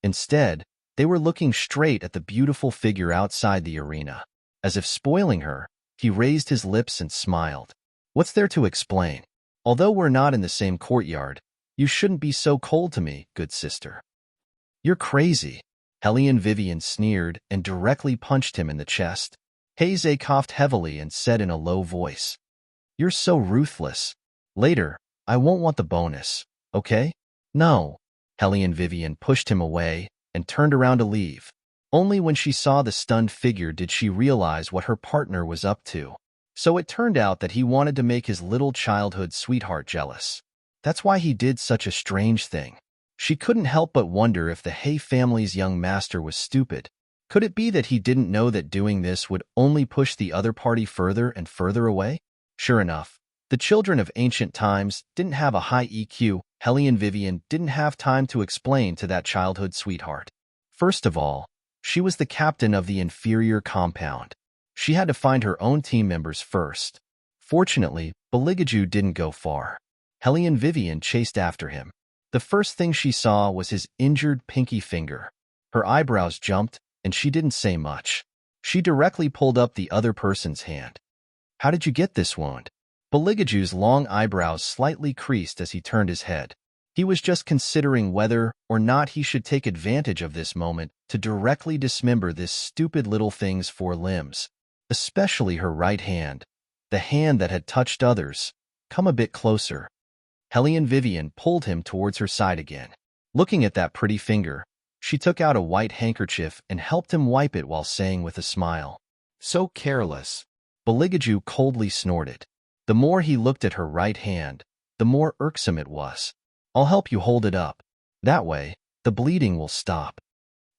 Instead, they were looking straight at the beautiful figure outside the arena. As if spoiling her, he raised his lips and smiled. What's there to explain? Although we're not in the same courtyard, you shouldn't be so cold to me, good sister. You're crazy. Hellion Vivian sneered and directly punched him in the chest. Haze coughed heavily and said in a low voice, "You're so ruthless. Later, I won't want the bonus, okay?" "No." Hellion Vivian pushed him away and turned around to leave. Only when she saw the stunned figure did she realize what her partner was up to. So it turned out that he wanted to make his little childhood sweetheart jealous. That's why he did such a strange thing. She couldn't help but wonder if the Hay family's young master was stupid. Could it be that he didn't know that doing this would only push the other party further and further away? Sure enough, the children of ancient times didn't have a high EQ. Hellion Vivian didn't have time to explain to that childhood sweetheart. First of all, she was the captain of the inferior compound. She had to find her own team members first. Fortunately, Beligaju didn't go far. Hellion Vivian chased after him. The first thing she saw was his injured pinky finger. Her eyebrows jumped, and she didn't say much. She directly pulled up the other person's hand. "How did you get this wound?" Beligaju's long eyebrows slightly creased as he turned his head. He was just considering whether or not he should take advantage of this moment to directly dismember this stupid little thing's 4 limbs, especially her right hand, the hand that had touched others. "Come a bit closer." Hellion Vivian pulled him towards her side again. Looking at that pretty finger, she took out a white handkerchief and helped him wipe it while saying with a smile, "So careless." Beligaju coldly snorted. The more he looked at her right hand, the more irksome it was. "I'll help you hold it up. That way, the bleeding will stop."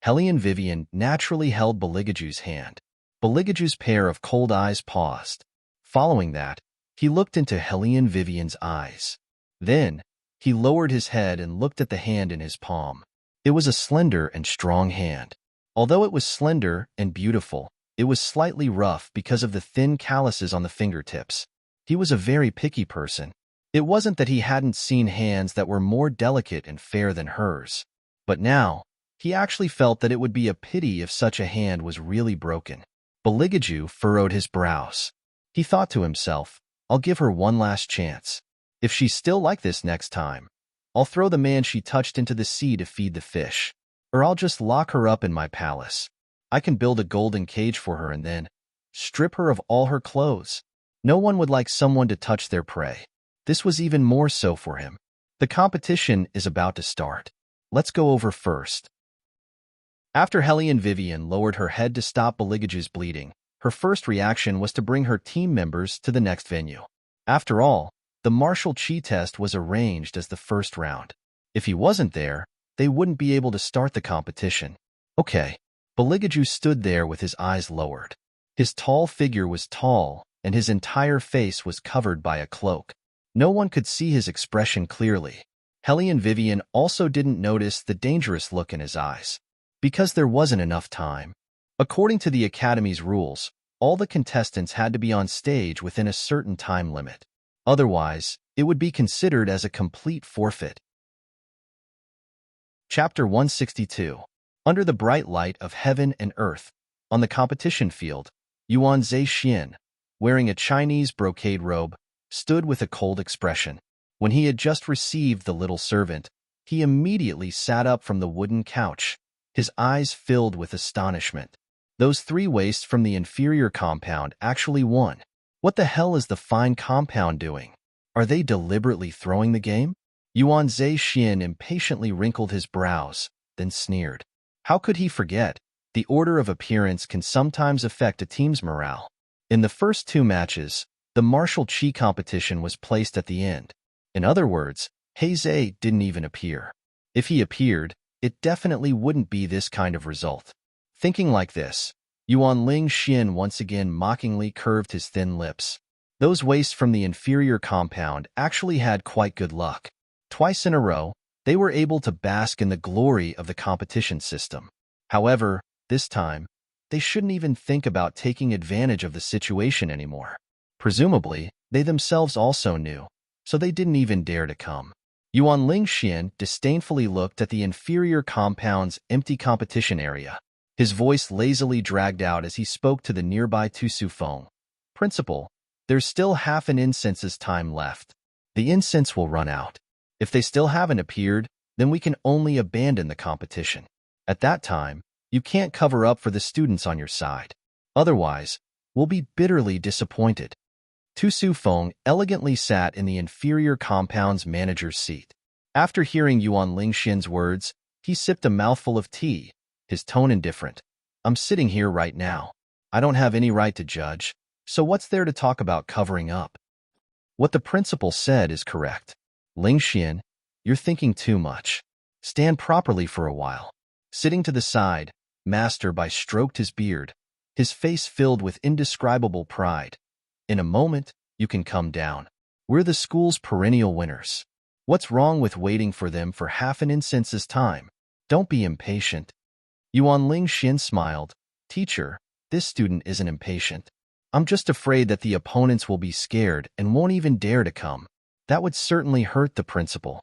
Hellion Vivian naturally held Beligaju's hand. Beligaju's pair of cold eyes paused. Following that, he looked into Hellion Vivian's eyes. Then, he lowered his head and looked at the hand in his palm. It was a slender and strong hand. Although it was slender and beautiful, it was slightly rough because of the thin calluses on the fingertips. He was a very picky person. It wasn't that he hadn't seen hands that were more delicate and fair than hers. But now, he actually felt that it would be a pity if such a hand was really broken. Beligaju furrowed his brows. He thought to himself, "I'll give her one last chance. If she's still like this next time, I'll throw the man she touched into the sea to feed the fish. Or I'll just lock her up in my palace. I can build a golden cage for her and then strip her of all her clothes." No one would like someone to touch their prey. This was even more so for him. The competition is about to start. Let's go over first. After Hellion Vivian lowered her head to stop Beligaju's bleeding, her first reaction was to bring her team members to the next venue. After all, the martial chi test was arranged as the first round. If he wasn't there, they wouldn't be able to start the competition. Okay. Beligaju stood there with his eyes lowered. His tall figure was tall, and his entire face was covered by a cloak. No one could see his expression clearly. Hellion Vivian also didn't notice the dangerous look in his eyes. Because there wasn't enough time. According to the Academy's rules, all the contestants had to be on stage within a certain time limit. Otherwise, it would be considered as a complete forfeit. Chapter 162. Under the bright light of heaven and earth, on the competition field, Yuan Zhe-Xian, wearing a Chinese brocade robe, stood with a cold expression. When he had just received the little servant, he immediately sat up from the wooden couch, his eyes filled with astonishment. Those 3 wastes from the inferior compound actually won. What the hell is the fine compound doing? Are they deliberately throwing the game? Yuan Zhe-Xian impatiently wrinkled his brows, then sneered. How could he forget? The order of appearance can sometimes affect a team's morale. In the first 2 matches, the martial chi competition was placed at the end. In other words, Haze didn't even appear. If he appeared, it definitely wouldn't be this kind of result. Thinking like this, Yuan Ling Xian once again mockingly curved his thin lips. Those wastes from the inferior compound actually had quite good luck. Twice in a row, they were able to bask in the glory of the competition system. However, this time, they shouldn't even think about taking advantage of the situation anymore. Presumably, they themselves also knew, so they didn't even dare to come. Yuan Lingxian disdainfully looked at the inferior compound's empty competition area. His voice lazily dragged out as he spoke to the nearby Tu Su Feng. Principal, there's still half an incense's time left. The incense will run out. If they still haven't appeared, then we can only abandon the competition. At that time, you can't cover up for the students on your side. Otherwise, we'll be bitterly disappointed. Tu Su Feng elegantly sat in the inferior compound's manager's seat. After hearing Yuan Lingxian's words, he sipped a mouthful of tea, his tone indifferent. I'm sitting here right now. I don't have any right to judge, so what's there to talk about covering up? What the principal said is correct. Lingxian, you're thinking too much. Stand properly for a while. Sitting to the side, Master Bai stroked his beard, his face filled with indescribable pride. In a moment, you can come down. We're the school's perennial winners. What's wrong with waiting for them for half an incense's time? Don't be impatient. Yuan Lingxian smiled. Teacher, this student isn't impatient. I'm just afraid that the opponents will be scared and won't even dare to come. That would certainly hurt the principal.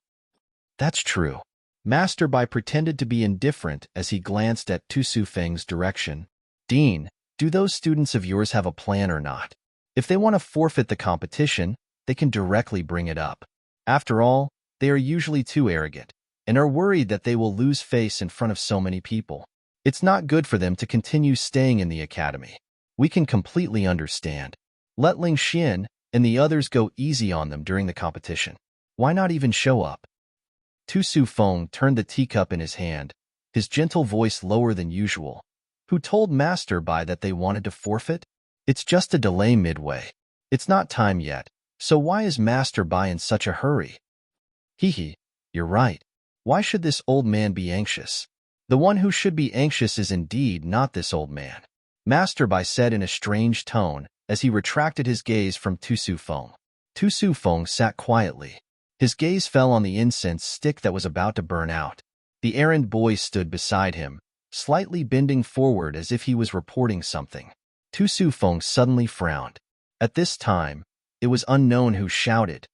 That's true. Master Bai pretended to be indifferent as he glanced at Tu Su Feng's direction. Dean, do those students of yours have a plan or not? If they want to forfeit the competition, they can directly bring it up. After all, they are usually too arrogant and are worried that they will lose face in front of so many people. It's not good for them to continue staying in the academy. We can completely understand. Let Lingxian and the others go easy on them during the competition. Why not even show up? Tu Su Feng turned the teacup in his hand, his gentle voice lower than usual. Who told Master Bai that they wanted to forfeit? It's just a delay midway. It's not time yet, so why is Master Bai in such a hurry? Hee, you're right. Why should this old man be anxious? The one who should be anxious is indeed not this old man. Master Bai said in a strange tone as he retracted his gaze from Tu Su Feng. Tu Su Feng sat quietly. His gaze fell on the incense stick that was about to burn out. The errand boy stood beside him, slightly bending forward as if he was reporting something. Tu Su Feng suddenly frowned. At this time, it was unknown who shouted.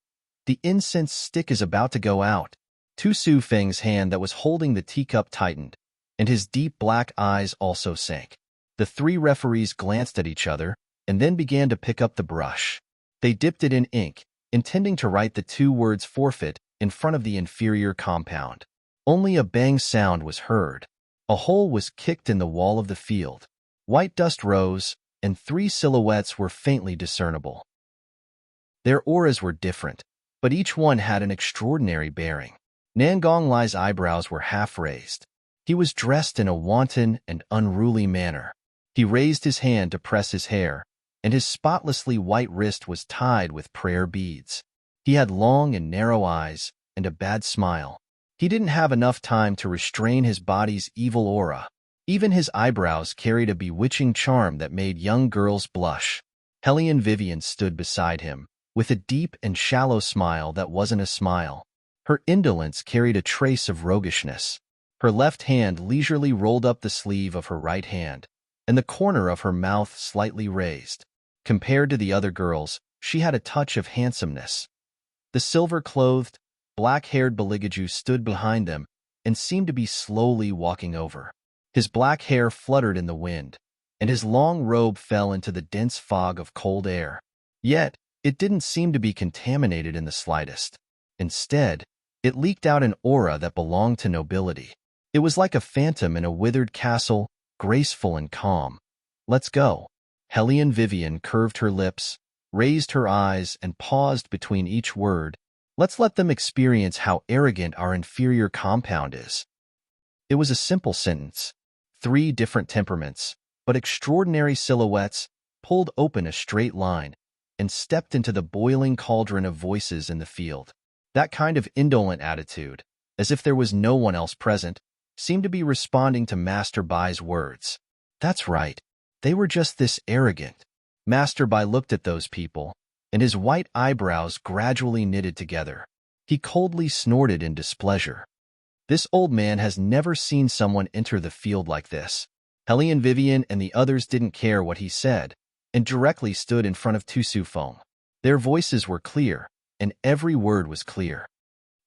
The incense stick is about to go out. Tu Su Feng's hand that was holding the teacup tightened, and his deep black eyes also sank. The three referees glanced at each other and then began to pick up the brush. They dipped it in ink, intending to write the two words forfeit in front of the inferior compound. Only a bang sound was heard. A hole was kicked in the wall of the field. White dust rose, and three silhouettes were faintly discernible. Their auras were different, but each one had an extraordinary bearing. Nangong Lai's eyebrows were half raised. He was dressed in a wanton and unruly manner. He raised his hand to press his hair, and his spotlessly white wrist was tied with prayer beads. He had long and narrow eyes and a bad smile. He didn't have enough time to restrain his body's evil aura. Even his eyebrows carried a bewitching charm that made young girls blush. Hellion Vivian stood beside him, with a deep and shallow smile that wasn't a smile. Her indolence carried a trace of roguishness. Her left hand leisurely rolled up the sleeve of her right hand, and the corner of her mouth slightly raised. Compared to the other girls, she had a touch of handsomeness. The silver-clothed, black-haired Beligaju stood behind them and seemed to be slowly walking over. His black hair fluttered in the wind, and his long robe fell into the dense fog of cold air. Yet, it didn't seem to be contaminated in the slightest. Instead, it leaked out an aura that belonged to nobility. It was like a phantom in a withered castle, graceful and calm. Let's go. Hellion Vivian curved her lips, raised her eyes, and paused between each word. Let's let them experience how arrogant our inferior compound is. It was a simple sentence. 3 different temperaments, but extraordinary silhouettes, pulled open a straight line and stepped into the boiling cauldron of voices in the field. That kind of indolent attitude, as if there was no one else present, seemed to be responding to Master Bai's words. That's right. They were just this arrogant. Master Bai looked at those people, and his white eyebrows gradually knitted together. He coldly snorted in displeasure. This old man has never seen someone enter the field like this. Hellion Vivian and the others didn't care what he said, and directly stood in front of Tu Su Feng. Their voices were clear, and every word was clear.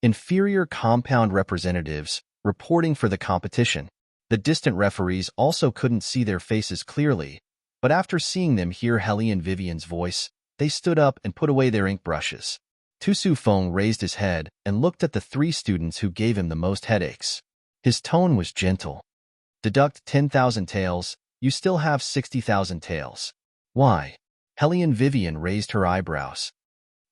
Inferior compound representatives reporting for the competition. The distant referees also couldn't see their faces clearly, but after seeing them hear Helly and Vivian's voice, they stood up and put away their ink brushes. Tu Su Feng raised his head and looked at the 3 students who gave him the most headaches. His tone was gentle. Deduct 10,000 taels, you still have 60,000 taels. Why? Helly and Vivian raised her eyebrows.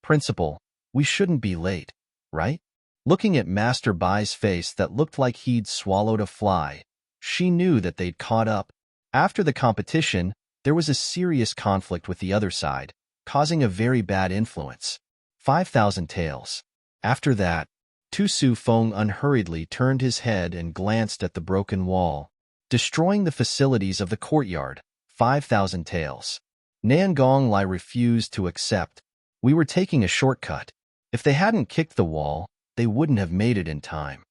Principal, we shouldn't be late, right? Looking at Master Bai's face that looked like he'd swallowed a fly, she knew that they'd caught up. After the competition, there was a serious conflict with the other side, causing a very bad influence. 5,000 taels. After that, Tu Su Feng unhurriedly turned his head and glanced at the broken wall. Destroying the facilities of the courtyard, 5,000 taels. Nangong Lai refused to accept. We were taking a shortcut. If they hadn't kicked the wall, they wouldn't have made it in time.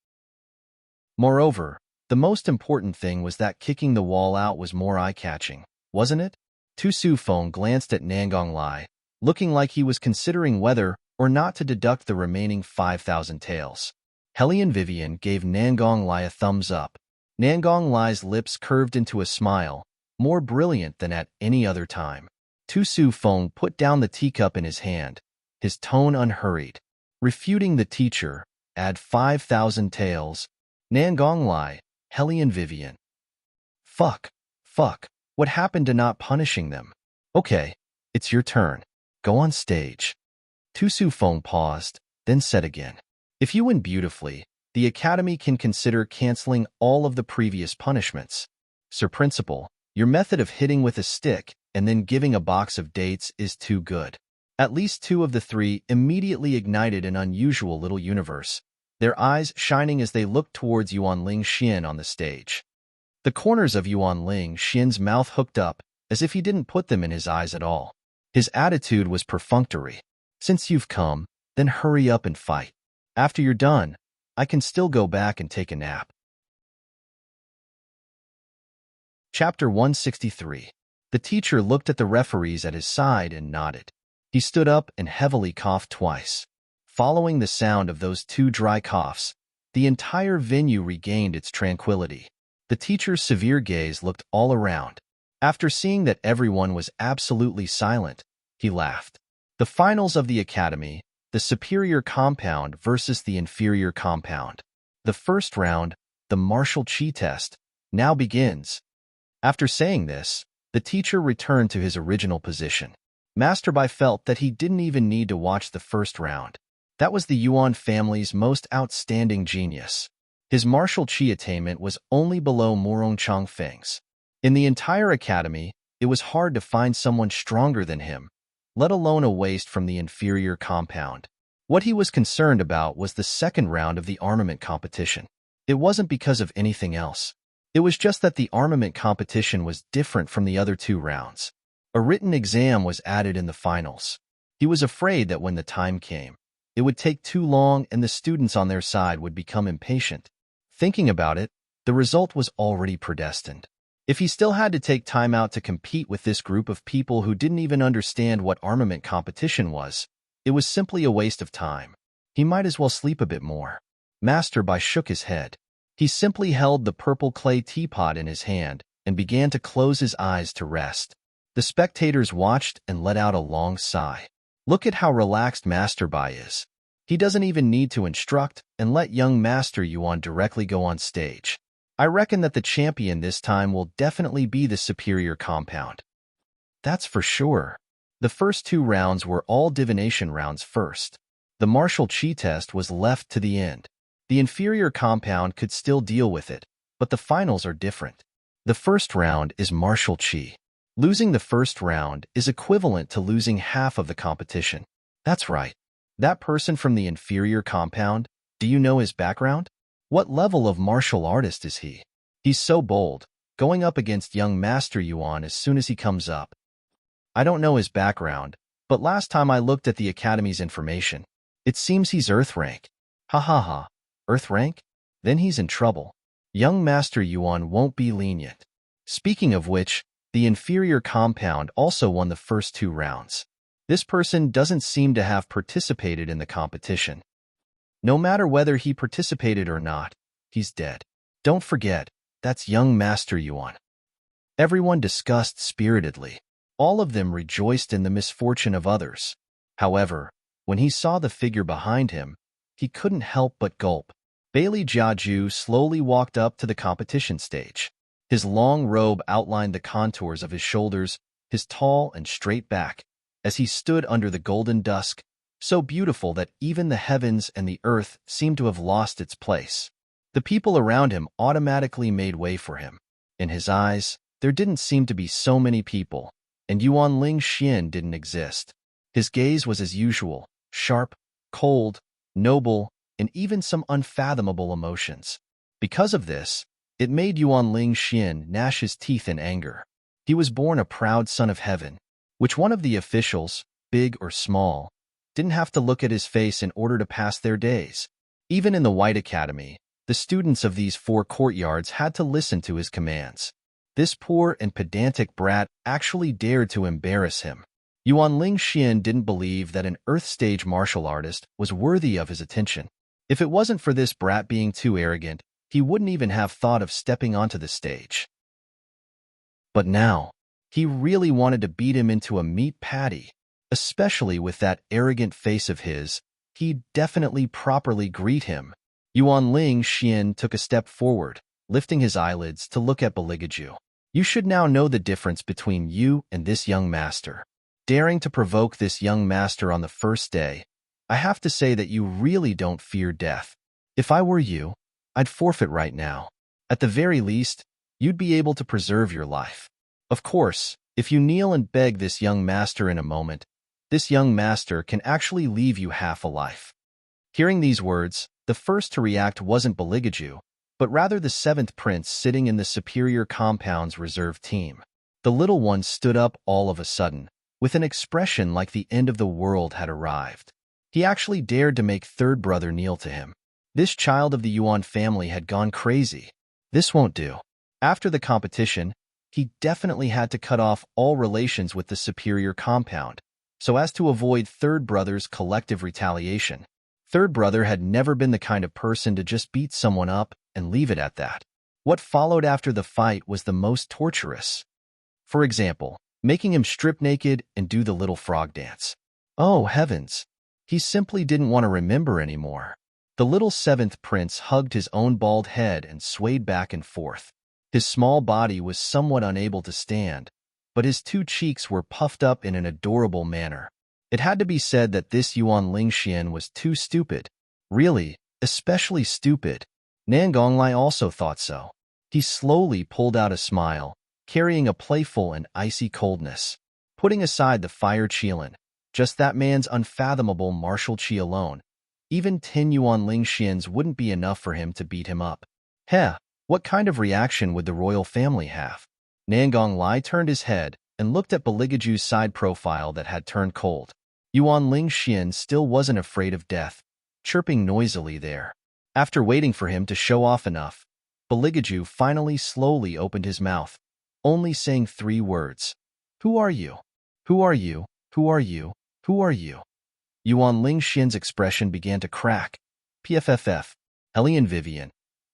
Moreover, the most important thing was that kicking the wall out was more eye-catching, wasn't it? Tu Su Feng glanced at Nangong Lai, looking like he was considering whether or not to deduct the remaining 5,000 taels. Helly and Vivian gave Nangong Lai a thumbs up. Nangong Lai's lips curved into a smile, more brilliant than at any other time. Tu Su Feng put down the teacup in his hand, his tone unhurried. Refuting the teacher, add 5,000 taels. Nangong Lai, Helly and Vivian. Fuck. What happened to not punishing them? Okay, it's your turn. Go on stage. Tu Su Feng paused, then said again. If you win beautifully, the Academy can consider canceling all of the previous punishments. Sir Principal, your method of hitting with a stick and then giving a box of dates is too good. At least 2 of the 3 immediately ignited an unusual little universe, their eyes shining as they looked towards Yuan Ling Xian on the stage. The corners of Yuan Ling Xian's mouth hooked up, as if he didn't put them in his eyes at all. His attitude was perfunctory. Since you've come, then hurry up and fight. After you're done, I can still go back and take a nap. Chapter 163. The teacher looked at the referees at his side and nodded. He stood up and heavily coughed twice. Following the sound of those 2 dry coughs, the entire venue regained its tranquility. The teacher's severe gaze looked all around. After seeing that everyone was absolutely silent, he laughed. The finals of the Academy, the superior compound versus the inferior compound. The first round, the martial chi test, now begins. After saying this, the teacher returned to his original position. Master Bai felt that he didn't even need to watch the first round. That was the Yuan family's most outstanding genius. His martial chi attainment was only below Morong Changfeng's. In the entire academy, it was hard to find someone stronger than him, let alone a waste from the inferior compound. What he was concerned about was the second round of the armament competition. It wasn't because of anything else. It was just that the armament competition was different from the other 2 rounds. A written exam was added in the finals. He was afraid that when the time came, it would take too long and the students on their side would become impatient. Thinking about it, the result was already predestined. If he still had to take time out to compete with this group of people who didn't even understand what armament competition was, it was simply a waste of time. He might as well sleep a bit more. Master Bai shook his head. He simply held the purple clay teapot in his hand and began to close his eyes to rest. The spectators watched and let out a long sigh. Look at how relaxed Master Bai is. He doesn't even need to instruct and let young Master Yuan directly go on stage. I reckon that the champion this time will definitely be the superior compound. That's for sure. The first 2 rounds were all divination rounds first. The martial chi test was left to the end. The inferior compound could still deal with it, but the finals are different. The first round is martial chi. Losing the first round is equivalent to losing half of the competition. That's right. That person from the inferior compound, do you know his background? What level of martial artist is he? He's so bold, going up against young Master Yuan as soon as he comes up. I don't know his background, but last time I looked at the Academy's information, it seems he's Earth rank. Ha ha ha. Earth rank? Then he's in trouble. Young Master Yuan won't be lenient. Speaking of which, the inferior compound also won the first 2 rounds. This person doesn't seem to have participated in the competition. No matter whether he participated or not, he's dead. Don't forget, that's young Master Yuan. Everyone discussed spiritedly. All of them rejoiced in the misfortune of others. However, when he saw the figure behind him, he couldn't help but gulp. Bailey Jiaju slowly walked up to the competition stage. His long robe outlined the contours of his shoulders, his tall and straight back, as he stood under the golden dusk, so beautiful that even the heavens and the earth seemed to have lost its place. The people around him automatically made way for him. In his eyes, there didn't seem to be so many people, and Yuan Ling Xian didn't exist. His gaze was as usual, sharp, cold, noble, and even some unfathomable emotions. Because of this, it made Yuan Ling Xian gnash his teeth in anger. He was born a proud son of heaven, which one of the officials, big or small, didn't have to look at his face in order to pass their days. Even in the White Academy, the students of these 4 courtyards had to listen to his commands. This poor and pedantic brat actually dared to embarrass him. Yuan Ling Xian didn't believe that an Earth-stage martial artist was worthy of his attention. If it wasn't for this brat being too arrogant, he wouldn't even have thought of stepping onto the stage. But now, he really wanted to beat him into a meat patty, especially with that arrogant face of his. He'd definitely properly greet him. Yuan Ling Xian took a step forward, lifting his eyelids to look at Beligaju. You should now know the difference between you and this young master. Daring to provoke this young master on the first day, I have to say that you really don't fear death. If I were you, I'd forfeit right now. At the very least, you'd be able to preserve your life. Of course, if you kneel and beg this young master in a moment, this young master can actually leave you half a life. Hearing these words, the first to react wasn't Beligaju, but rather the 7th prince sitting in the superior compound's reserve team. The little one stood up all of a sudden, with an expression like the end of the world had arrived. He actually dared to make 3rd brother kneel to him. This child of the Yuan family had gone crazy. This won't do. After the competition, he definitely had to cut off all relations with the superior compound, so as to avoid 3rd brother's collective retaliation. 3rd brother had never been the kind of person to just beat someone up and leave it at that. What followed after the fight was the most torturous. For example, making him strip naked and do the little frog dance. Oh, heavens! He simply didn't want to remember anymore. The little 7th prince hugged his own bald head and swayed back and forth. His small body was somewhat unable to stand, but his 2 cheeks were puffed up in an adorable manner. It had to be said that this Yuan Ling Xian was too stupid. Really, especially stupid. Nangonglai also thought so. He slowly pulled out a smile, carrying a playful and icy coldness. Putting aside the fire Qilin, just that man's unfathomable martial chi alone, even 10 Yuan Ling Xians wouldn't be enough for him to beat him up. Heh, what kind of reaction would the royal family have? Nangonglai turned his head and looked at Beligaju's side profile that had turned cold. Yuan Ling Xian still wasn't afraid of death, chirping noisily there. After waiting for him to show off enough, Beligaju finally slowly opened his mouth, only saying 3 words. Who are you? Who are you? Who are you? Who are you? Yuan Ling Xian's expression began to crack. PFFF, Ellie and Vivian,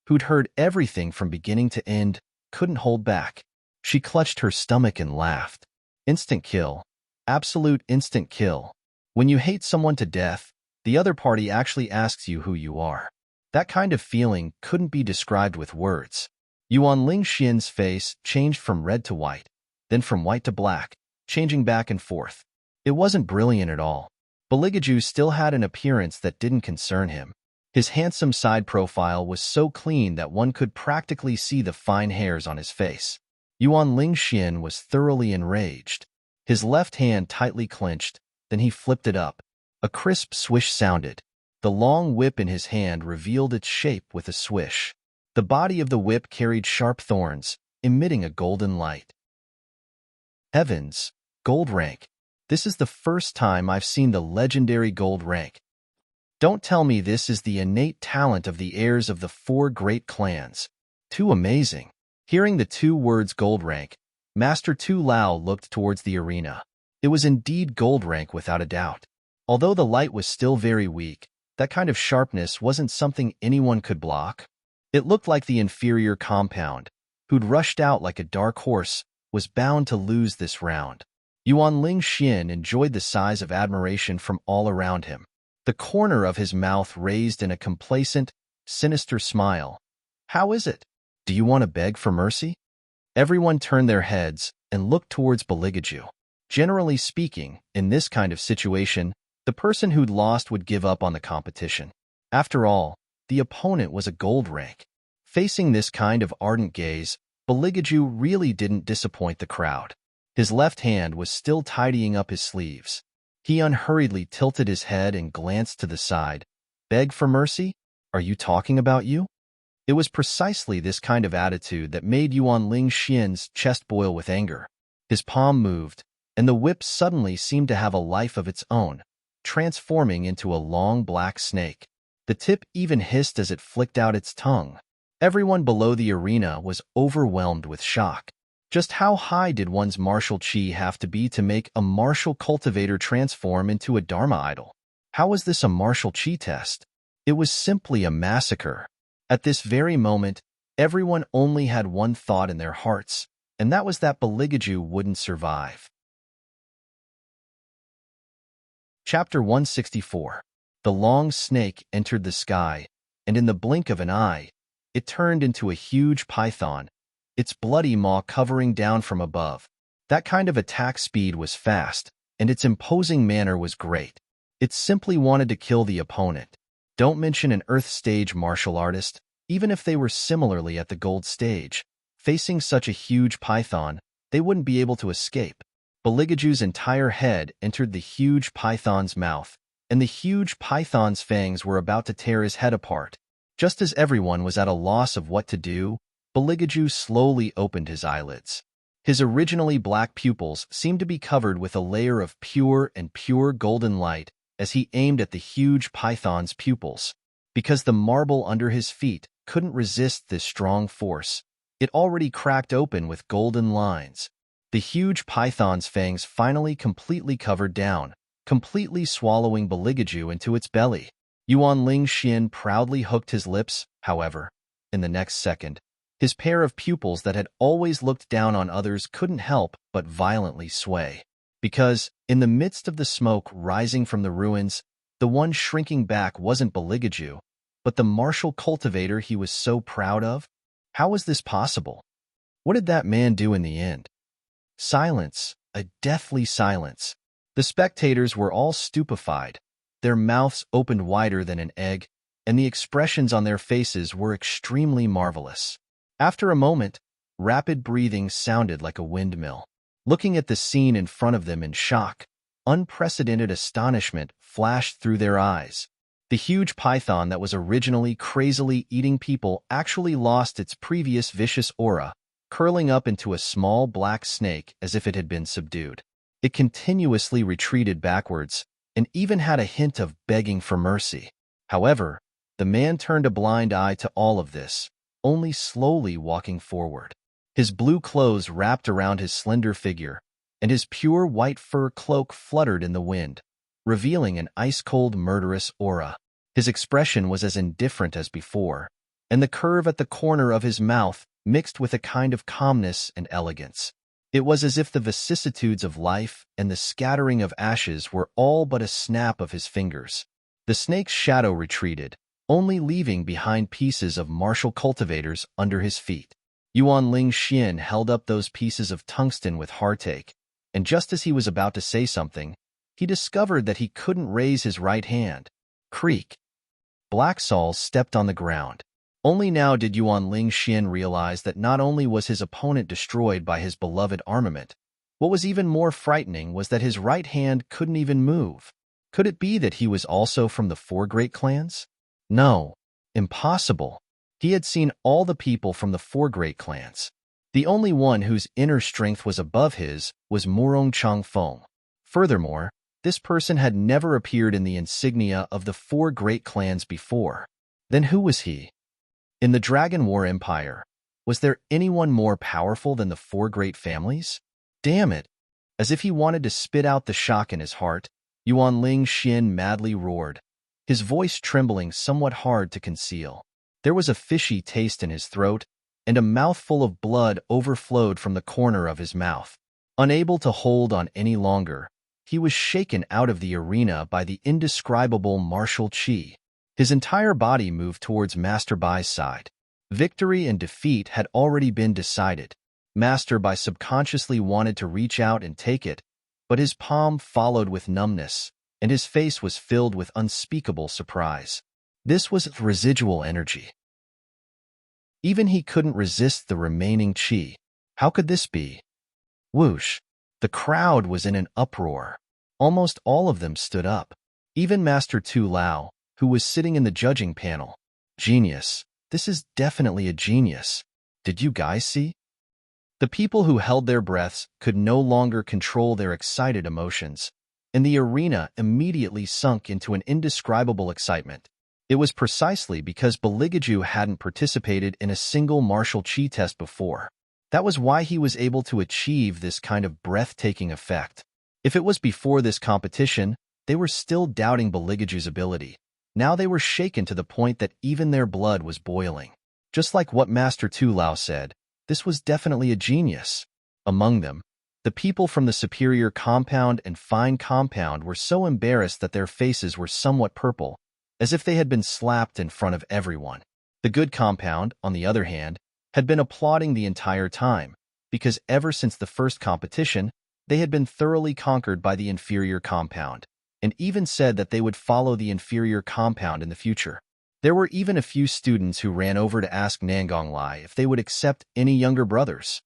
who'd heard everything from beginning to end, couldn't hold back. She clutched her stomach and laughed. Instant kill. Absolute instant kill. When you hate someone to death, the other party actually asks you who you are. That kind of feeling couldn't be described with words. Yuan Ling Xian's face changed from red to white, then from white to black, changing back and forth. It wasn't brilliant at all. Beligaju still had an appearance that didn't concern him. His handsome side profile was so clean that one could practically see the fine hairs on his face. Yuan Ling Xian was thoroughly enraged. His left hand tightly clenched, then he flipped it up. A crisp swish sounded. The long whip in his hand revealed its shape with a swish. The body of the whip carried sharp thorns, emitting a golden light. Heavens, gold rank. This is the first time I've seen the legendary gold rank. Don't tell me this is the innate talent of the heirs of the 4 great clans. Too amazing. Hearing the 2 words gold rank, Master Tu Lao looked towards the arena. It was indeed gold rank without a doubt. Although the light was still very weak, That kind of sharpness wasn't something anyone could block. It looked like the inferior compound, who'd rushed out like a dark horse, was bound to lose this round. Yuan Ling Xian enjoyed the size of admiration from all around him. The corner of his mouth raised in a complacent, sinister smile. How is it? Do you want to beg for mercy? Everyone turned their heads and looked towards Beligaju. Generally speaking, in this kind of situation, the person who'd lost would give up on the competition. After all, the opponent was a gold rank. Facing this kind of ardent gaze, Beligaju really didn't disappoint the crowd. His left hand was still tidying up his sleeves. He unhurriedly tilted his head and glanced to the side. Beg for mercy? Are you talking about you? It was precisely this kind of attitude that made Yuan Ling Xian's chest boil with anger. His palm moved, and the whip suddenly seemed to have a life of its own, transforming into a long black snake. The tip even hissed as it flicked out its tongue. Everyone below the arena was overwhelmed with shock. Just how high did one's martial chi have to be to make a martial cultivator transform into a dharma idol? How was this a martial chi test? It was simply a massacre. At this very moment, everyone only had one thought in their hearts, and that was that Beligaju wouldn't survive. Chapter 164. The long snake entered the sky, and in the blink of an eye, it turned into a huge python, its bloody maw covering down from above. That kind of attack speed was fast, and its imposing manner was great. It simply wanted to kill the opponent. Don't mention an Earth stage martial artist, even if they were similarly at the gold stage. Facing such a huge python, they wouldn't be able to escape. Beligaju's entire head entered the huge python's mouth, and the huge python's fangs were about to tear his head apart. Just as everyone was at a loss of what to do, Beligaju slowly opened his eyelids. His originally black pupils seemed to be covered with a layer of pure golden light as he aimed at the huge python's pupils. Because the marble under his feet couldn't resist this strong force, it already cracked open with golden lines. The huge python's fangs finally completely covered down, completely swallowing Beligaju into its belly. Yuan Ling Xian proudly hooked his lips, however. In the next second, his pair of pupils that had always looked down on others couldn't help but violently sway. Because, in the midst of the smoke rising from the ruins, the one shrinking back wasn't Beligaju, but the martial cultivator he was so proud of. How was this possible? What did that man do in the end? Silence, a deathly silence. The spectators were all stupefied. Their mouths opened wider than an egg, and the expressions on their faces were extremely marvelous. After a moment, rapid breathing sounded like a windmill. Looking at the scene in front of them in shock, unprecedented astonishment flashed through their eyes. The huge python that was originally crazily eating people actually lost its previous vicious aura, curling up into a small black snake as if it had been subdued. It continuously retreated backwards, and even had a hint of begging for mercy. However, the man turned a blind eye to all of this, only slowly walking forward. His blue clothes wrapped around his slender figure, and his pure white fur cloak fluttered in the wind, revealing an ice-cold murderous aura. His expression was as indifferent as before, and the curve at the corner of his mouth mixed with a kind of calmness and elegance. It was as if the vicissitudes of life and the scattering of ashes were all but a snap of his fingers. The snake's shadow retreated, only leaving behind pieces of martial cultivators under his feet. Yuan Ling Xian held up those pieces of tungsten with heartache, and just as he was about to say something, he discovered that he couldn't raise his right hand. Creak. Black Sol stepped on the ground. Only now did Yuan Ling Xian realize that not only was his opponent destroyed by his beloved armament, what was even more frightening was that his right hand couldn't even move. Could it be that he was also from the four great clans? No. Impossible. He had seen all the people from the four great clans. The only one whose inner strength was above his was Murong Changfeng. Furthermore, this person had never appeared in the insignia of the four great clans before. Then who was he? In the Dragon War Empire, was there anyone more powerful than the four great families? Damn it! As if he wanted to spit out the shock in his heart, Yuan Ling Xian madly roared. his voice trembling somewhat hard to conceal. There was a fishy taste in his throat, and a mouthful of blood overflowed from the corner of his mouth. Unable to hold on any longer, he was shaken out of the arena by the indescribable martial qi. His entire body moved towards Master Bai's side. Victory and defeat had already been decided. Master Bai subconsciously wanted to reach out and take it, but his palm followed with numbness, and his face was filled with unspeakable surprise. This was residual energy. Even he couldn't resist the remaining qi. How could this be? Whoosh! The crowd was in an uproar. Almost all of them stood up. Even Master Tu Lao, who was sitting in the judging panel. Genius. This is definitely a genius. Did you guys see? The people who held their breaths could no longer control their excited emotions, and the arena immediately sunk into an indescribable excitement. It was precisely because Baligaju hadn't participated in a single martial qi test before. That was why he was able to achieve this kind of breathtaking effect. If it was before this competition, they were still doubting Baligaju's ability. Now they were shaken to the point that even their blood was boiling. Just like what Master Tu Lao said, this was definitely a genius. Among them, the people from the superior compound and fine compound were so embarrassed that their faces were somewhat purple, as if they had been slapped in front of everyone. The good compound, on the other hand, had been applauding the entire time, because ever since the first competition, they had been thoroughly conquered by the inferior compound, and even said that they would follow the inferior compound in the future. There were even a few students who ran over to ask Nangong Lai if they would accept any younger brothers.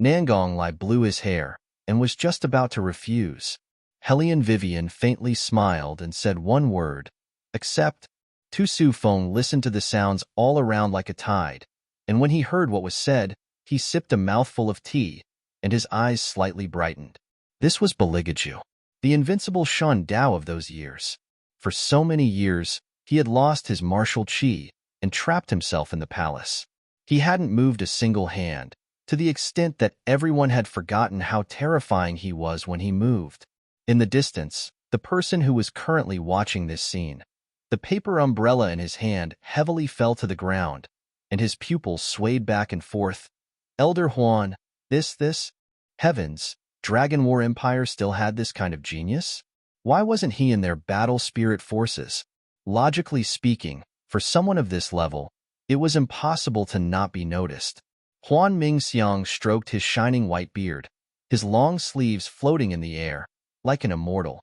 Nangong Lai blew his hair and was just about to refuse. Helian Vivian faintly smiled and said one word, accept. Tu Su Feng listened to the sounds all around like a tide, and when he heard what was said, he sipped a mouthful of tea, and his eyes slightly brightened. This was Baligaju, the invincible Shan Dao of those years. For so many years, he had lost his martial qi and trapped himself in the palace. He hadn't moved a single hand, to the extent that everyone had forgotten how terrifying he was when he moved. In the distance, the person who was currently watching this scene, the paper umbrella in his hand heavily fell to the ground, and his pupils swayed back and forth. Elder Huan, this? Heavens, Dragon War Empire still had this kind of genius? Why wasn't he in their battle spirit forces? Logically speaking, for someone of this level, it was impossible to not be noticed. Huan Mingxiang stroked his shining white beard, his long sleeves floating in the air, like an immortal.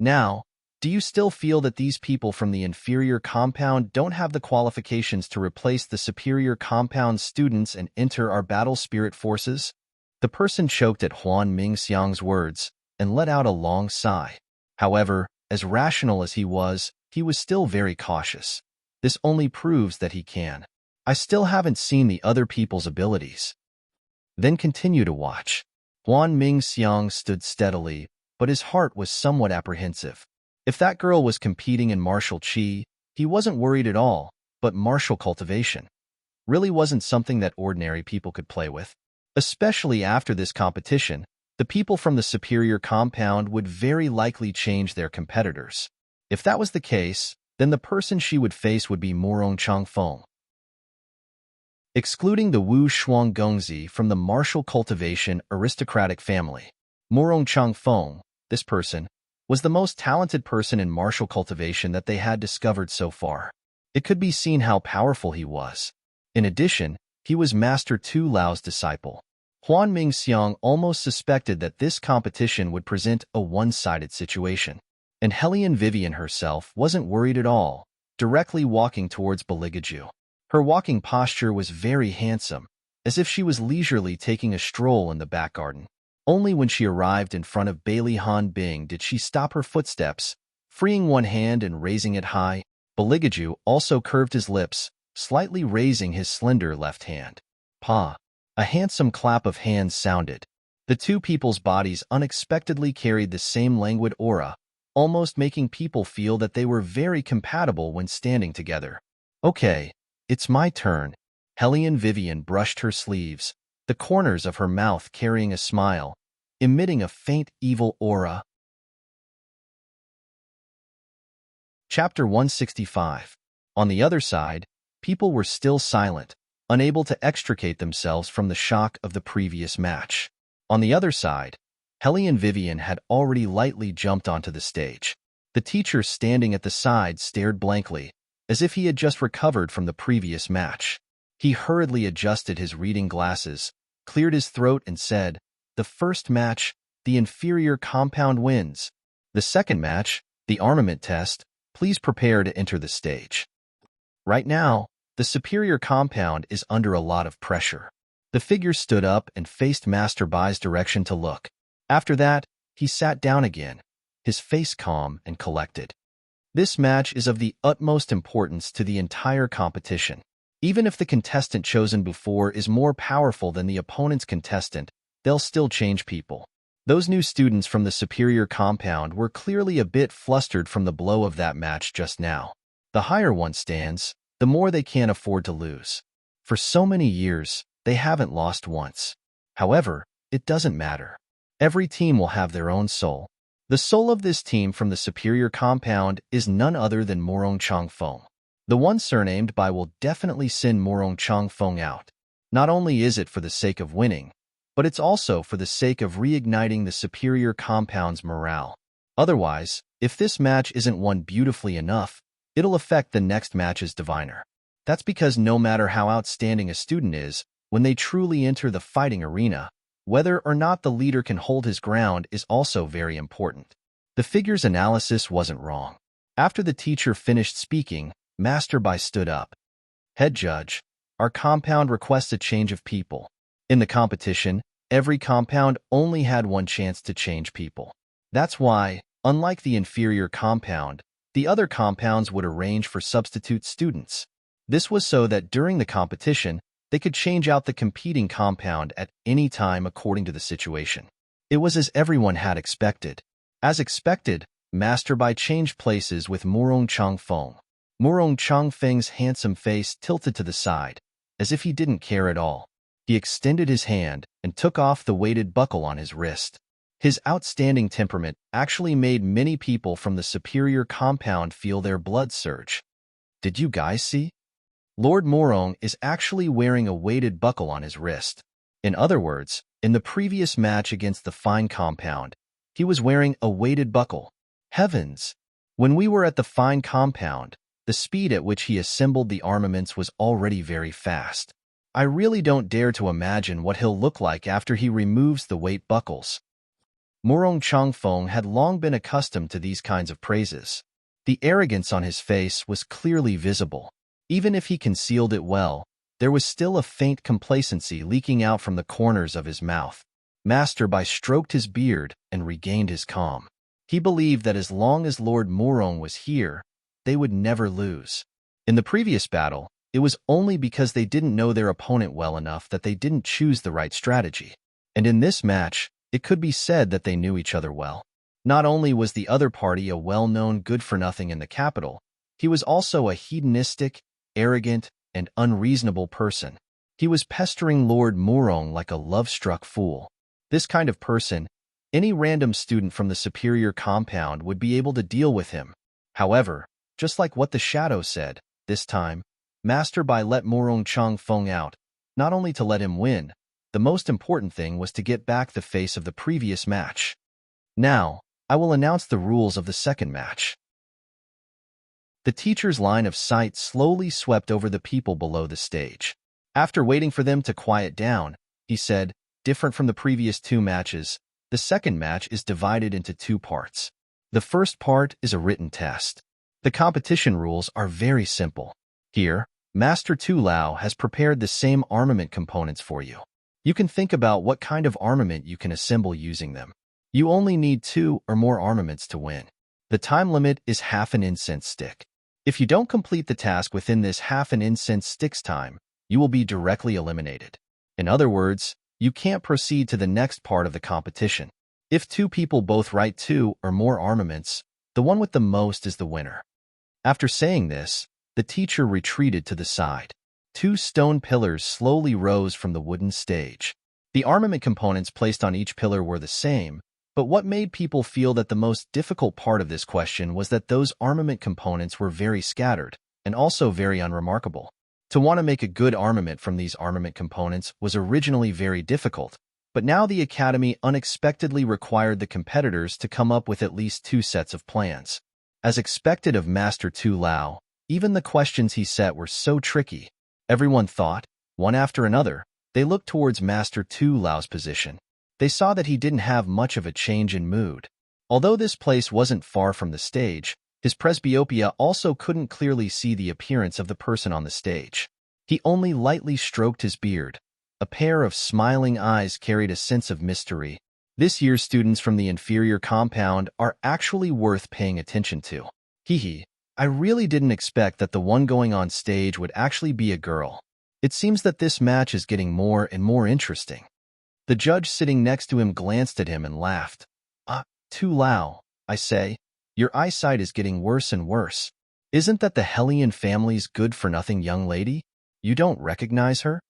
Now, do you still feel that these people from the inferior compound don't have the qualifications to replace the superior compound students and enter our battle spirit forces? The person choked at Huan Mingxiang's words and let out a long sigh. However, as rational as he was still very cautious. This only proves that he can. I still haven't seen the other people's abilities. Then continue to watch. Huan Mingxiang stood steadily, but his heart was somewhat apprehensive. If that girl was competing in martial qi, he wasn't worried at all, but martial cultivation really wasn't something that ordinary people could play with. Especially after this competition, the people from the superior compound would very likely change their competitors. If that was the case, then the person she would face would be Morong Changfeng. Excluding the Wu Shuang Gongzi from the martial cultivation aristocratic family, Morong Changfeng, this person, was the most talented person in martial cultivation that they had discovered so far. It could be seen how powerful he was. In addition, he was Master Tu Lao's disciple. Huan Mingxiang almost suspected that this competition would present a one-sided situation. And Helian Vivian herself wasn't worried at all, directly walking towards Baligaju. Her walking posture was very handsome, as if she was leisurely taking a stroll in the back garden. Only when she arrived in front of Bailey Han Bing did she stop her footsteps, freeing one hand and raising it high. Baligaju also curved his lips, slightly raising his slender left hand. Pa! A handsome clap of hands sounded. The two people's bodies unexpectedly carried the same languid aura, almost making people feel that they were very compatible when standing together. Okay, it's my turn. Helian Vivian brushed her sleeves, the corners of her mouth carrying a smile, emitting a faint evil aura. Chapter 165. On the other side, people were still silent, unable to extricate themselves from the shock of the previous match. On the other side, Helly and Vivian had already lightly jumped onto the stage. The teacher standing at the side stared blankly, as if he had just recovered from the previous match. He hurriedly adjusted his reading glasses, cleared his throat, and said, "The first match, the inferior compound wins. The second match, the armament test, please prepare to enter the stage." Right now, the superior compound is under a lot of pressure. The figure stood up and faced Master Bai's direction to look. After that, he sat down again, his face calm and collected. This match is of the utmost importance to the entire competition. Even if the contestant chosen before is more powerful than the opponent's contestant, they'll still change people. Those new students from the superior compound were clearly a bit flustered from the blow of that match just now. The higher one stands, the more they can't afford to lose. For so many years, they haven't lost once. However, it doesn't matter. Every team will have their own soul. The soul of this team from the superior compound is none other than Morong Changfeng. The one surnamed Bai will definitely send Morong Changfeng out. Not only is it for the sake of winning, but it's also for the sake of reigniting the superior compound's morale. Otherwise, if this match isn't won beautifully enough, it'll affect the next match's diviner. That's because no matter how outstanding a student is, when they truly enter the fighting arena, whether or not the leader can hold his ground is also very important. The figure's analysis wasn't wrong. After the teacher finished speaking, Master Bai stood up. "Head judge, our compound requests a change of people. In the competition, every compound only had one chance to change people. That's why, unlike the inferior compound, the other compounds would arrange for substitute students. This was so that during the competition, they could change out the competing compound at any time according to the situation. It was as everyone had expected. As expected, Master Bai changed places with Morong Changfeng. Morong Changfeng's handsome face tilted to the side, as if he didn't care at all. He extended his hand and took off the weighted buckle on his wrist. His outstanding temperament actually made many people from the superior compound feel their blood surge. Did you guys see? Lord Morong is actually wearing a weighted buckle on his wrist. In other words, in the previous match against the fine compound, he was wearing a weighted buckle. Heavens! When we were at the fine compound, the speed at which he assembled the armaments was already very fast. I really don't dare to imagine what he'll look like after he removes the weight buckles. Morong Changfeng had long been accustomed to these kinds of praises. The arrogance on his face was clearly visible. Even if he concealed it well, there was still a faint complacency leaking out from the corners of his mouth. Master Bai stroked his beard and regained his calm. He believed that as long as Lord Morong was here, they would never lose. In the previous battle, it was only because they didn't know their opponent well enough that they didn't choose the right strategy. And in this match, it could be said that they knew each other well. Not only was the other party a well-known good-for-nothing in the capital, he was also a hedonistic, arrogant, and unreasonable person. He was pestering Lord Morong like a love-struck fool. This kind of person, any random student from the superior compound would be able to deal with him. However, just like what the shadow said, this time, Master Bai let Morong Changfeng out, not only to let him win, the most important thing was to get back the face of the previous match. Now, I will announce the rules of the second match. The teacher's line of sight slowly swept over the people below the stage. After waiting for them to quiet down, he said, different from the previous two matches, the second match is divided into two parts. The first part is a written test. The competition rules are very simple. Here, Master Tu Lao has prepared the same armament components for you. You can think about what kind of armament you can assemble using them. You only need 2 or more armaments to win. The time limit is half an incense stick. If you don't complete the task within this half an incense stick's time, you will be directly eliminated. In other words, you can't proceed to the next part of the competition. If 2 people both write 2 or more armaments, the one with the most is the winner. After saying this, the teacher retreated to the side. 2 stone pillars slowly rose from the wooden stage. The armament components placed on each pillar were the same, But what made people feel that the most difficult part of this question was that those armament components were very scattered and also very unremarkable. To want to make a good armament from these armament components was originally very difficult, but now the Academy unexpectedly required the competitors to come up with at least 2 sets of plans. As expected of Master Tu Lao, even the questions he set were so tricky. Everyone thought, one after another, they looked towards Master Tu Lao's position. They saw that he didn't have much of a change in mood. Although this place wasn't far from the stage, his presbyopia also couldn't clearly see the appearance of the person on the stage. He only lightly stroked his beard. A pair of smiling eyes carried a sense of mystery. This year's students from the inferior compound are actually worth paying attention to. Hee. I really didn't expect that the one going on stage would actually be a girl. It seems that this match is getting more and more interesting. The judge sitting next to him glanced at him and laughed. Tu Lao, I say, your eyesight is getting worse and worse. Isn't that the Hellion family's good-for-nothing young lady? You don't recognize her?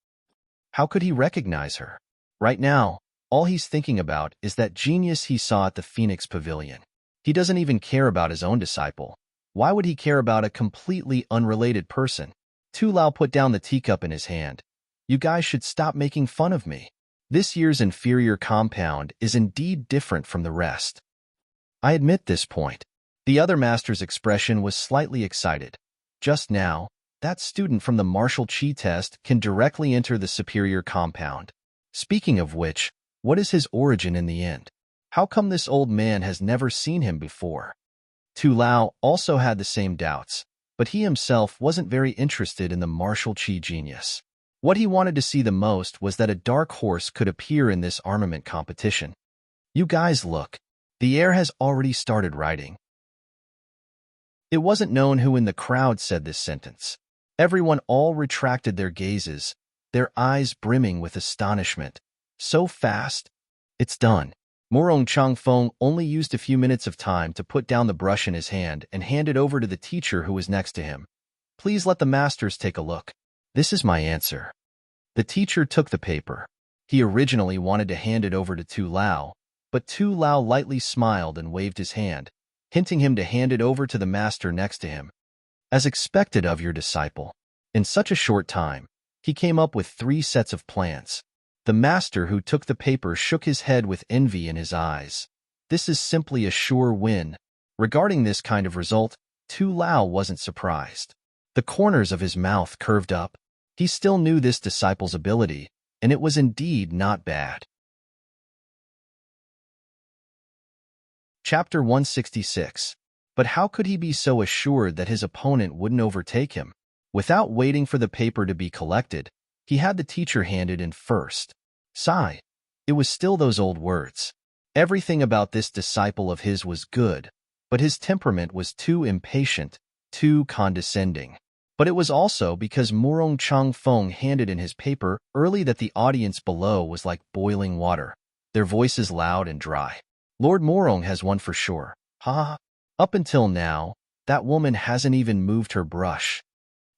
How could he recognize her? Right now, all he's thinking about is that genius he saw at the Phoenix Pavilion. He doesn't even care about his own disciple. Why would he care about a completely unrelated person? Tu Lao put down the teacup in his hand. You guys should stop making fun of me. This year's inferior compound is indeed different from the rest. I admit this point. The other master's expression was slightly excited. Just now, that student from the martial chi test can directly enter the superior compound. Speaking of which, what is his origin in the end? How come this old man has never seen him before? Tu Lao also had the same doubts, but he himself wasn't very interested in the martial chi genius. What he wanted to see the most was that a dark horse could appear in this armament competition. You guys look. The air has already started writing. It wasn't known who in the crowd said this sentence. Everyone all retracted their gazes, their eyes brimming with astonishment. So fast. It's done. Morong Changfeng only used a few minutes of time to put down the brush in his hand and hand it over to the teacher who was next to him. Please let the masters take a look. This is my answer. The teacher took the paper. He originally wanted to hand it over to Tu Lao, but Tu Lao lightly smiled and waved his hand, hinting him to hand it over to the master next to him. As expected of your disciple, in such a short time, he came up with 3 sets of plans. The master who took the paper shook his head with envy in his eyes. This is simply a sure win. Regarding this kind of result, Tu Lao wasn't surprised. The corners of his mouth curved up. He still knew this disciple's ability, and it was indeed not bad. Chapter 166. But how could he be so assured that his opponent wouldn't overtake him? Without waiting for the paper to be collected, he had the teacher hand it in first. Sigh. It was still those old words. Everything about this disciple of his was good, but his temperament was too impatient, too condescending. But it was also because Morong Changfeng handed in his paper early that the audience below was like boiling water, their voices loud and dry. Lord Morong has won for sure. Ha! Up until now, that woman hasn't even moved her brush.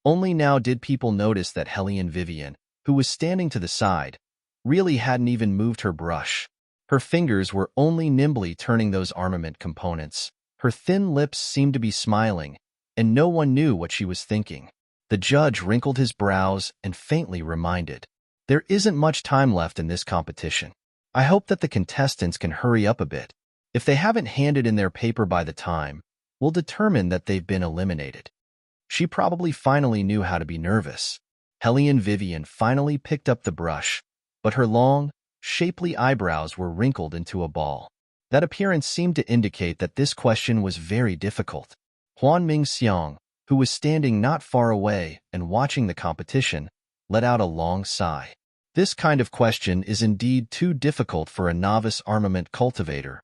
Only now did people notice that Hellion Vivian, who was standing to the side, really hadn't even moved her brush. Her fingers were only nimbly turning those armament components. Her thin lips seemed to be smiling, and no one knew what she was thinking. The judge wrinkled his brows and faintly reminded, there isn't much time left in this competition. I hope that the contestants can hurry up a bit. If they haven't handed in their paper by the time, we'll determine that they've been eliminated. She probably finally knew how to be nervous. Hellion Vivian finally picked up the brush, but her long, shapely eyebrows were wrinkled into a ball. That appearance seemed to indicate that this question was very difficult. Huan Mingxiang, who was standing not far away and watching the competition, let out a long sigh. This kind of question is indeed too difficult for a novice armament cultivator.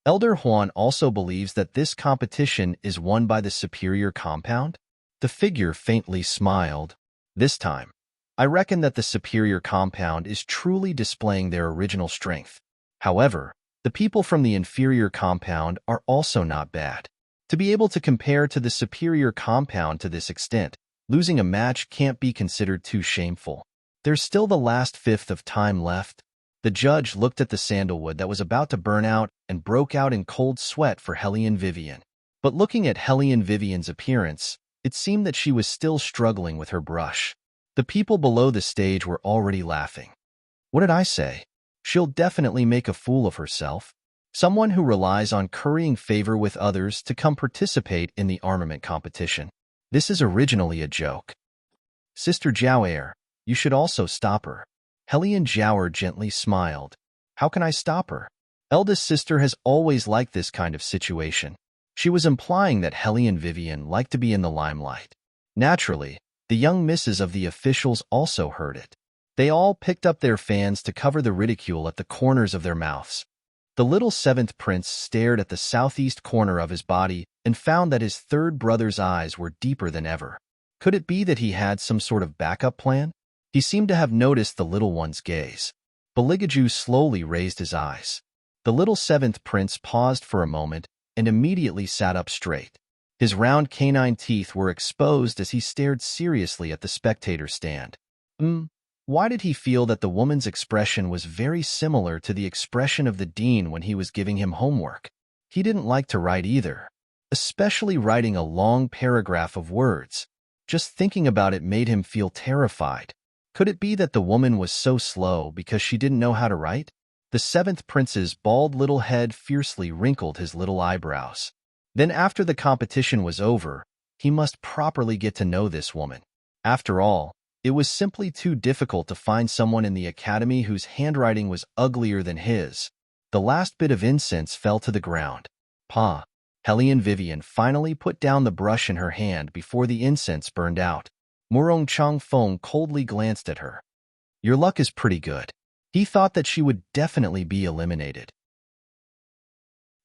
Elder Huan also believes that this competition is won by the superior compound. The figure faintly smiled. This time, I reckon that the superior compound is truly displaying their original strength. However, the people from the inferior compound are also not bad. To be able to compare to the superior compound to this extent, losing a match can't be considered too shameful. There's still the last fifth of time left. The judge looked at the sandalwood that was about to burn out and broke out in cold sweat for Helene Vivian. But looking at Helene Vivian's appearance, it seemed that she was still struggling with her brush. The people below the stage were already laughing. What did I say? She'll definitely make a fool of herself. Someone who relies on currying favor with others to come participate in the armament competition. This is originally a joke. Sister Jiaoer, you should also stop her. Helene Jiaoer gently smiled. How can I stop her? Eldest sister has always liked this kind of situation. She was implying that Helene Vivian liked to be in the limelight. Naturally, the young misses of the officials also heard it. They all picked up their fans to cover the ridicule at the corners of their mouths. The little seventh prince stared at the southeast corner of his body and found that his third brother's eyes were deeper than ever. Could it be that he had some sort of backup plan? He seemed to have noticed the little one's gaze. Beligaju slowly raised his eyes. The little seventh prince paused for a moment and immediately sat up straight. His round canine teeth were exposed as he stared seriously at the spectator stand. Why did he feel that the woman's expression was very similar to the expression of the dean when he was giving him homework? He didn't like to write either, especially writing a long paragraph of words. Just thinking about it made him feel terrified. Could it be that the woman was so slow because she didn't know how to write? The seventh prince's bald little head fiercely wrinkled his little eyebrows. Then after the competition was over, he must properly get to know this woman. After all, it was simply too difficult to find someone in the academy whose handwriting was uglier than his. The last bit of incense fell to the ground. Pa. Helene Vivian finally put down the brush in her hand before the incense burned out. Murong Changfeng coldly glanced at her. Your luck is pretty good. He thought that she would definitely be eliminated.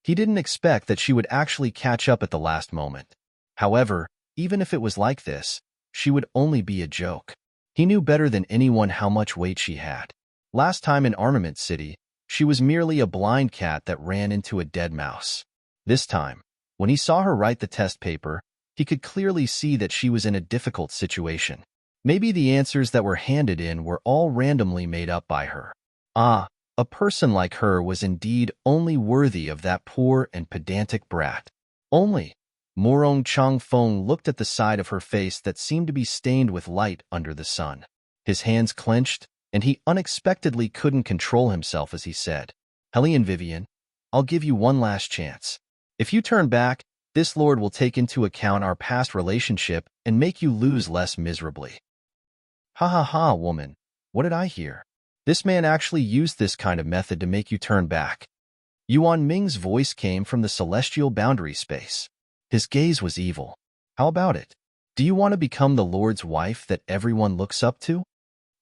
He didn't expect that she would actually catch up at the last moment. However, even if it was like this, she would only be a joke. He knew better than anyone how much weight she had. Last time in Armament City, she was merely a blind cat that ran into a dead mouse. This time, when he saw her write the test paper, he could clearly see that she was in a difficult situation. Maybe the answers that were handed in were all randomly made up by her. A person like her was indeed only worthy of that poor and pedantic brat. Only. Murong Changfeng looked at the side of her face that seemed to be stained with light under the sun. His hands clenched, and he unexpectedly couldn't control himself as he said, Helene Vivian, I'll give you one last chance. If you turn back, this lord will take into account our past relationship and make you lose less miserably. Ha ha ha, woman. What did I hear? This man actually used this kind of method to make you turn back. Yuan Ming's voice came from the celestial boundary space. His gaze was evil. How about it? Do you want to become the Lord's wife that everyone looks up to?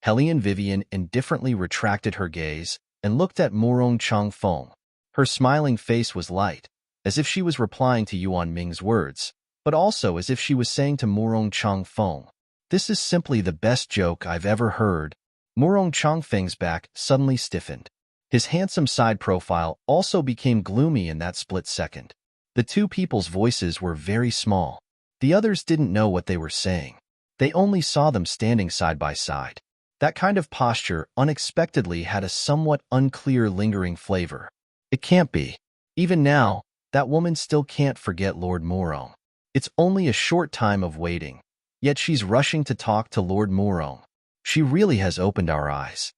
Helene Vivian indifferently retracted her gaze and looked at Murong Changfeng. Her smiling face was light, as if she was replying to Yuan Ming's words, but also as if she was saying to Murong Changfeng, this is simply the best joke I've ever heard. Murong Changfeng's back suddenly stiffened. His handsome side profile also became gloomy in that split second. The two people's voices were very small. The others didn't know what they were saying. They only saw them standing side by side. That kind of posture unexpectedly had a somewhat unclear lingering flavor. It can't be. Even now, that woman still can't forget Lord Murong. It's only a short time of waiting, yet she's rushing to talk to Lord Murong. She really has opened our eyes.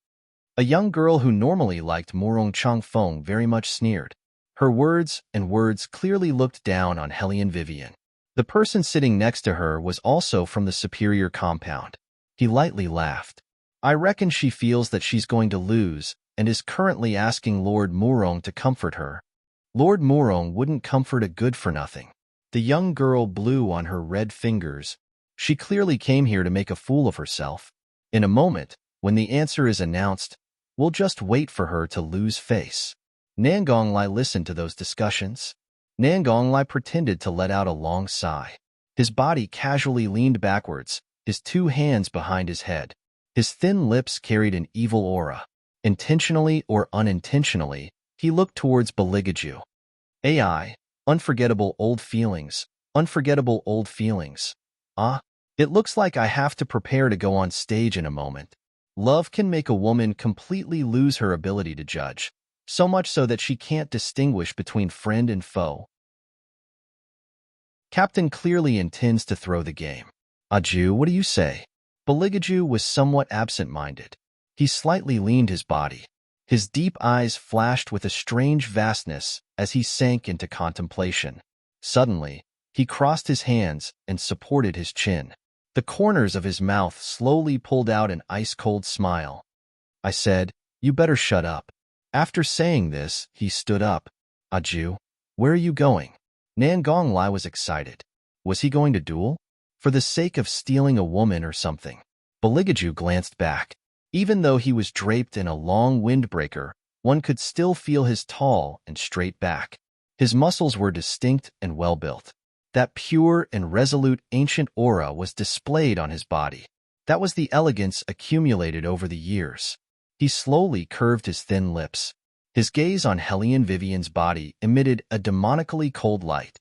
A young girl who normally liked Murong Changfeng very much sneered. Her words clearly looked down on Helene Vivian. The person sitting next to her was also from the superior compound. He lightly laughed. I reckon she feels that she's going to lose and is currently asking Lord Murong to comfort her. Lord Murong wouldn't comfort a good-for-nothing. The young girl blew on her red fingers. She clearly came here to make a fool of herself. In a moment, when the answer is announced, we'll just wait for her to lose face. Nangonglai listened to those discussions. Nangonglai pretended to let out a long sigh. His body casually leaned backwards, his two hands behind his head. His thin lips carried an evil aura. Intentionally or unintentionally, he looked towards Beligaju. AI, unforgettable old feelings, unforgettable old feelings. It looks like I have to prepare to go on stage in a moment. Love can make a woman completely lose her ability to judge, so much so that she can't distinguish between friend and foe. Captain clearly intends to throw the game. Aju, what do you say? Beligaju was somewhat absent-minded. He slightly leaned his body. His deep eyes flashed with a strange vastness as he sank into contemplation. Suddenly, he crossed his hands and supported his chin. The corners of his mouth slowly pulled out an ice-cold smile. I said, "You better shut up." After saying this, he stood up. Aju, where are you going? Nangong Lai was excited. Was he going to duel? For the sake of stealing a woman or something? Beligaju glanced back. Even though he was draped in a long windbreaker, one could still feel his tall and straight back. His muscles were distinct and well-built. That pure and resolute ancient aura was displayed on his body. That was the elegance accumulated over the years. He slowly curved his thin lips. His gaze on Hellion Vivian's body emitted a demonically cold light.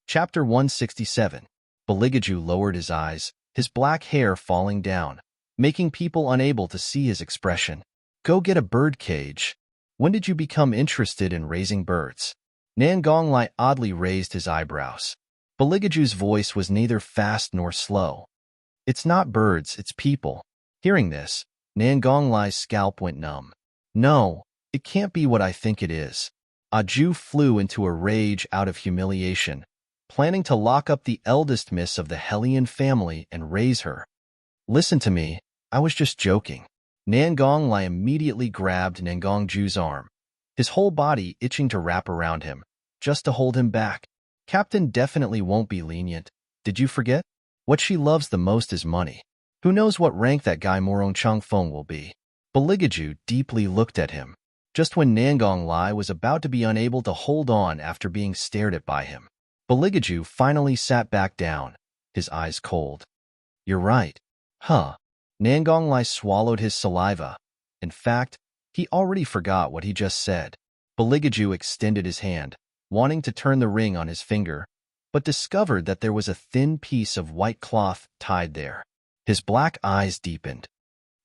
Chapter 167. Beligaju lowered his eyes, his black hair falling down, making people unable to see his expression. Go get a bird cage. When did you become interested in raising birds? Nangong Lai oddly raised his eyebrows. Beligaju's voice was neither fast nor slow. It's not birds, it's people. Hearing this, Nangong Lai's scalp went numb. No, it can't be what I think it is. Aju flew into a rage out of humiliation, planning to lock up the eldest miss of the Hellion family and raise her. Listen to me, I was just joking. Nangong Lai immediately grabbed Nangongju's arm, his whole body itching to wrap around him, just to hold him back. Captain definitely won't be lenient. Did you forget? What she loves the most is money. Who knows what rank that guy Morong Changfeng will be? Beligaju deeply looked at him, just when Nangong Lai was about to be unable to hold on after being stared at by him. Beligaju finally sat back down, his eyes cold. You're right. Huh. Nangong Lai swallowed his saliva. In fact, he already forgot what he just said. Beligaju extended his hand, wanting to turn the ring on his finger, but discovered that there was a thin piece of white cloth tied there. His black eyes deepened.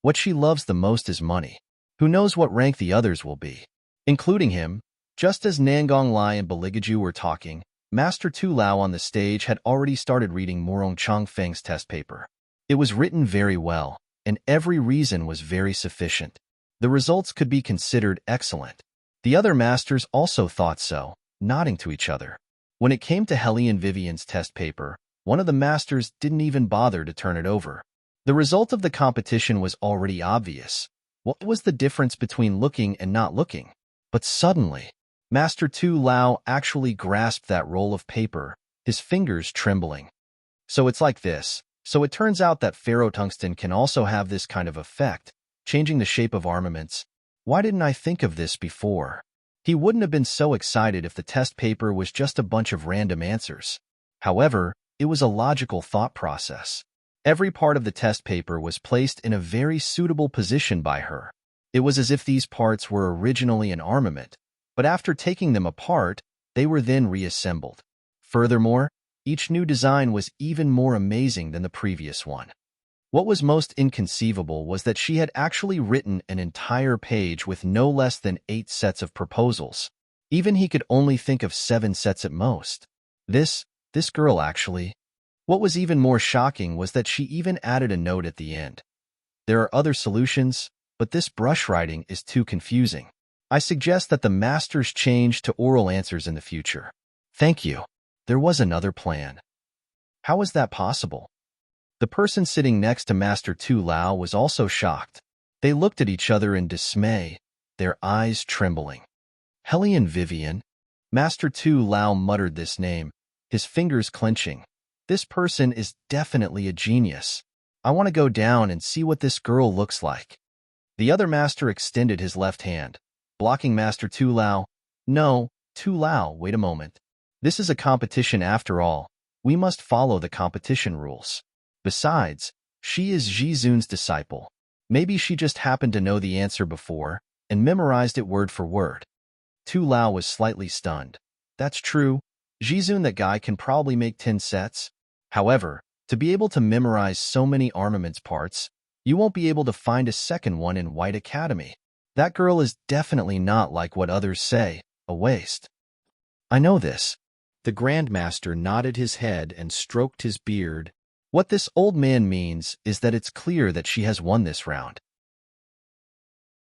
What she loves the most is money. Who knows what rank the others will be? Including him. Just as Nangong Lai and Beligaju were talking, Master Tu Lao on the stage had already started reading Morong Changfeng's test paper. It was written very well, and every reason was very sufficient. The results could be considered excellent. The other masters also thought so, nodding to each other. When it came to Hellion Vivian's test paper, one of the masters didn't even bother to turn it over. The result of the competition was already obvious. What was the difference between looking and not looking? But suddenly, Master Tu Lao actually grasped that roll of paper, his fingers trembling. So it's like this. So it turns out that ferrotungsten can also have this kind of effect, changing the shape of armaments. Why didn't I think of this before? He wouldn't have been so excited if the test paper was just a bunch of random answers. However, it was a logical thought process. Every part of the test paper was placed in a very suitable position by her. It was as if these parts were originally an armament, but after taking them apart, they were then reassembled. Furthermore, each new design was even more amazing than the previous one. What was most inconceivable was that she had actually written an entire page with no less than 8 sets of proposals. Even he could only think of 7 sets at most. This girl actually. What was even more shocking was that she even added a note at the end. There are other solutions, but this brush writing is too confusing. I suggest that the masters change to oral answers in the future. Thank you. There was another plan. How was that possible? The person sitting next to Master Tu Lao was also shocked. They looked at each other in dismay, their eyes trembling. Hellion Vivian? Master Tu Lao muttered this name, his fingers clenching. This person is definitely a genius. I want to go down and see what this girl looks like. The other master extended his left hand, blocking Master Tu Lao. No, Tu Lao, wait a moment. This is a competition after all. We must follow the competition rules. Besides, she is Jizun's disciple. Maybe she just happened to know the answer before and memorized it word for word. Tu Lao was slightly stunned. That's true. Jizun, that guy, can probably make 10 sets. However, To be able to memorize so many armaments parts, you won't be able to find a second one in White Academy. That girl is definitely not like what others say, a waste. I know this. The Grandmaster nodded his head and stroked his beard. What this old man means is that it's clear that she has won this round.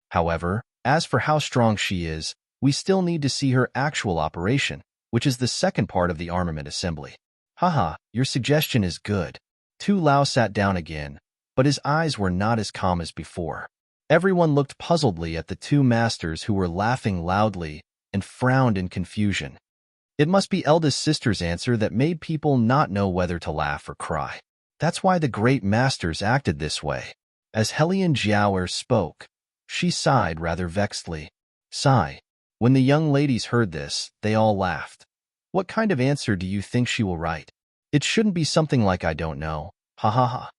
However, as for how strong she is, we still need to see her actual operation, which is the second part of the armament assembly. Haha, your suggestion is good. Tu Lao sat down again, but his eyes were not as calm as before. Everyone looked puzzledly at the two masters who were laughing loudly and frowned in confusion. It must be eldest sister's answer that made people not know whether to laugh or cry. That's why the great masters acted this way. As Helian Jiaoer spoke, she sighed rather vexedly. Sigh. When the young ladies heard this, they all laughed. What kind of answer do you think she will write? It shouldn't be something like I don't know. Ha ha ha.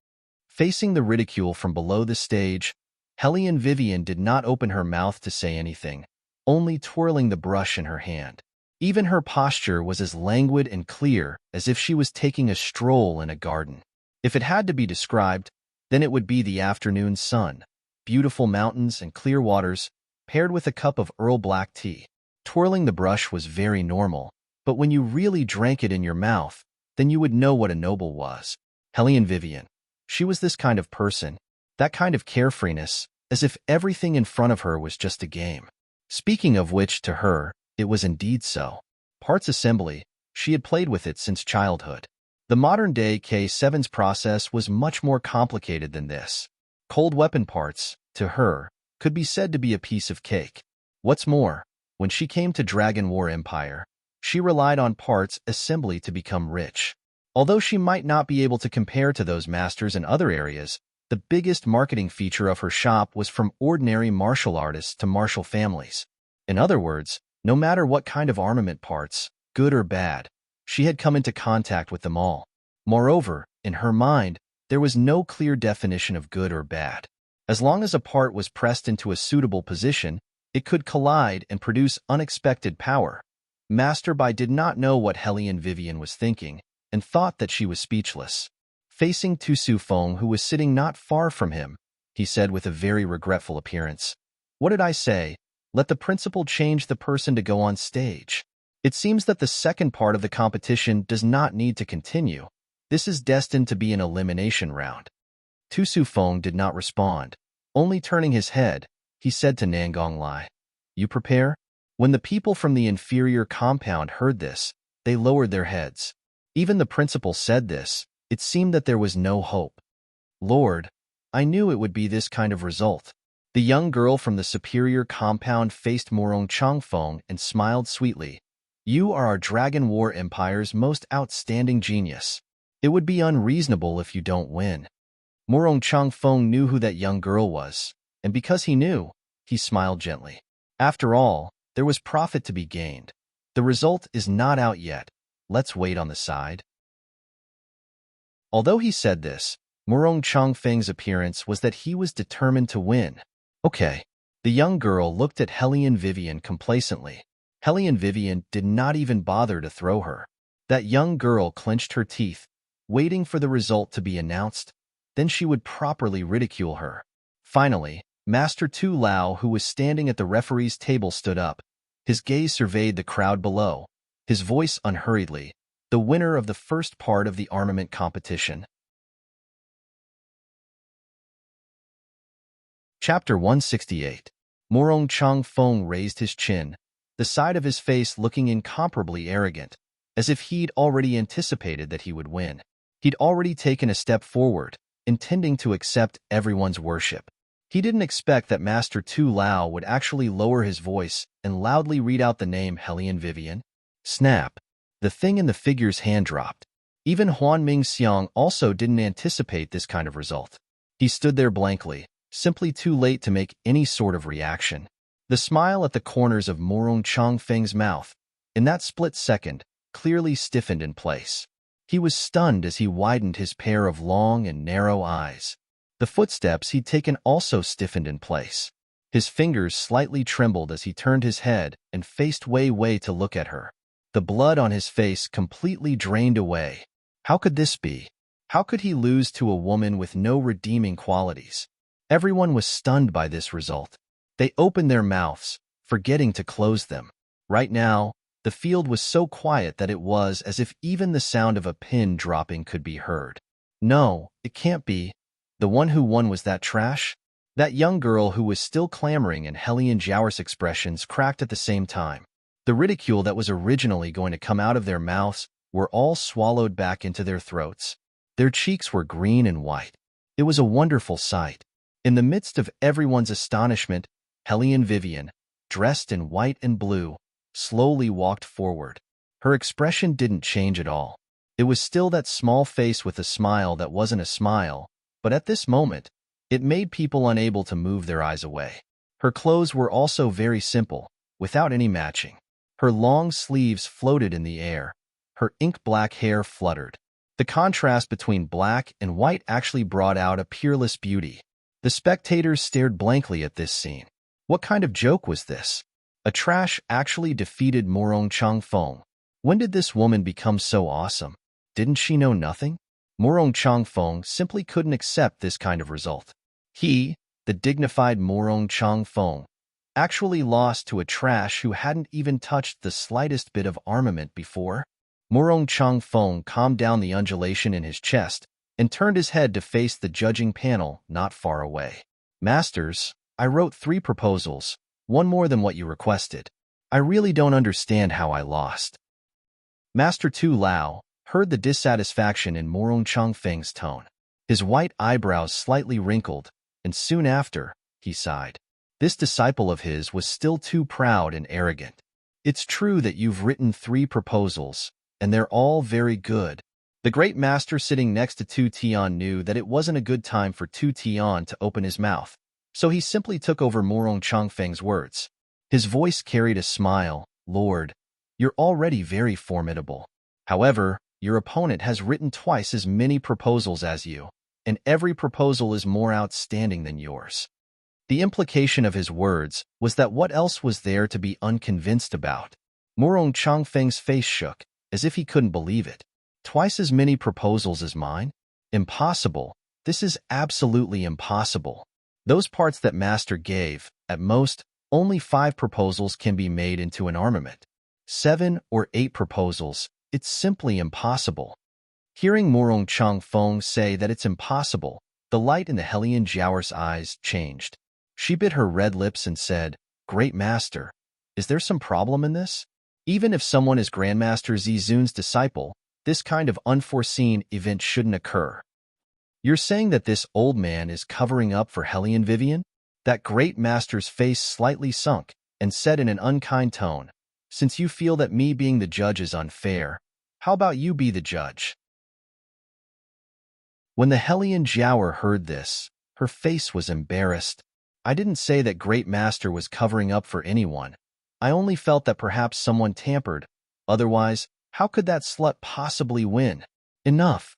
Facing the ridicule from below the stage, Helian Vivian did not open her mouth to say anything, only twirling the brush in her hand. Even her posture was as languid and clear as if she was taking a stroll in a garden. If it had to be described, then it would be the afternoon sun, beautiful mountains and clear waters, paired with a cup of Earl black tea. Twirling the brush was very normal, but when you really drank it in your mouth, then you would know what a noble was. Helian Vivian. She was this kind of person, that kind of carefreeness, as if everything in front of her was just a game. Speaking of which, to her, it was indeed so. Parts assembly, she had played with it since childhood. The modern-day K7's process was much more complicated than this. Cold weapon parts, to her, could be said to be a piece of cake. What's more, when she came to Dragon War Empire, she relied on parts assembly to become rich. Although she might not be able to compare to those masters in other areas, the biggest marketing feature of her shop was from ordinary martial artists to martial families. In other words, no matter what kind of armament parts, good or bad, she had come into contact with them all. Moreover, in her mind, there was no clear definition of good or bad. As long as a part was pressed into a suitable position, it could collide and produce unexpected power. Master Bai did not know what Helian Vivian was thinking, and thought that she was speechless. Facing Tu Su Feng, who was sitting not far from him, he said with a very regretful appearance, "What did I say? Let the principal change the person to go on stage. It seems that the second part of the competition does not need to continue. This is destined to be an elimination round." Tu Su Feng did not respond. Only turning his head, he said to Nangong Lai, "You prepare?" When the people from the inferior compound heard this, they lowered their heads. Even the principal said this. It seemed that there was no hope. "Lord, I knew it would be this kind of result." The young girl from the superior compound faced Morong Changfeng and smiled sweetly. "You are our Dragon War Empire's most outstanding genius. It would be unreasonable if you don't win." Morong Changfeng knew who that young girl was, and because he knew, he smiled gently. After all, there was profit to be gained. The result is not out yet. Let's wait on the side. Although he said this, Morong Changfeng's appearance was that he was determined to win. Okay. The young girl looked at Helian Vivian complacently. Helian Vivian did not even bother to throw her. That young girl clenched her teeth, waiting for the result to be announced. Then she would properly ridicule her. Finally, Master Tu Lao, who was standing at the referee's table, stood up. His gaze surveyed the crowd below, his voice unhurriedly, "The winner of the first part of the armament competition." Chapter 168. Morong Changfeng raised his chin, the side of his face looking incomparably arrogant, as if he'd already anticipated that he would win. He'd already taken a step forward, intending to accept everyone's worship. He didn't expect that Master Tu Lao would actually lower his voice and loudly read out the name Helian Vivian. Snap! The thing in the figure's hand dropped. Even Huan Ming Xiang also didn't anticipate this kind of result. He stood there blankly, simply too late to make any sort of reaction. The smile at the corners of Morong Changfeng's mouth, in that split second, clearly stiffened in place. He was stunned as he widened his pair of long and narrow eyes. The footsteps he'd taken also stiffened in place. His fingers slightly trembled as he turned his head and faced Wei Wei to look at her. The blood on his face completely drained away. How could this be? How could he lose to a woman with no redeeming qualities? Everyone was stunned by this result. They opened their mouths, forgetting to close them. Right now, the field was so quiet that it was as if even the sound of a pin dropping could be heard. No, it can't be. The one who won was that trash? That young girl who was still clamoring, and Hellion Jower's expressions cracked at the same time. The ridicule that was originally going to come out of their mouths were all swallowed back into their throats. Their cheeks were green and white. It was a wonderful sight. In the midst of everyone's astonishment, Hellion Vivian, dressed in white and blue, slowly walked forward. Her expression didn't change at all. It was still that small face with a smile that wasn't a smile, but at this moment, it made people unable to move their eyes away. Her clothes were also very simple, without any matching. Her long sleeves floated in the air. Her ink-black hair fluttered. The contrast between black and white actually brought out a peerless beauty. The spectators stared blankly at this scene. What kind of joke was this? A trash actually defeated Morong Changfeng. When did this woman become so awesome? Didn't she know nothing? Morong Changfeng simply couldn't accept this kind of result. He, the dignified Morong Changfeng, actually lost to a trash who hadn't even touched the slightest bit of armament before. Morong Changfeng calmed down the undulation in his chest and turned his head to face the judging panel not far away. Masters, I wrote 3 proposals, one more than what you requested. I really don't understand how I lost. Master Tu Lao heard the dissatisfaction in Morong Changfeng's tone. His white eyebrows slightly wrinkled, and soon after, he sighed. This disciple of his was still too proud and arrogant. It's true that you've written 3 proposals, and they're all very good. The great master sitting next to Tu Tian knew that it wasn't a good time for Tu Tian to open his mouth, so he simply took over Morong Changfeng's words. His voice carried a smile. Lord, you're already very formidable. However, your opponent has written twice as many proposals as you, and every proposal is more outstanding than yours. The implication of his words was that what else was there to be unconvinced about? Morong Changfeng's face shook, as if he couldn't believe it. Twice as many proposals as mine? Impossible. This is absolutely impossible. Those parts that Master gave, at most, only 5 proposals can be made into an armament. 7 or 8 proposals, it's simply impossible. Hearing Morong Changfeng say that it's impossible, the light in the Hellion Jower's eyes changed. She bit her red lips and said, Great Master, is there some problem in this? Even if someone is Grandmaster Zizun's disciple, this kind of unforeseen event shouldn't occur. You're saying that this old man is covering up for Hellion Vivian? That great master's face slightly sunk and said in an unkind tone, Since you feel that me being the judge is unfair, how about you be the judge? When the Hellion Jower heard this, her face was embarrassed. I didn't say that great master was covering up for anyone. I only felt that perhaps someone tampered. Otherwise, how could that slut possibly win? Enough.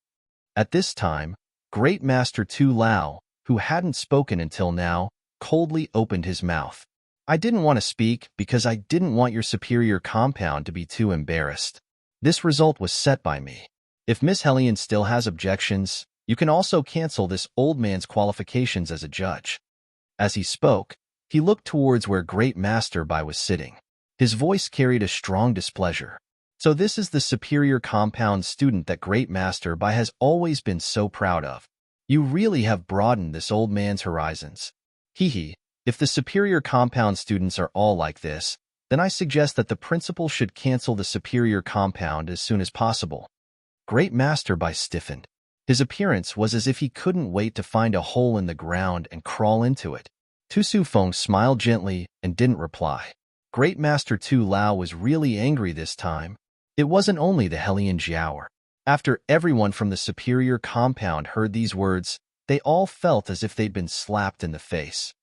At this time, Great Master Tu Lao, who hadn't spoken until now, coldly opened his mouth. I didn't want to speak because I didn't want your superior compound to be too embarrassed. This result was set by me. If Miss Hellion still has objections, you can also cancel this old man's qualifications as a judge. As he spoke, he looked towards where Great Master Bai was sitting. His voice carried a strong displeasure. So this is the superior compound student that Great Master Bai has always been so proud of. You really have broadened this old man's horizons. Hee. If the superior compound students are all like this, then I suggest that the principal should cancel the superior compound as soon as possible. Great Master Bai stiffened. His appearance was as if he couldn't wait to find a hole in the ground and crawl into it. Tu Sufeng smiled gently and didn't reply. Great Master Tu Lao was really angry this time. It wasn't only the Hellion Jower. After everyone from the superior compound heard these words, they all felt as if they'd been slapped in the face.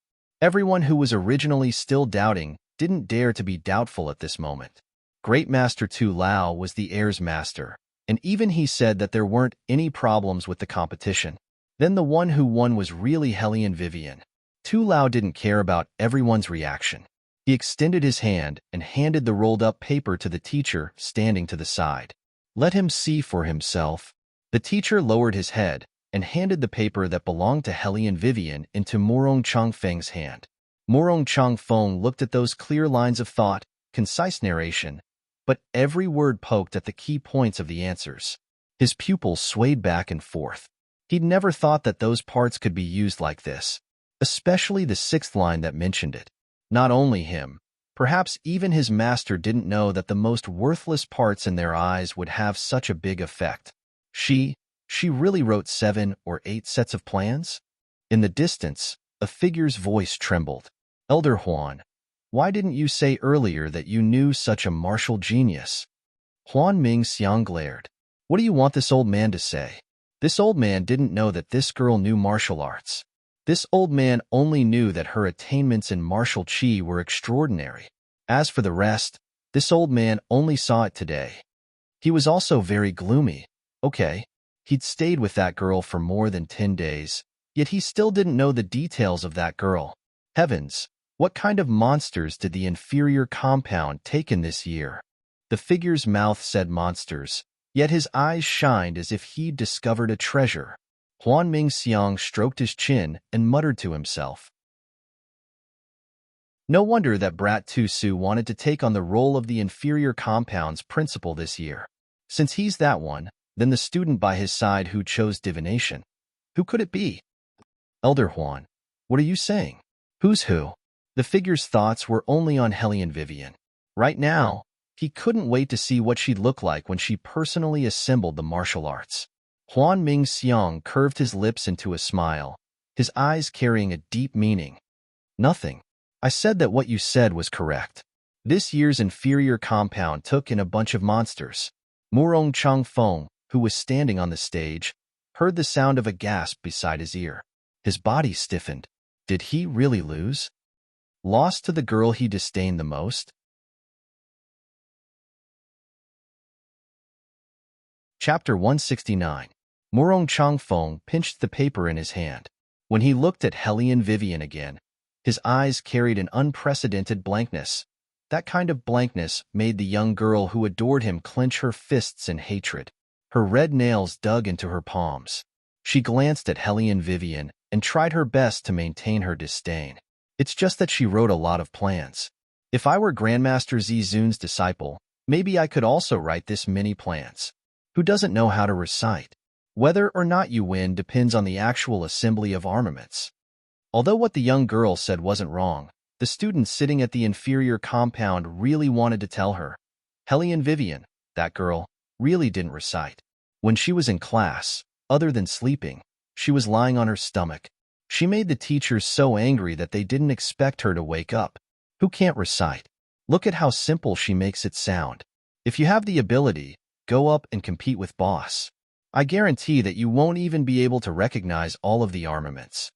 Everyone who was originally still doubting didn't dare to be doubtful at this moment. Great Master Tu Lao was the heir's master, and even he said that there weren't any problems with the competition. Then the one who won was really Hellion Vivian. Tu Lao didn't care about everyone's reaction. He extended his hand and handed the rolled-up paper to the teacher standing to the side. Let him see for himself. The teacher lowered his head and handed the paper that belonged to Hellion Vivian into Morong Changfeng's hand. Morong Changfeng looked at those clear lines of thought, concise narration, but every word poked at the key points of the answers. His pupils swayed back and forth. He'd never thought that those parts could be used like this, especially the sixth line that mentioned it. Not only him, perhaps even his master didn't know that the most worthless parts in their eyes would have such a big effect. She really wrote 7 or 8 sets of plans? In the distance, a figure's voice trembled. Elder Huan, why didn't you say earlier that you knew such a martial genius? Huan Ming Xiang glared. What do you want this old man to say? This old man didn't know that this girl knew martial arts. This old man only knew that her attainments in martial qi were extraordinary. As for the rest, this old man only saw it today. He was also very gloomy. Okay, he'd stayed with that girl for more than 10 days, yet he still didn't know the details of that girl. Heavens, what kind of monsters did the inferior compound take in this year? The figure's mouth said monsters, yet his eyes shined as if he'd discovered a treasure. Huan Ming Xiang stroked his chin and muttered to himself. No wonder that Brat Tu Su wanted to take on the role of the inferior compound's principal this year. Since he's that one, then the student by his side who chose divination. Who could it be? Elder Huan, what are you saying? Who's who? The figure's thoughts were only on Hellion Vivian. Right now, he couldn't wait to see what she'd look like when she personally assembled the martial arts. Huan Ming Xiang curved his lips into a smile, his eyes carrying a deep meaning. Nothing. I said that what you said was correct. This year's inferior compound took in a bunch of monsters. Morong Changfeng, who was standing on the stage, heard the sound of a gasp beside his ear. His body stiffened. Did he really lose? Lost to the girl he disdained the most? Chapter 169. Morong Changfeng pinched the paper in his hand. When he looked at Hellion Vivian again, his eyes carried an unprecedented blankness. That kind of blankness made the young girl who adored him clench her fists in hatred. Her red nails dug into her palms. She glanced at Hellion Vivian and tried her best to maintain her disdain. It's just that she wrote a lot of plans. If I were Grandmaster Zizun's disciple, maybe I could also write this many plans. Who doesn't know how to recite? Whether or not you win depends on the actual assembly of armaments. Although what the young girl said wasn't wrong, the student sitting at the inferior compound really wanted to tell her. Hellion Vivian, that girl, really didn't recite. When she was in class, other than sleeping, she was lying on her stomach. She made the teachers so angry that they didn't expect her to wake up. Who can't recite? Look at how simple she makes it sound. If you have the ability, go up and compete with boss. I guarantee that you won't even be able to recognize all of the armaments.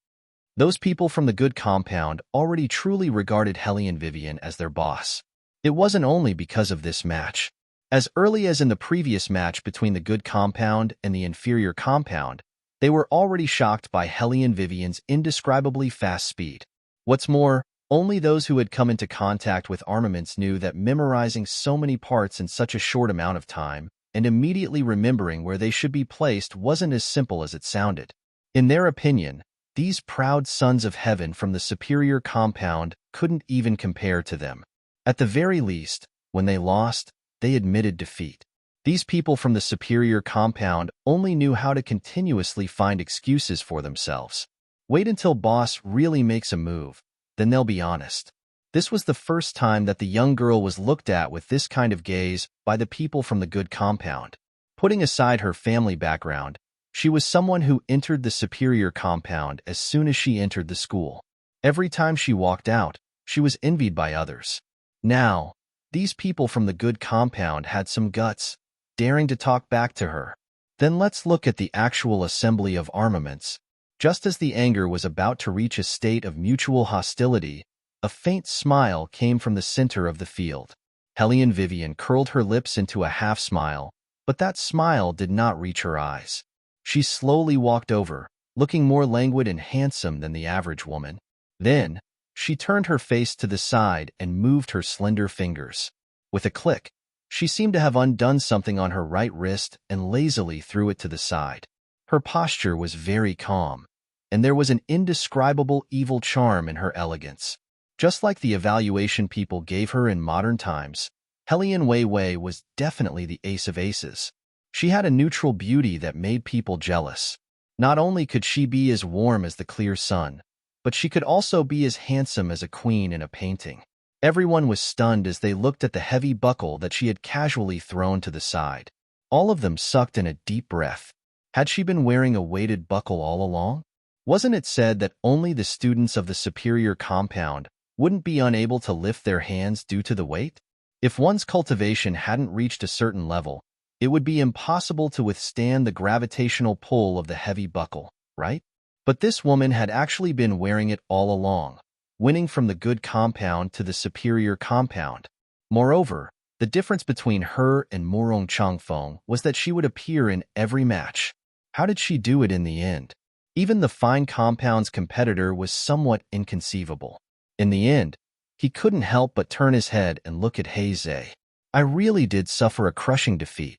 Those people from the good compound already truly regarded Hellion Vivian as their boss. It wasn't only because of this match. As early as in the previous match between the good compound and the inferior compound, they were already shocked by Hellion Vivian's indescribably fast speed. What's more, only those who had come into contact with armaments knew that memorizing so many parts in such a short amount of time and immediately remembering where they should be placed wasn't as simple as it sounded. In their opinion, these proud sons of heaven from the superior compound couldn't even compare to them. At the very least, when they lost, they admitted defeat. These people from the superior compound only knew how to continuously find excuses for themselves. Wait until boss really makes a move, then they'll be honest. This was the first time that the young girl was looked at with this kind of gaze by the people from the good compound. Putting aside her family background, she was someone who entered the superior compound as soon as she entered the school. Every time she walked out, she was envied by others. Now, these people from the good compound had some guts, daring to talk back to her. Then let's look at the actual assembly of armaments. Just as the anger was about to reach a state of mutual hostility, a faint smile came from the center of the field. Hellion Vivian curled her lips into a half-smile, but that smile did not reach her eyes. She slowly walked over, looking more languid and handsome than the average woman. Then, she turned her face to the side and moved her slender fingers. With a click, She seemed to have undone something on her right wrist and lazily threw it to the side. Her posture was very calm, and there was an indescribable evil charm in her elegance. Just like the evaluation people gave her in modern times, Helian Wei Wei was definitely the ace of aces. She had a neutral beauty that made people jealous. Not only could she be as warm as the clear sun, but she could also be as handsome as a queen in a painting. Everyone was stunned as they looked at the heavy buckle that she had casually thrown to the side. All of them sucked in a deep breath. Had she been wearing a weighted buckle all along? Wasn't it said that only the students of the superior compound wouldn't be unable to lift their hands due to the weight? If one's cultivation hadn't reached a certain level, it would be impossible to withstand the gravitational pull of the heavy buckle, right? But this woman had actually been wearing it all along, winning from the good compound to the superior compound. Moreover, the difference between her and Murong Changfeng was that she would appear in every match. How did she do it in the end? Even the fine compound's competitor was somewhat inconceivable. In the end, he couldn't help but turn his head and look at Heizei. I really did suffer a crushing defeat.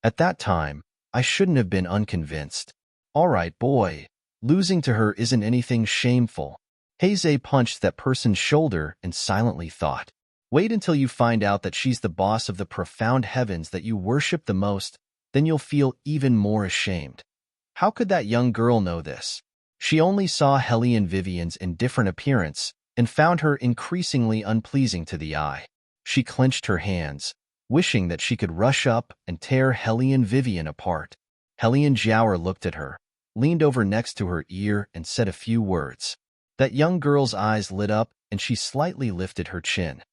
At that time, I shouldn't have been unconvinced. All right, boy. Losing to her isn't anything shameful. Heizei punched that person's shoulder and silently thought. Wait until you find out that she's the boss of the profound heavens that you worship the most, then you'll feel even more ashamed. How could that young girl know this? She only saw Helian Vivian's indifferent appearance and found her increasingly unpleasing to the eye. She clenched her hands, wishing that she could rush up and tear Helian Vivian apart. Helian Jiaoer looked at her, leaned over next to her ear and said a few words. That young girl's eyes lit up and she slightly lifted her chin.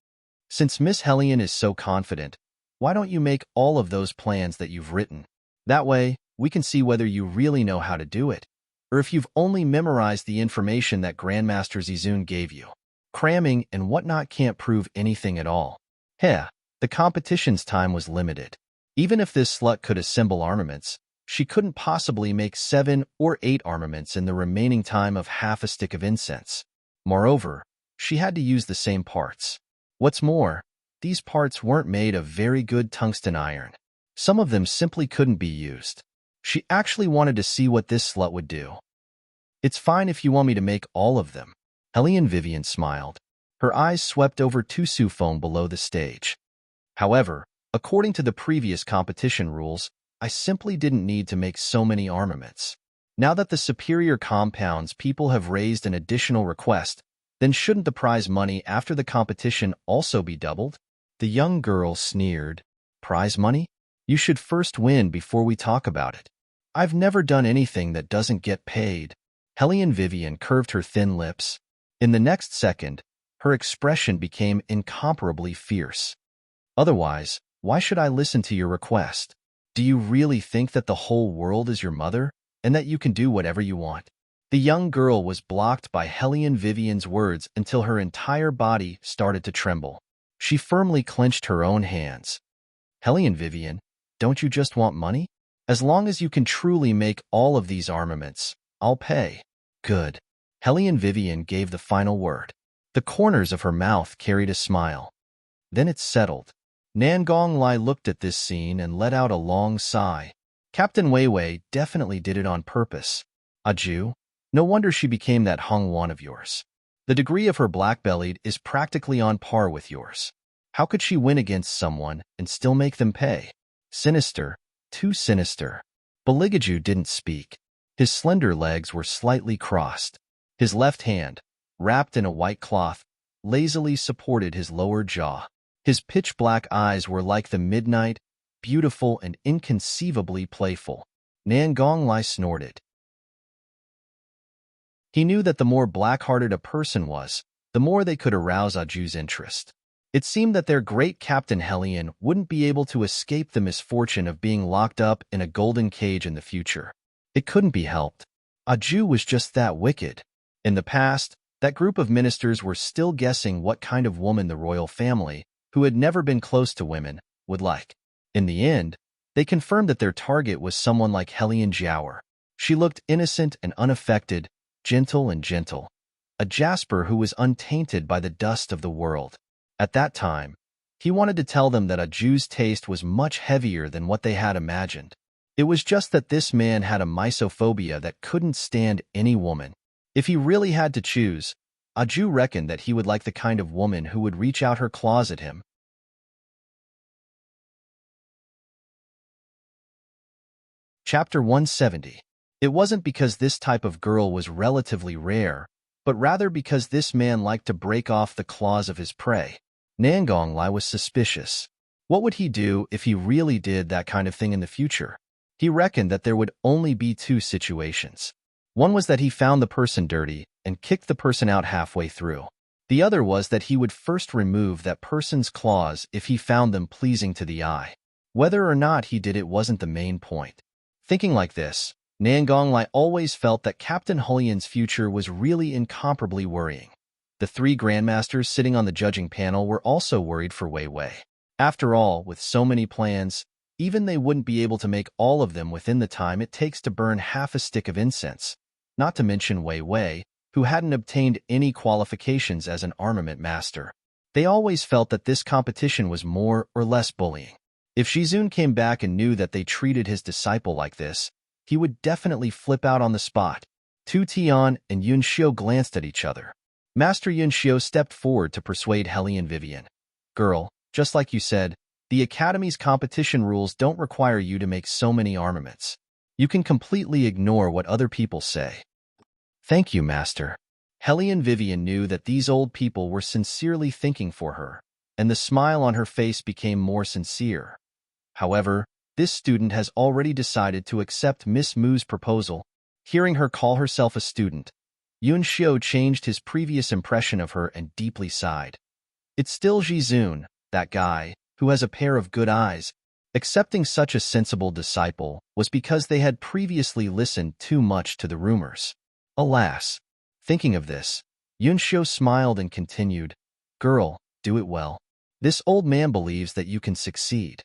Since Miss Helian is so confident, why don't you make all of those plans that you've written? That way, we can see whether you really know how to do it, or if you've only memorized the information that Grandmaster Zizun gave you. Cramming and whatnot can't prove anything at all. Heh, the competition's time was limited. Even if this slut could assemble armaments, she couldn't possibly make 7 or 8 armaments in the remaining time of half a stick of incense. Moreover, she had to use the same parts. What's more, these parts weren't made of very good tungsten iron. Some of them simply couldn't be used. She actually wanted to see what this slut would do. It's fine if you want me to make all of them. Helian Vivian smiled. Her eyes swept over Tu Sufeng below the stage. However, according to the previous competition rules, I simply didn't need to make so many armaments. Now that the superior compounds people have raised an additional request, then shouldn't the prize money after the competition also be doubled? The young girl sneered. Prize money? You should first win before we talk about it. I've never done anything that doesn't get paid. Helian Vivian curved her thin lips. In the next second, her expression became incomparably fierce. Otherwise, why should I listen to your request? Do you really think that the whole world is your mother, and that you can do whatever you want? The young girl was blocked by Helian Vivian's words until her entire body started to tremble. She firmly clenched her own hands. Helian Vivian, don't you just want money? As long as you can truly make all of these armaments, I'll pay. Good. Helian Vivian gave the final word. The corners of her mouth carried a smile. Then it settled. Nangong Lai looked at this scene and let out a long sigh. Captain Wei Wei definitely did it on purpose. Aju, no wonder she became that Hung Wan of yours. The degree of her black-bellied is practically on par with yours. How could she win against someone and still make them pay? Sinister, too sinister. Beligaju didn't speak. His slender legs were slightly crossed. His left hand, wrapped in a white cloth, lazily supported his lower jaw. His pitch-black eyes were like the midnight, beautiful and inconceivably playful. Nangong Lai snorted. He knew that the more black-hearted a person was, the more they could arouse Aju's interest. It seemed that their great Captain Helian wouldn't be able to escape the misfortune of being locked up in a golden cage in the future. It couldn't be helped. Aju was just that wicked. In the past, that group of ministers were still guessing what kind of woman the royal family, who had never been close to women, would like. In the end, they confirmed that their target was someone like Helian Jiaoer. She looked innocent and unaffected, gentle and gentle, a jasper who was untainted by the dust of the world. At that time, He wanted to tell them that a Jew's taste was much heavier than what they had imagined. It was just that this man had a misophobia that couldn't stand any woman. If he really had to choose, a Jew reckoned that he would like the kind of woman who would reach out her claws at him. Chapter 170. It wasn't because this type of girl was relatively rare, but rather because this man liked to break off the claws of his prey. Nangonglai was suspicious. What would he do if he really did that kind of thing in the future? He reckoned that there would only be two situations. One was that he found the person dirty and kicked the person out halfway through. The other was that he would first remove that person's claws if he found them pleasing to the eye. Whether or not he did it wasn't the main point. Thinking like this, Nangonglai always felt that Captain Hullion's future was really incomparably worrying. The three grandmasters sitting on the judging panel were also worried for Wei Wei. After all, with so many plans, even they wouldn't be able to make all of them within the time it takes to burn half a stick of incense, not to mention Wei Wei, who hadn't obtained any qualifications as an armament master. They always felt that this competition was more or less bullying. If Shizun came back and knew that they treated his disciple like this, he would definitely flip out on the spot. Tu Tian and Yun Xiu glanced at each other. Master Yun Xiu stepped forward to persuade Hellion Vivian. Girl, just like you said, the Academy's competition rules don't require you to make so many armaments. You can completely ignore what other people say. Thank you, Master. Hellion Vivian knew that these old people were sincerely thinking for her, and the smile on her face became more sincere. However, this student has already decided to accept Miss Mu's proposal. Hearing her call herself a student, Yun Xiu changed his previous impression of her and deeply sighed. It's still Jizun, that guy, who has a pair of good eyes. Accepting such a sensible disciple was because they had previously listened too much to the rumors. Alas, thinking of this, Yun Xiu smiled and continued, Girl, do it well. This old man believes that you can succeed.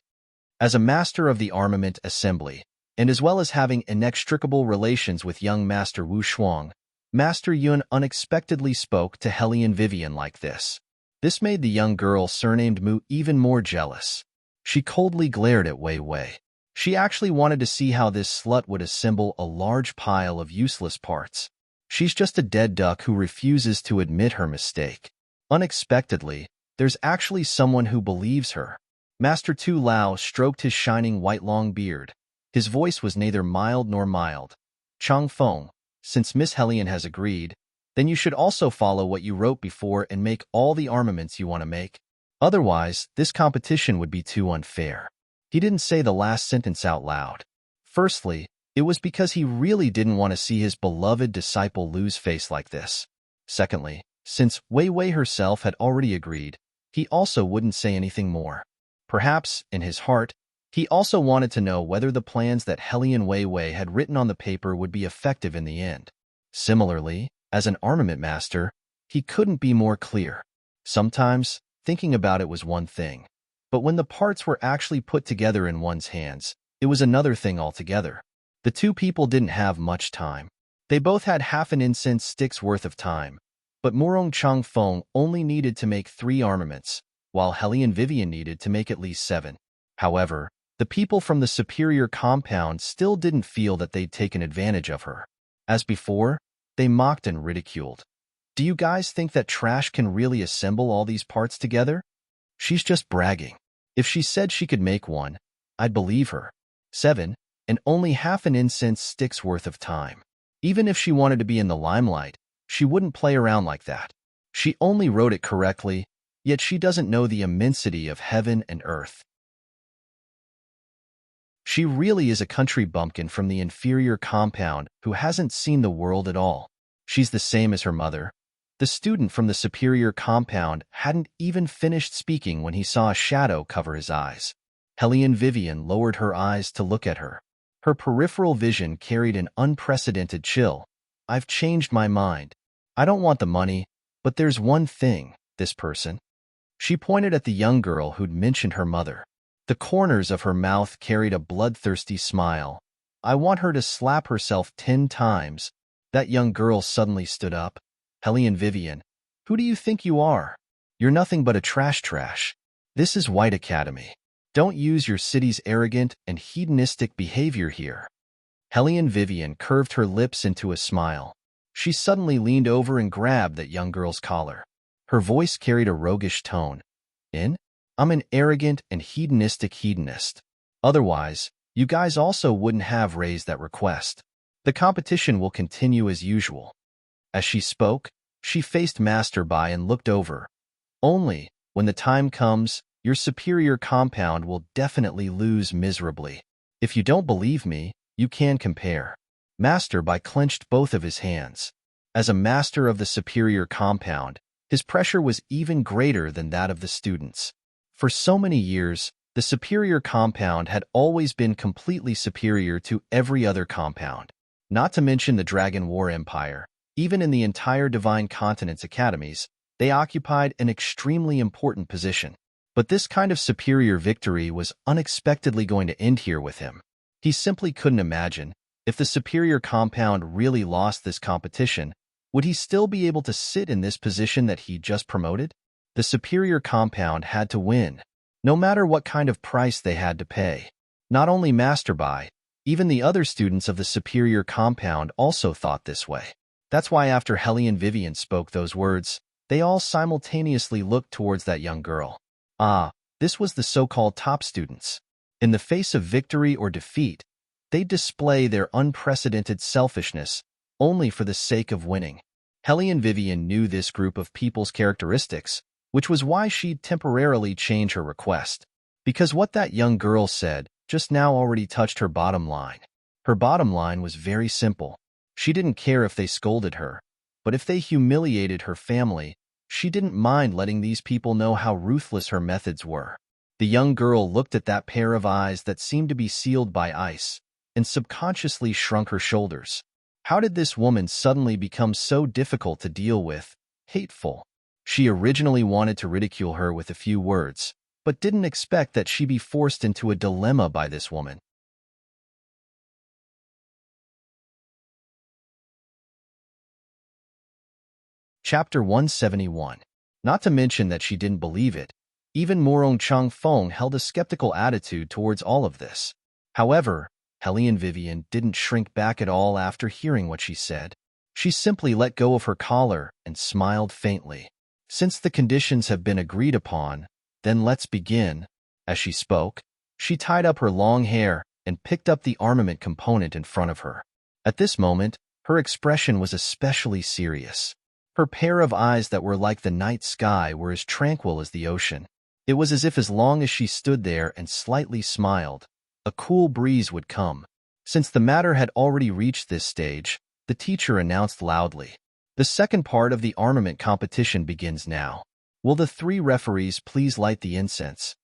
As a master of the armament assembly, and as well as having inextricable relations with young Master Wu Shuang, Master Yun unexpectedly spoke to Hellion Vivian like this. This made the young girl surnamed Mu even more jealous. She coldly glared at Wei Wei. She actually wanted to see how this slut would assemble a large pile of useless parts. She's just a dead duck who refuses to admit her mistake. Unexpectedly, there's actually someone who believes her. Master Tu Lao stroked his shining white long beard. His voice was neither mild nor mild. Chang Feng, since Miss Hellion has agreed, then you should also follow what you wrote before and make all the armaments you want to make. Otherwise, this competition would be too unfair. He didn't say the last sentence out loud. Firstly, it was because he really didn't want to see his beloved disciple lose face like this. Secondly, since Wei Wei herself had already agreed, he also wouldn't say anything more. Perhaps, in his heart, he also wanted to know whether the plans that Hellion Wei Wei had written on the paper would be effective in the end. Similarly, as an armament master, he couldn't be more clear. Sometimes, thinking about it was one thing, but when the parts were actually put together in one's hands, it was another thing altogether. The two people didn't have much time. They both had half an incense stick's worth of time, but Murong Chang Feng only needed to make 3 armaments, while Hellion Vivian needed to make at least 7. However, the people from the superior compound still didn't feel that they'd taken advantage of her. As before, they mocked and ridiculed. Do you guys think that trash can really assemble all these parts together? She's just bragging. If she said she could make one, I'd believe her. 7, and only half an incense stick's worth of time. Even if she wanted to be in the limelight, she wouldn't play around like that. She only wrote it correctly, yet she doesn't know the immensity of heaven and earth. She really is a country bumpkin from the inferior compound who hasn't seen the world at all. She's the same as her mother. The student from the superior compound hadn't even finished speaking when he saw a shadow cover his eyes. Hellion Vivian lowered her eyes to look at her. Her peripheral vision carried an unprecedented chill. I've changed my mind. I don't want the money, but there's one thing, this person. She pointed at the young girl who'd mentioned her mother. The corners of her mouth carried a bloodthirsty smile. I want her to slap herself 10 times. That young girl suddenly stood up. Hellion Vivian, who do you think you are? You're nothing but a trash. This is White Academy. Don't use your city's arrogant and hedonistic behavior here. Hellion Vivian curved her lips into a smile. She suddenly leaned over and grabbed that young girl's collar. Her voice carried a roguish tone. I'm an arrogant and hedonistic hedonist. Otherwise, you guys also wouldn't have raised that request. The competition will continue as usual. As she spoke, she faced Masterby and looked over. Only, when the time comes, your superior compound will definitely lose miserably. If you don't believe me, you can compare. Masterby clenched both of his hands. As a master of the superior compound, his pressure was even greater than that of the students. For so many years, the superior compound had always been completely superior to every other compound. Not to mention the Dragon War Empire. Even in the entire Divine Continents academies, they occupied an extremely important position. But this kind of superior victory was unexpectedly going to end here with him. He simply couldn't imagine, if the superior compound really lost this competition, would he still be able to sit in this position that he just promoted? The superior compound had to win, no matter what kind of price they had to pay. Not only Masterby, even the other students of the superior compound also thought this way. That's why after Hellion Vivian spoke those words, they all simultaneously looked towards that young girl. This was the so-called top students. In the face of victory or defeat, they display their unprecedented selfishness only for the sake of winning. Hellion Vivian knew this group of people's characteristics, which was why she'd temporarily change her request. Because what that young girl said just now already touched her bottom line. Her bottom line was very simple. She didn't care if they scolded her, but if they humiliated her family, she didn't mind letting these people know how ruthless her methods were. The young girl looked at that pair of eyes that seemed to be sealed by ice, and subconsciously shrunk her shoulders. How did this woman suddenly become so difficult to deal with, hateful? She originally wanted to ridicule her with a few words, but didn't expect that she'd be forced into a dilemma by this woman. Chapter 171. Not to mention that she didn't believe it, even Morong Chang Feng held a skeptical attitude towards all of this. However, Hellion Vivian didn't shrink back at all after hearing what she said. She simply let go of her collar and smiled faintly. Since the conditions have been agreed upon, then let's begin. As she spoke, she tied up her long hair and picked up the armament component in front of her. At this moment, her expression was especially serious. Her pair of eyes that were like the night sky were as tranquil as the ocean. It was as if as long as she stood there and slightly smiled, a cool breeze would come. Since the matter had already reached this stage, the teacher announced loudly, "The second part of the armament competition begins now. Will the 3 referees please light the incense?"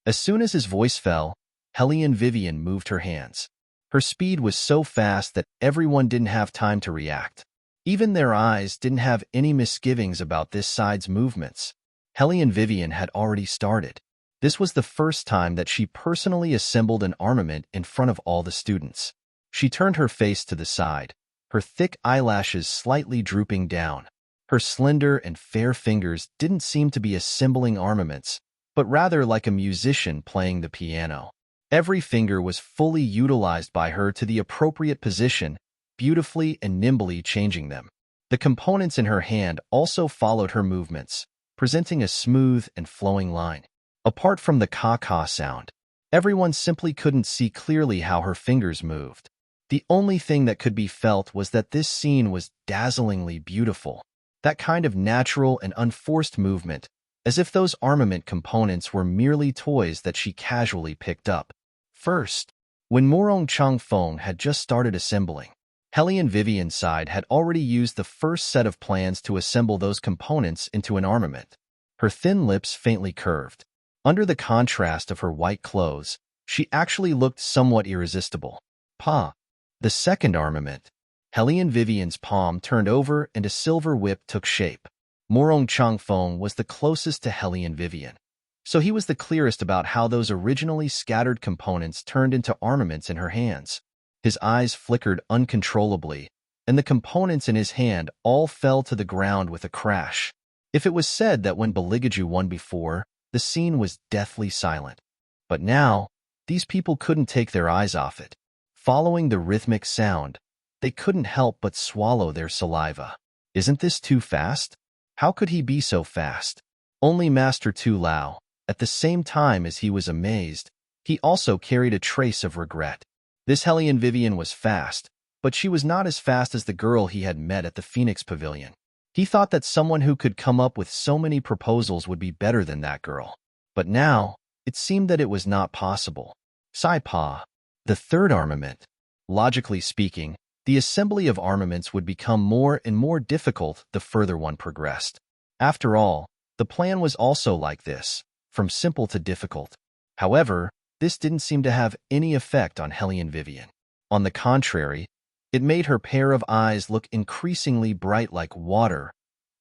As soon as his voice fell, Hellion Vivian moved her hands. Her speed was so fast that everyone didn't have time to react. Even their eyes didn't have any misgivings about this side's movements. Hellion Vivian had already started. This was the first time that she personally assembled an armament in front of all the students. She turned her face to the side, her thick eyelashes slightly drooping down. Her slender and fair fingers didn't seem to be assembling armaments, but rather like a musician playing the piano. Every finger was fully utilized by her to the appropriate position, beautifully and nimbly changing them. The components in her hand also followed her movements, presenting a smooth and flowing line. Apart from the ka-ka sound, everyone simply couldn't see clearly how her fingers moved. The only thing that could be felt was that this scene was dazzlingly beautiful. That kind of natural and unforced movement, as if those armament components were merely toys that she casually picked up. First, when Morong Chang Feng had just started assembling, Hellion Vivian's side had already used the first set of plans to assemble those components into an armament. Her thin lips faintly curved. Under the contrast of her white clothes, she actually looked somewhat irresistible. The second armament. Hellion Vivian's palm turned over and a silver whip took shape. Morong Chang Feng was the closest to Hellion Vivian, so he was the clearest about how those originally scattered components turned into armaments in her hands. His eyes flickered uncontrollably, and the components in his hand all fell to the ground with a crash. If it was said that when Beligaju won before, The scene was deathly silent. But now, these people couldn't take their eyes off it. Following the rhythmic sound, they couldn't help but swallow their saliva. Isn't this too fast? How could he be so fast? Only Master Tu Lao, at the same time as he was amazed, he also carried a trace of regret. This Hellion Vivian was fast, but she was not as fast as the girl he had met at the Phoenix Pavilion. He thought that someone who could come up with so many proposals would be better than that girl. But now, it seemed that it was not possible. Sai-Pa. The third armament. Logically speaking, the assembly of armaments would become more and more difficult the further one progressed. After all, the plan was also like this, from simple to difficult. However, this didn't seem to have any effect on Hellion Vivian. On the contrary, it made her pair of eyes look increasingly bright like water,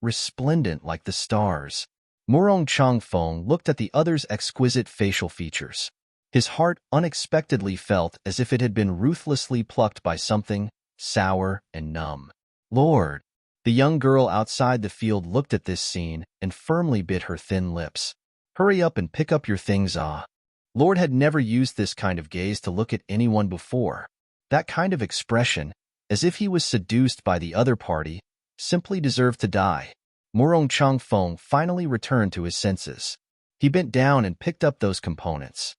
resplendent like the stars. Murong Changfeng looked at the other's exquisite facial features. His heart unexpectedly felt as if it had been ruthlessly plucked by something sour and numb. Lord! The young girl outside the field looked at this scene and firmly bit her thin lips. Hurry up and pick up your things, ah. Lord had never used this kind of gaze to look at anyone before. That kind of expression, as if he was seduced by the other party, simply deserved to die. Murong Changfeng finally returned to his senses. He bent down and picked up those components.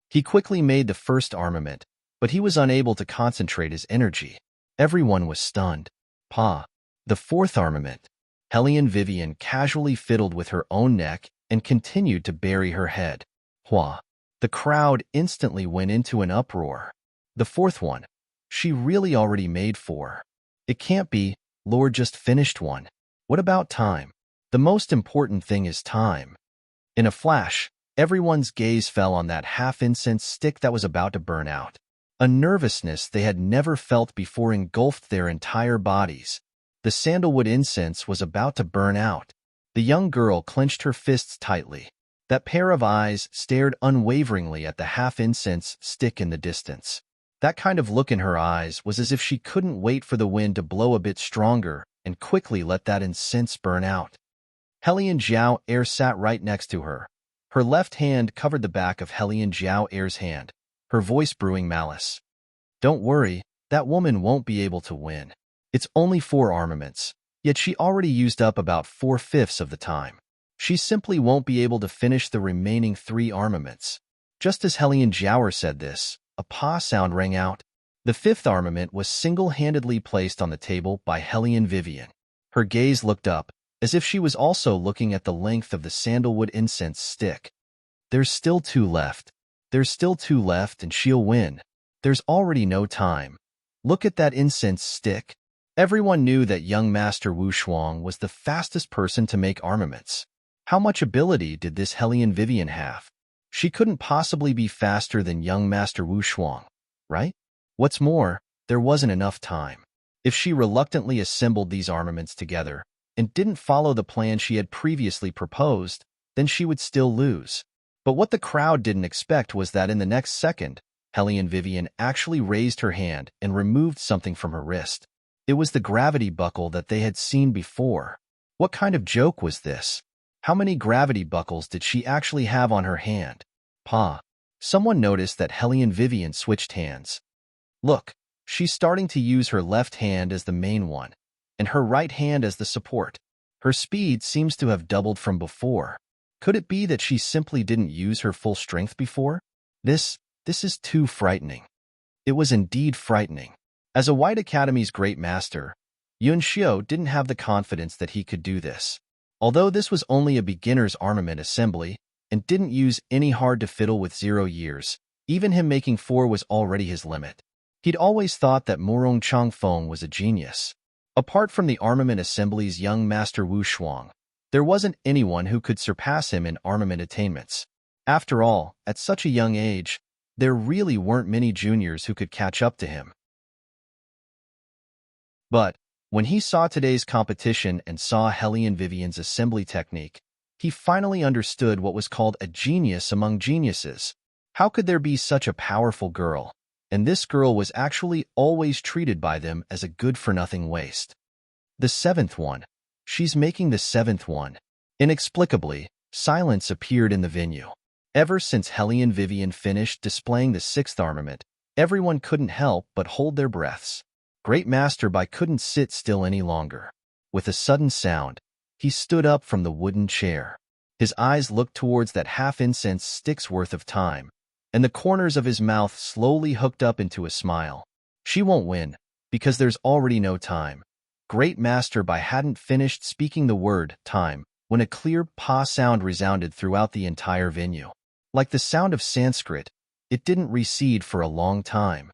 He quickly made the first armament, but he was unable to concentrate his energy. Everyone was stunned. Pa. The fourth armament. Hellion Vivian casually fiddled with her own neck and continued to bury her head. Hua. The crowd instantly went into an uproar. The fourth one. She really already made 4. It can't be, Lord just finished one. What about time? The most important thing is time. In a flash, everyone's gaze fell on that half-incense stick that was about to burn out. A nervousness they had never felt before engulfed their entire bodies. The sandalwood incense was about to burn out. The young girl clenched her fists tightly. That pair of eyes stared unwaveringly at the half-incense stick in the distance. That kind of look in her eyes was as if she couldn't wait for the wind to blow a bit stronger and quickly let that incense burn out. Hellion Jiao Air sat right next to her. Her left hand covered the back of Hellion Jiao Air's hand, her voice brewing malice. Don't worry, that woman won't be able to win. It's only 4 armaments, yet she already used up about 4/5 of the time. She simply won't be able to finish the remaining 3 armaments. Just as Hellion Jiao said this, a pa sound rang out. The 5th armament was single-handedly placed on the table by Hellion Vivian. Her gaze looked up, as if she was also looking at the length of the sandalwood incense stick. There's still 2 left. There's still 2 left and she'll win. There's already no time. Look at that incense stick. Everyone knew that young Master Wu Shuang was the fastest person to make armaments. How much ability did this Hellion Vivian have? She couldn't possibly be faster than young Master Wu Shuang, right? What's more, there wasn't enough time. If she reluctantly assembled these armaments together and didn't follow the plan she had previously proposed, then she would still lose. But what the crowd didn't expect was that in the next second, Hellion Vivian actually raised her hand and removed something from her wrist. It was the gravity buckle that they had seen before. What kind of joke was this? How many gravity buckles did she actually have on her hand? Pa. Someone noticed that Hellion Vivian switched hands. Look, she's starting to use her left hand as the main one, and her right hand as the support. Her speed seems to have doubled from before. Could it be that she simply didn't use her full strength before? This is too frightening. It was indeed frightening. As a White Academy's great master, Yun Xiu didn't have the confidence that he could do this. Although this was only a beginner's armament assembly and didn't use any hard to fiddle with 0 years, even him making 4 was already his limit. He'd always thought that Murong Changfeng was a genius. Apart from the armament assembly's young master Wu Shuang, there wasn't anyone who could surpass him in armament attainments. After all, at such a young age, there really weren't many juniors who could catch up to him. But when he saw today's competition and saw Hellion Vivian's assembly technique, he finally understood what was called a genius among geniuses. How could there be such a powerful girl? And this girl was actually always treated by them as a good-for-nothing waste. The 7th one. She's making the 7th one. Inexplicably, silence appeared in the venue. Ever since Hellion Vivian finished displaying the sixth armament, everyone couldn't help but hold their breaths. Great Master Bai couldn't sit still any longer. With a sudden sound, he stood up from the wooden chair. His eyes looked towards that half-incense stick's worth of time, and the corners of his mouth slowly hooked up into a smile. She won't win, because there's already no time. Great Master Bai hadn't finished speaking the word time when a clear pa sound resounded throughout the entire venue. Like the sound of Sanskrit, it didn't recede for a long time.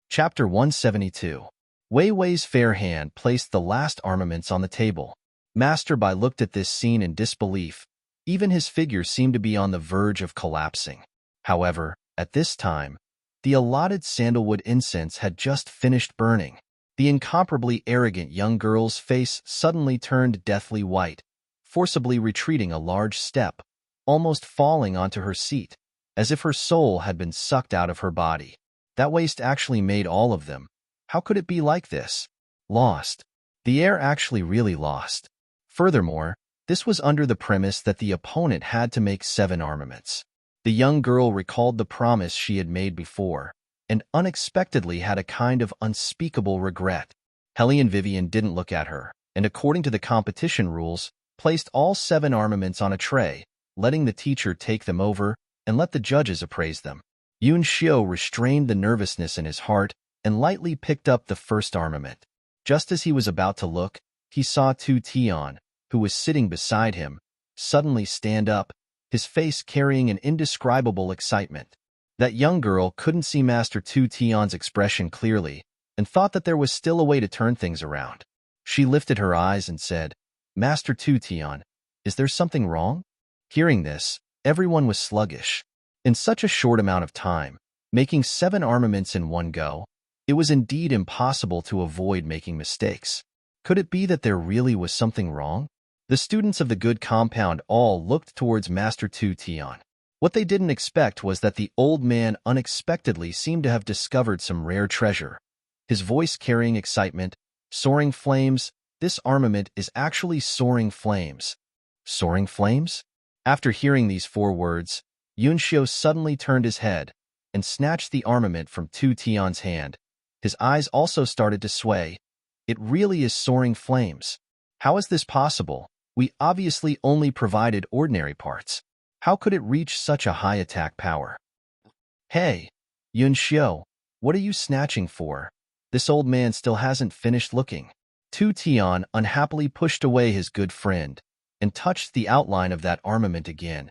Chapter 172. Wei Wei's fair hand placed the last armaments on the table. Master Bai looked at this scene in disbelief. Even his figure seemed to be on the verge of collapsing. However, at this time, the allotted sandalwood incense had just finished burning. The incomparably arrogant young girl's face suddenly turned deathly white, forcibly retreating a large step, almost falling onto her seat, as if her soul had been sucked out of her body. That waste actually made all of them. How could it be like this? Lost. The heir actually really lost. Furthermore, this was under the premise that the opponent had to make 7 armaments. The young girl recalled the promise she had made before, and unexpectedly had a kind of unspeakable regret. Hellion Vivian didn't look at her, and according to the competition rules, placed all 7 armaments on a tray, letting the teacher take them over and let the judges appraise them. Yun Xiu restrained the nervousness in his heart and lightly picked up the first armament. Just as he was about to look, he saw Tu Tian, who was sitting beside him, suddenly stand up, his face carrying an indescribable excitement. That young girl couldn't see Master Tu Tian's expression clearly and thought that there was still a way to turn things around. She lifted her eyes and said, "Master Tu Tian, is there something wrong?" Hearing this, everyone was sluggish. In such a short amount of time, making 7 armaments in one go, it was indeed impossible to avoid making mistakes. Could it be that there really was something wrong? The students of the good compound all looked towards Master Tu Tian. What they didn't expect was that the old man unexpectedly seemed to have discovered some rare treasure. His voice carrying excitement, soaring flames. This armament is actually soaring flames. Soaring flames? After hearing these 4 words, Yun Xiu suddenly turned his head and snatched the armament from Tu Tian's hand. His eyes also started to sway. It really is soaring flames. How is this possible? We obviously only provided ordinary parts. How could it reach such a high attack power? Hey, Yun Xiu, what are you snatching for? This old man still hasn't finished looking. Tu Tian unhappily pushed away his good friend and touched the outline of that armament again.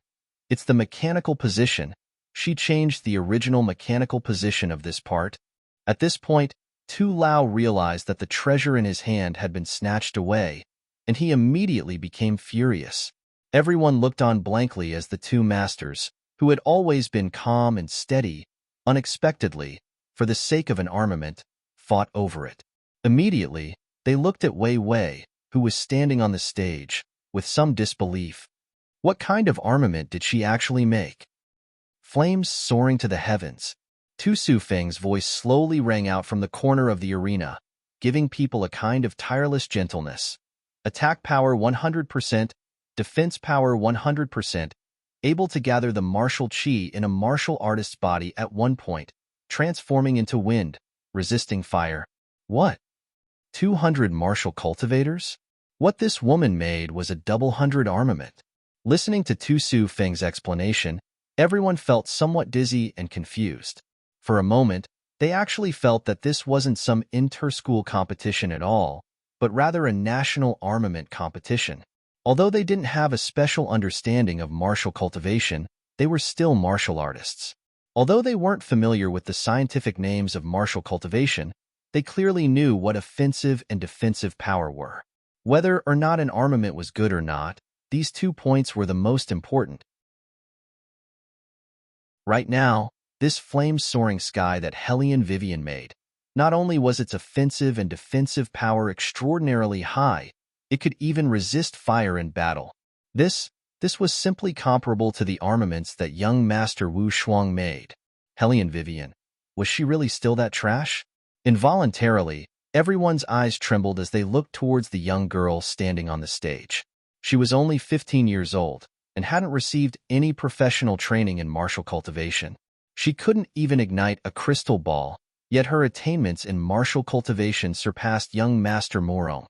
It's the mechanical position. She changed the original mechanical position of this part. At this point, Tu Lao realized that the treasure in his hand had been snatched away, and he immediately became furious. Everyone looked on blankly as the 2 masters, who had always been calm and steady, unexpectedly, for the sake of an armament, fought over it. Immediately, they looked at Wei Wei, who was standing on the stage, with some disbelief. What kind of armament did she actually make? Flames soaring to the heavens. Tu Su Feng's voice slowly rang out from the corner of the arena, giving people a kind of tireless gentleness. Attack power 100%, defense power 100%, able to gather the martial chi in a martial artist's body at one point, transforming into wind, resisting fire. What? 200 martial cultivators? What this woman made was a double 100 armament. Listening to Tu Su Feng's explanation, everyone felt somewhat dizzy and confused. For a moment, they actually felt that this wasn't some inter-school competition at all, but rather a national armament competition. Although they didn't have a special understanding of martial cultivation, they were still martial artists. Although they weren't familiar with the scientific names of martial cultivation, they clearly knew what offensive and defensive power were. Whether or not an armament was good or not, these 2 points were the most important. Right now, this flame-soaring sky that Hellion Vivian made, not only was its offensive and defensive power extraordinarily high, it could even resist fire in battle. This was simply comparable to the armaments that young Master Wu Shuang made. Hellion Vivian, was she really still that trash? Involuntarily, Everyone's eyes trembled as they looked towards the young girl standing on the stage. She was only 15 years old and hadn't received any professional training in martial cultivation. She couldn't even ignite a crystal ball, yet her attainments in martial cultivation surpassed young Master Morong.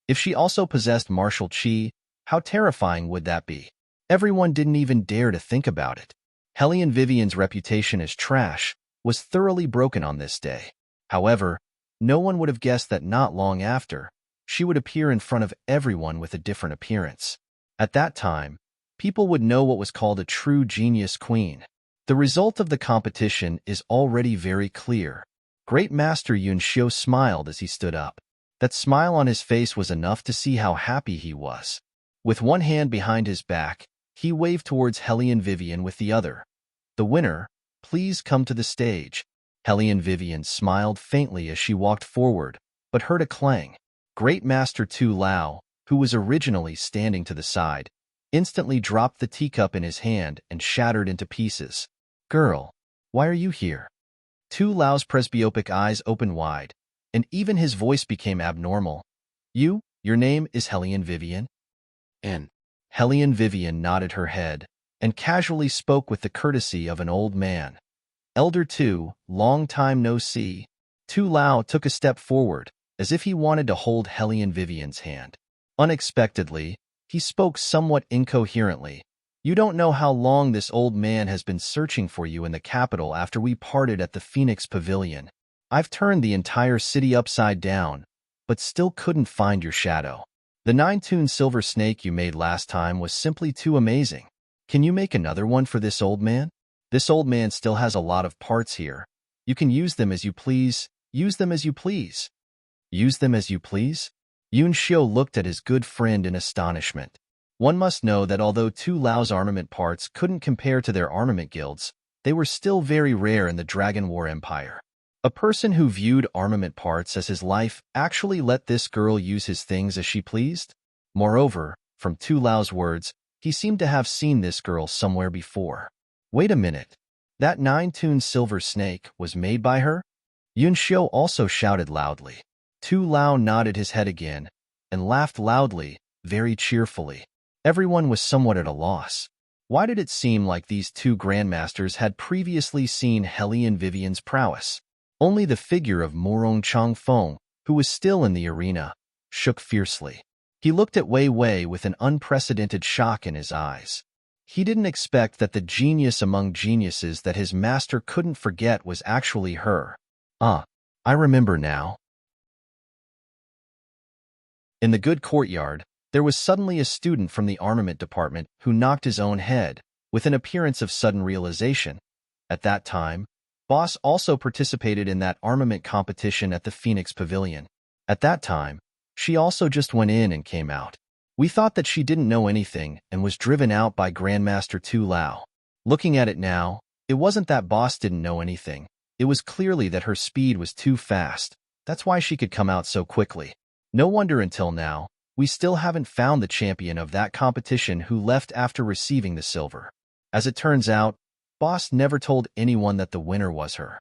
If she also possessed martial chi, how terrifying would that be? Everyone didn't even dare to think about it. Hellion Vivian's reputation as trash was thoroughly broken on this day. However, no one would have guessed that not long after, she would appear in front of everyone with a different appearance. At that time, people would know what was called a true genius queen. The result of the competition is already very clear. Great Master Yun Xiu smiled as he stood up. That smile on his face was enough to see how happy he was. With one hand behind his back, he waved towards Hellion Vivian with the other. The winner, please come to the stage. Hellion Vivian smiled faintly as she walked forward, but heard a clang. Great Master Tu Lao, who was originally standing to the side, instantly dropped the teacup in his hand and shattered into pieces. Girl, why are you here? Tu Lao's presbyopic eyes opened wide, and even his voice became abnormal. Your name is Hellion Vivian? And Hellion Vivian nodded her head and casually spoke with the courtesy of an old man. Elder Tu, long time no see. Tu Lao took a step forward, as if he wanted to hold Hellion Vivian's hand. Unexpectedly, he spoke somewhat incoherently. You don't know how long this old man has been searching for you in the capital after we parted at the Phoenix Pavilion. I've turned the entire city upside down, but still couldn't find your shadow. The 9-tune silver snake you made last time was simply too amazing. Can you make another one for this old man? This old man still has a lot of parts here. You can use them as you please. Use them as you please. Use them as you please? Yun Xiu looked at his good friend in astonishment. One must know that although Tu Lao's armament parts couldn't compare to their armament guilds, they were still very rare in the Dragon War Empire. A person who viewed armament parts as his life actually let this girl use his things as she pleased? Moreover, from Tu Lao's words, he seemed to have seen this girl somewhere before. Wait a minute. That 9-tune silver snake was made by her? Yun Xiu also shouted loudly. Tu Lao nodded his head again and laughed loudly, very cheerfully. Everyone was somewhat at a loss. Why did it seem like these two grandmasters had previously seen Hellion Vivian's prowess? Only the figure of Morong Changfeng, who was still in the arena, shook fiercely. He looked at Wei Wei with an unprecedented shock in his eyes. He didn't expect that the genius among geniuses that his master couldn't forget was actually her. I remember now. In the good courtyard, there was suddenly a student from the armament department who knocked his own head, with an appearance of sudden realization. At that time, Boss also participated in that armament competition at the Phoenix Pavilion. At that time, she also just went in and came out. We thought that she didn't know anything and was driven out by Grandmaster Tu Lao. Looking at it now, it wasn't that Boss didn't know anything. It was clearly that her speed was too fast. That's why she could come out so quickly. No wonder until now, we still haven't found the champion of that competition who left after receiving the silver. As it turns out, Boss never told anyone that the winner was her.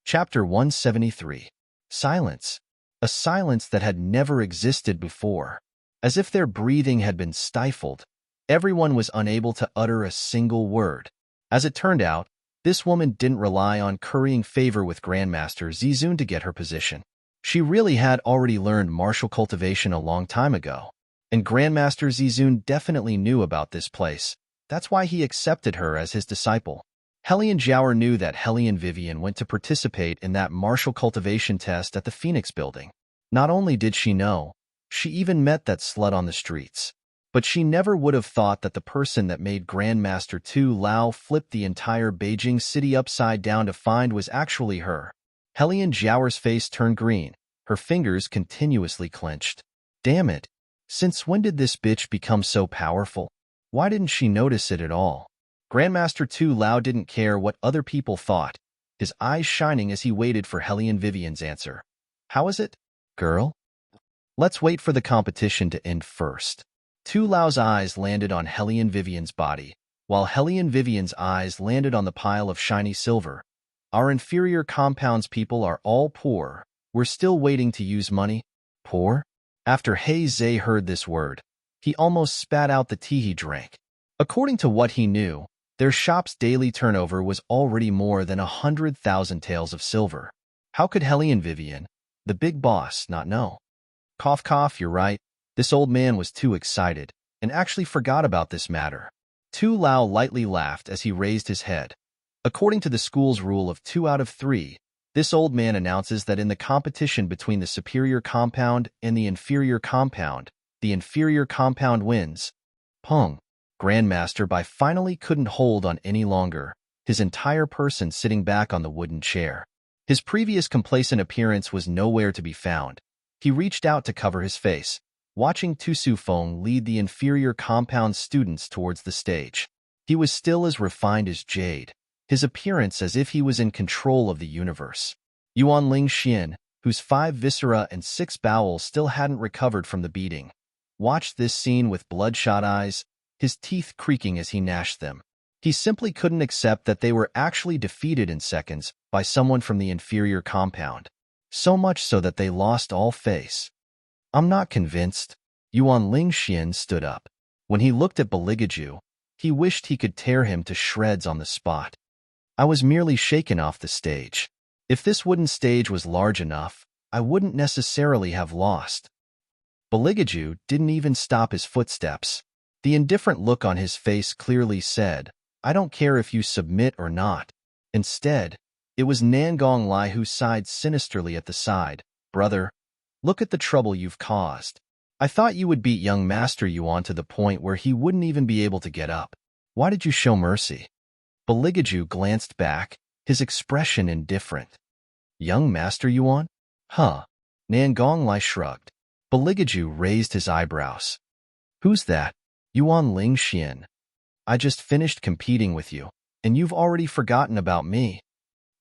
Chapter 173. Silence. A silence that had never existed before. As if their breathing had been stifled, everyone was unable to utter a single word. As it turned out, this woman didn't rely on currying favor with Grandmaster Zizun to get her position. She really had already learned martial cultivation a long time ago. And Grandmaster Zizun definitely knew about this place. That's why he accepted her as his disciple. Hellion Jiaoer knew that Hellion Vivian went to participate in that martial cultivation test at the Phoenix building. Not only did she know, she even met that slut on the streets. But she never would have thought that the person that made Grandmaster Tu Lao flip the entire Beijing city upside down to find was actually her. Hellion Jiaoer's face turned green. Her fingers continuously clenched. Damn it. Since when did this bitch become so powerful? Why didn't she notice it at all? Grandmaster Tu Lao didn't care what other people thought, his eyes shining as he waited for Hellion Vivian's answer. How is it, girl? Let's wait for the competition to end first. Tu Lao's eyes landed on Hellion Vivian's body, While Hellion Vivian's eyes landed on the pile of shiny silver. Our inferior compounds people are all poor. We're still waiting to use money. Poor? After He Zhe heard this word, he almost spat out the tea he drank. According to what he knew, their shop's daily turnover was already more than 100,000 taels of silver. How could Hellion Vivian, the big boss, not know? Cough, cough, you're right. This old man was too excited and actually forgot about this matter. Tu Lao lightly laughed as he raised his head. According to the school's rule of 2 out of 3, this old man announces that in the competition between the superior compound and the inferior compound wins. Peng, Grandmaster Bai finally couldn't hold on any longer, his entire person sitting back on the wooden chair. His previous complacent appearance was nowhere to be found. He reached out to cover his face, watching Tu Sufeng lead the inferior compound students towards the stage. He was still as refined as jade, his appearance as if he was in control of the universe. Yuan Ling Xian, whose 5 viscera and 6 bowels still hadn't recovered from the beating, watched this scene with bloodshot eyes, his teeth creaking as he gnashed them. He simply couldn't accept that they were actually defeated in seconds by someone from the inferior compound. So much so that they lost all face. I'm not convinced. Yuan Ling Xian stood up. When he looked at Beligaju, he wished he could tear him to shreds on the spot. I was merely shaken off the stage. If this wooden stage was large enough, I wouldn't necessarily have lost. Beligaju didn't even stop his footsteps. The indifferent look on his face clearly said, I don't care if you submit or not. Instead, it was Nangong Lai who sighed sinisterly at the side. Brother, look at the trouble you've caused. I thought you would beat young Master Yuan to the point where he wouldn't even be able to get up. Why did you show mercy? Beligaju glanced back, his expression indifferent. Young Master Yuan? Huh. Nangong Lai shrugged. Beligaju raised his eyebrows. Who's that? Yuan Ling Xian. I just finished competing with you, and you've already forgotten about me.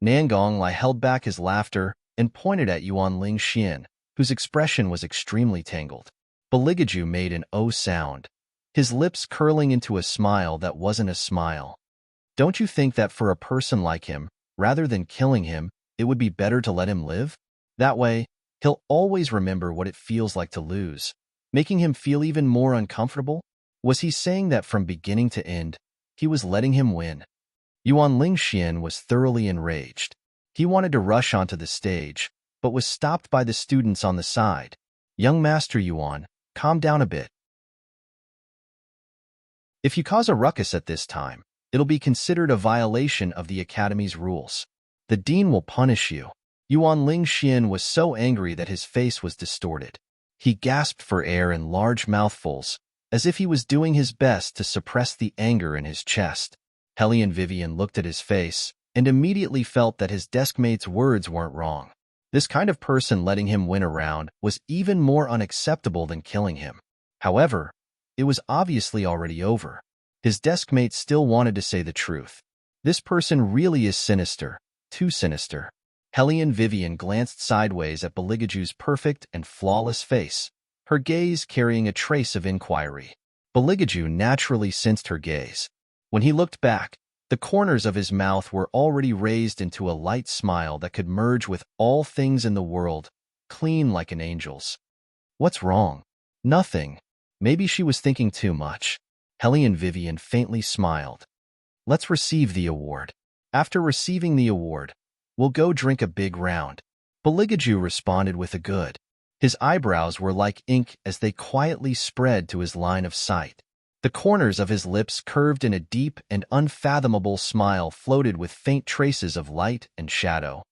Nangong Lai held back his laughter and pointed at Yuan Ling Xian, whose expression was extremely tangled. Beligaju made an "oh" sound, his lips curling into a smile that wasn't a smile. Don't you think that for a person like him, rather than killing him, it would be better to let him live? That way, he'll always remember what it feels like to lose, making him feel even more uncomfortable? Was he saying that from beginning to end, he was letting him win? Yuan Ling Xian was thoroughly enraged. He wanted to rush onto the stage, but was stopped by the students on the side. Young Master Yuan, calm down a bit. If you cause a ruckus at this time, it'll be considered a violation of the Academy's rules. The dean will punish you. Yuan Ling Xian was so angry that his face was distorted. He gasped for air in large mouthfuls, as if he was doing his best to suppress the anger in his chest. Hellion Vivian looked at his face and immediately felt that his deskmate's words weren't wrong. This kind of person letting him win a round was even more unacceptable than killing him. However, it was obviously already over. His deskmate still wanted to say the truth. This person really is sinister, too sinister. Hellion Vivian glanced sideways at Beligaju's perfect and flawless face, her gaze carrying a trace of inquiry. Beligaju naturally sensed her gaze. When he looked back, the corners of his mouth were already raised into a light smile that could merge with all things in the world, clean like an angel's. What's wrong? Nothing. Maybe she was thinking too much. Hellion Vivian faintly smiled. Let's receive the award. After receiving the award, we'll go drink a big round. Beligaju responded with a good. His eyebrows were like ink as they quietly spread to his line of sight. The corners of his lips curved in a deep and unfathomable smile floated with faint traces of light and shadow.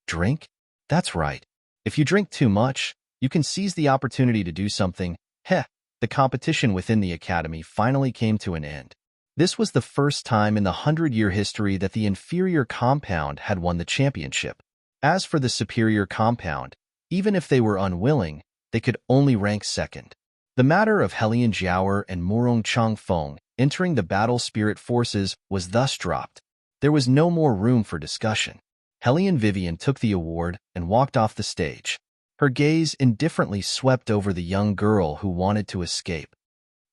Drink? That's right. If you drink too much, you can seize the opportunity to do something. Heh, the competition within the academy finally came to an end. This was the first time in the 100-year history that the inferior compound had won the championship. As for the superior compound, even if they were unwilling, they could only rank second. The matter of Hellion Jiaoer and Murong Changfeng entering the battle spirit forces was thus dropped. There was no more room for discussion. Hellion Vivian took the award and walked off the stage. Her gaze indifferently swept over the young girl who wanted to escape.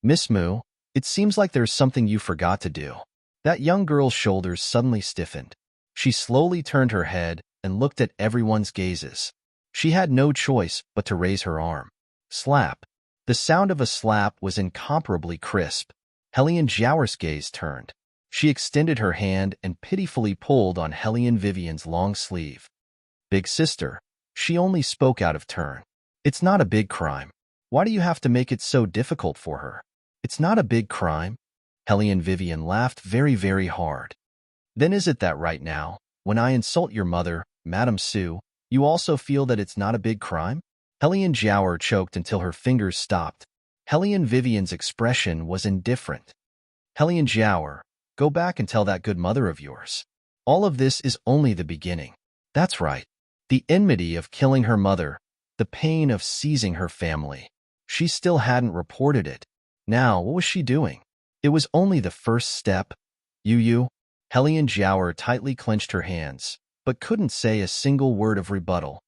Miss Mu, it seems like there's something you forgot to do. That young girl's shoulders suddenly stiffened. She slowly turned her head and looked at everyone's gazes. She had no choice but to raise her arm. Slap. The sound of a slap was incomparably crisp. Hellion Jiaoer's gaze turned. She extended her hand and pitifully pulled on Hellion Vivian's long sleeve. Big sister, she only spoke out of turn. It's not a big crime. Why do you have to make it so difficult for her? It's not a big crime. Hellion Vivian laughed very, very hard. Then is it that right now, when I insult your mother, Madame Sue, you also feel that it's not a big crime? Hellion Jiaoer choked until her fingers stopped. Hellion Vivian's expression was indifferent. Hellion Jiaoer, go back and tell that good mother of yours. All of this is only the beginning. That's right. The enmity of killing her mother, the pain of seizing her family. She still hadn't reported it. Now, what was she doing? It was only the first step. You. Hellion Jiaoer tightly clenched her hands, but couldn't say a single word of rebuttal.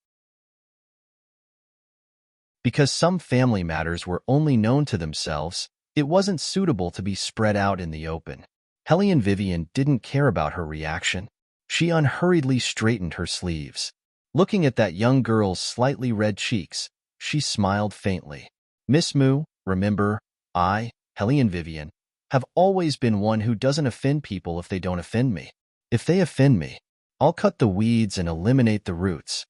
Because some family matters were only known to themselves, it wasn't suitable to be spread out in the open. Hellion Vivian didn't care about her reaction. She unhurriedly straightened her sleeves. Looking at that young girl's slightly red cheeks, she smiled faintly. Miss Mu, remember, I, Hellion Vivian, have always been one who doesn't offend people if they don't offend me. If they offend me, I'll cut the weeds and eliminate the roots.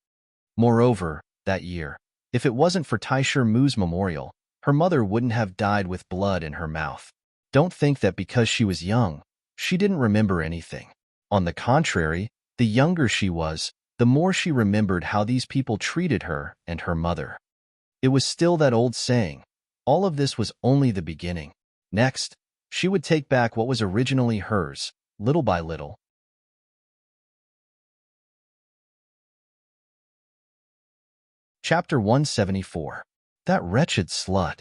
Moreover, that year, if it wasn't for Taisher Mu's memorial, her mother wouldn't have died with blood in her mouth. Don't think that because she was young, she didn't remember anything. On the contrary, the younger she was, the more she remembered how these people treated her and her mother. It was still that old saying, all of this was only the beginning. Next, she would take back what was originally hers, little by little. Chapter 174. That wretched slut.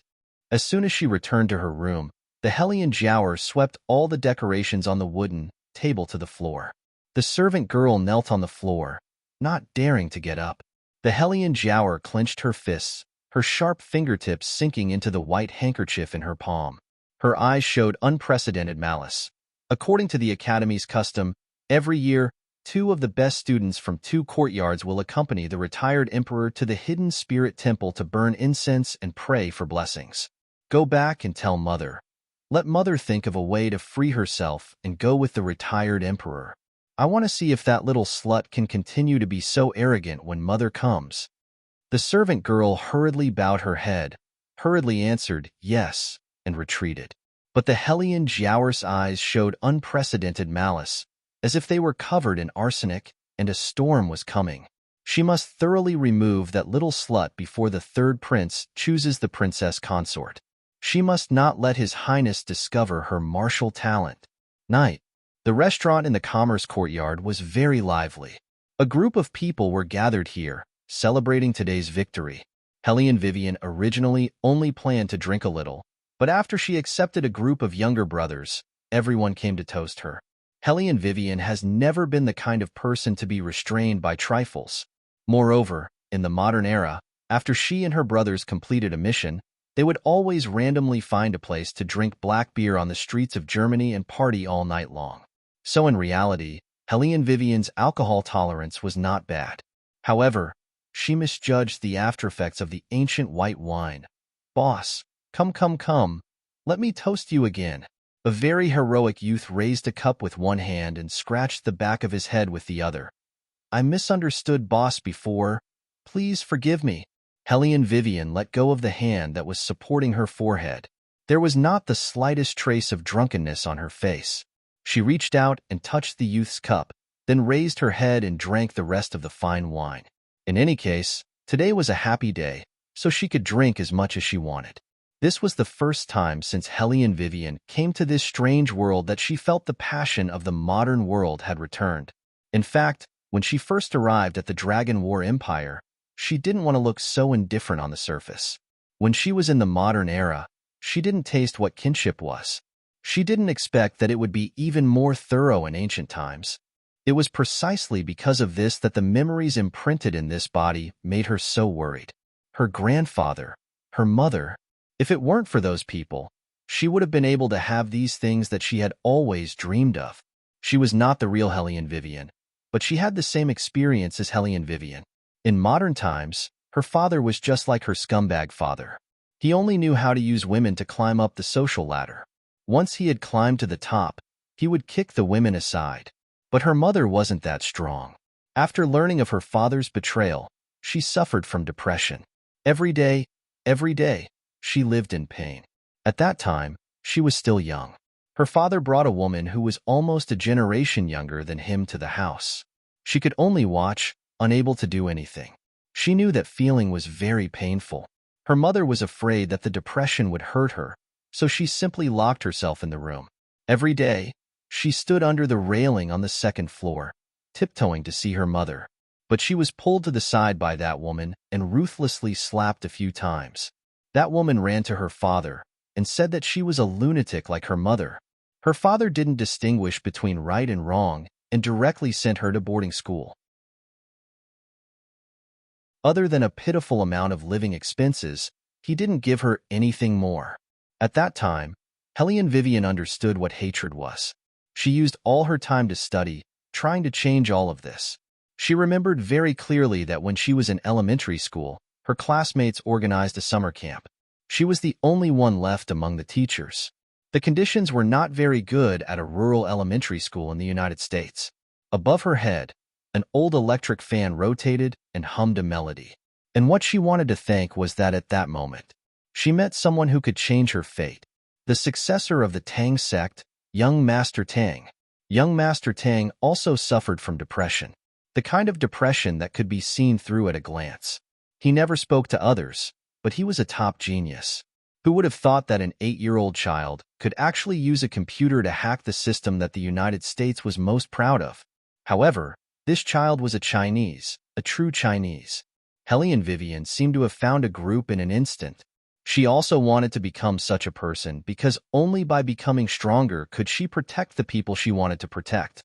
As soon as she returned to her room, the Hellion Jiaoer swept all the decorations on the wooden table to the floor. The servant girl knelt on the floor, not daring to get up. The Hellion Jiaoer clenched her fists, her sharp fingertips sinking into the white handkerchief in her palm. Her eyes showed unprecedented malice. According to the Academy's custom, every year, 2 of the best students from 2 courtyards will accompany the retired emperor to the hidden spirit temple to burn incense and pray for blessings. Go back and tell Mother. Let Mother think of a way to free herself and go with the retired emperor. I want to see if that little slut can continue to be so arrogant when Mother comes. The servant girl hurriedly bowed her head, hurriedly answered yes, and retreated. But the Hellion Jiaoer's eyes showed unprecedented malice, as if they were covered in arsenic and a storm was coming. She must thoroughly remove that little slut before the third prince chooses the princess consort. She must not let His Highness discover her martial talent. Night. The restaurant in the Commerce Courtyard was very lively. A group of people were gathered here, celebrating today's victory. Hellion Vivian originally only planned to drink a little, but after she accepted a group of younger brothers, everyone came to toast her. Hellion Vivian has never been the kind of person to be restrained by trifles. Moreover, in the modern era, after she and her brothers completed a mission, they would always randomly find a place to drink black beer on the streets of Germany and party all night long. So in reality, Hellion Vivian's alcohol tolerance was not bad. However, she misjudged the aftereffects of the ancient white wine. Boss, come, let me toast you again. A very heroic youth raised a cup with one hand and scratched the back of his head with the other. I misunderstood boss before. Please forgive me. Hellion Vivian let go of the hand that was supporting her forehead. There was not the slightest trace of drunkenness on her face. She reached out and touched the youth's cup, then raised her head and drank the rest of the fine wine. In any case, today was a happy day, so she could drink as much as she wanted. This was the first time since Hellion Vivian came to this strange world that she felt the passion of the modern world had returned. In fact, when she first arrived at the Dragon War Empire, she didn't want to look so indifferent on the surface. When she was in the modern era, she didn't taste what kinship was. She didn't expect that it would be even more thorough in ancient times. It was precisely because of this that the memories imprinted in this body made her so worried. Her grandfather, her mother, if it weren't for those people, she would have been able to have these things that she had always dreamed of. She was not the real Hellion Vivian, but she had the same experience as Hellion Vivian. In modern times, her father was just like her scumbag father. He only knew how to use women to climb up the social ladder. Once he had climbed to the top, he would kick the women aside. But her mother wasn't that strong. After learning of her father's betrayal, she suffered from depression. Every day, she lived in pain. At that time, she was still young. Her father brought a woman who was almost a generation younger than him to the house. She could only watch, unable to do anything. She knew that feeling was very painful. Her mother was afraid that the depression would hurt her, so she simply locked herself in the room. Every day, she stood under the railing on the second floor, tiptoeing to see her mother. But she was pulled to the side by that woman and ruthlessly slapped a few times. That woman ran to her father and said that she was a lunatic like her mother. Her father didn't distinguish between right and wrong and directly sent her to boarding school. Other than a pitiful amount of living expenses, he didn't give her anything more. At that time, Hellion Vivian understood what hatred was. She used all her time to study, trying to change all of this. She remembered very clearly that when she was in elementary school, her classmates organized a summer camp. She was the only one left among the teachers. The conditions were not very good at a rural elementary school in the United States. Above her head, an old electric fan rotated and hummed a melody. And what she wanted to thank was that at that moment, she met someone who could change her fate. The successor of the Tang sect, young Master Tang. Young Master Tang also suffered from depression. The kind of depression that could be seen through at a glance. He never spoke to others, but he was a top genius. Who would have thought that an 8-year-old child could actually use a computer to hack the system that the United States was most proud of? However, this child was a Chinese, a true Chinese. Hellion Vivian seemed to have found a group in an instant. She also wanted to become such a person because only by becoming stronger could she protect the people she wanted to protect.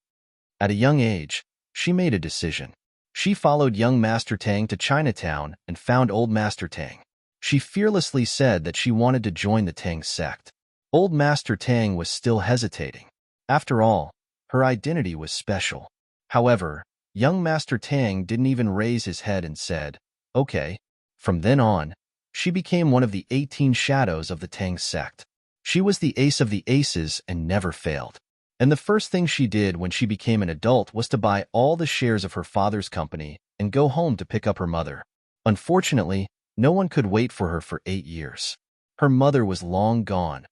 At a young age, she made a decision. She followed young Master Tang to Chinatown and found old Master Tang. She fearlessly said that she wanted to join the Tang sect. Old Master Tang was still hesitating. After all, her identity was special. However, young Master Tang didn't even raise his head and said, "Okay." From then on, she became one of the 18 shadows of the Tang sect. She was the ace of the aces and never failed. And the first thing she did when she became an adult was to buy all the shares of her father's company and go home to pick up her mother. Unfortunately, no one could wait for her for 8 years. Her mother was long gone,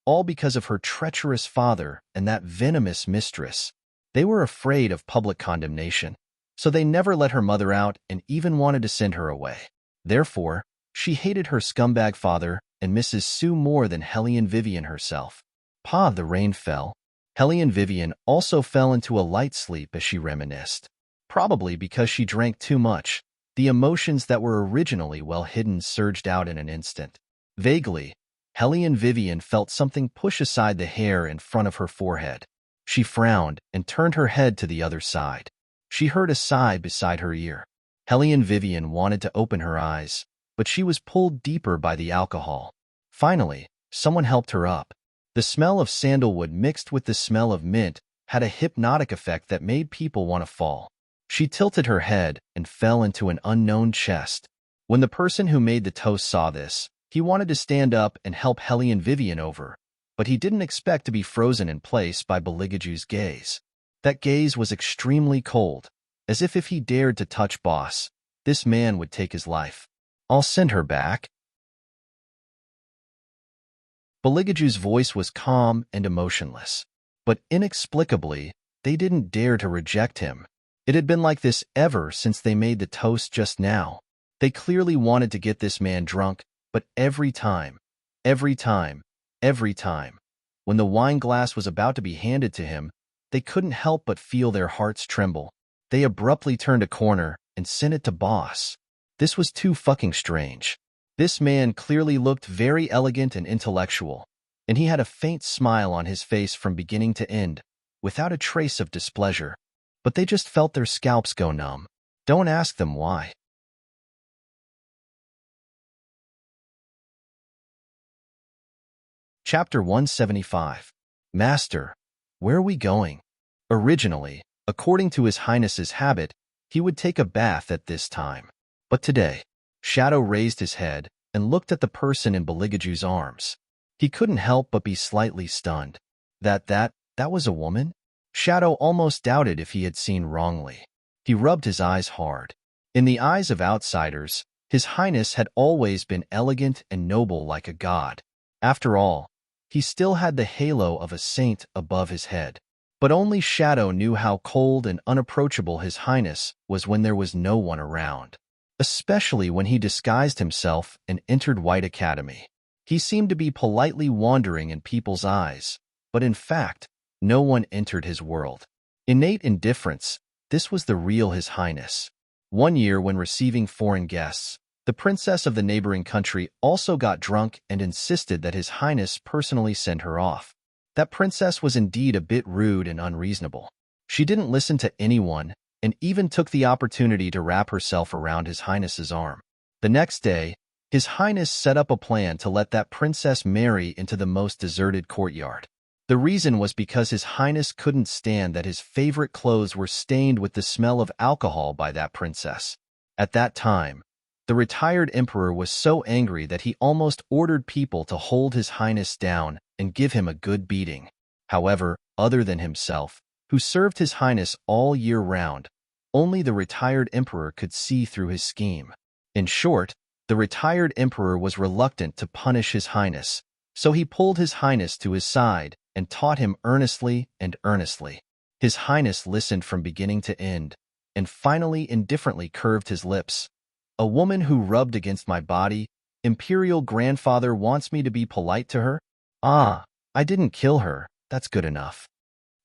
all because of her treacherous father and that venomous mistress. They were afraid of public condemnation, so they never let her mother out and even wanted to send her away. Therefore, she hated her scumbag father and Mrs. Sue more than Hellion Vivian herself. The rain fell. Hellion Vivian also fell into a light sleep as she reminisced. Probably because she drank too much, the emotions that were originally well hidden surged out in an instant. Vaguely, Hellion Vivian felt something push aside the hair in front of her forehead. She frowned and turned her head to the other side. She heard a sigh beside her ear. Hellion Vivian wanted to open her eyes, but she was pulled deeper by the alcohol. Finally, someone helped her up. The smell of sandalwood mixed with the smell of mint had a hypnotic effect that made people want to fall. She tilted her head and fell into an unknown chest. When the person who made the toast saw this, he wanted to stand up and help Hellion Vivian over, but he didn't expect to be frozen in place by Beligaju's gaze. That gaze was extremely cold, as if he dared to touch Boss, this man would take his life. "I'll send her back." Beligaju's voice was calm and emotionless, but inexplicably, they didn't dare to reject him. It had been like this ever since they made the toast just now. They clearly wanted to get this man drunk, but every time, when the wine glass was about to be handed to him, they couldn't help but feel their hearts tremble. They abruptly turned a corner and sent it to Boss. This was too fucking strange. This man clearly looked very elegant and intellectual, and he had a faint smile on his face from beginning to end, without a trace of displeasure. But they just felt their scalps go numb. Don't ask them why. Chapter 175. Master, where are we going? Originally, according to His Highness's habit, he would take a bath at this time. But today, Shadow raised his head and looked at the person in Beligaju's arms. He couldn't help but be slightly stunned. That was a woman? Shadow almost doubted if he had seen wrongly. He rubbed his eyes hard. In the eyes of outsiders, His Highness had always been elegant and noble like a god. After all, he still had the halo of a saint above his head. But only Shadow knew how cold and unapproachable His Highness was when there was no one around. Especially when he disguised himself and entered White Academy. He seemed to be politely wandering in people's eyes, but in fact, no one entered his world. Innate indifference, this was the real His Highness. One year when receiving foreign guests, the princess of the neighboring country also got drunk and insisted that His Highness personally send her off. That princess was indeed a bit rude and unreasonable. She didn't listen to anyone and even took the opportunity to wrap herself around His Highness's arm. The next day, His Highness set up a plan to let that princess marry into the most deserted courtyard. The reason was because His Highness couldn't stand that his favorite clothes were stained with the smell of alcohol by that princess. At that time, the retired emperor was so angry that he almost ordered people to hold His Highness down and give him a good beating. However, other than himself, who served His Highness all year round, only the retired emperor could see through his scheme. In short, the retired emperor was reluctant to punish His Highness, so he pulled His Highness to his side and taught him earnestly and earnestly. His Highness listened from beginning to end, and finally indifferently curved his lips. A woman who rubbed against my body, Imperial Grandfather wants me to be polite to her? Ah, I didn't kill her, that's good enough.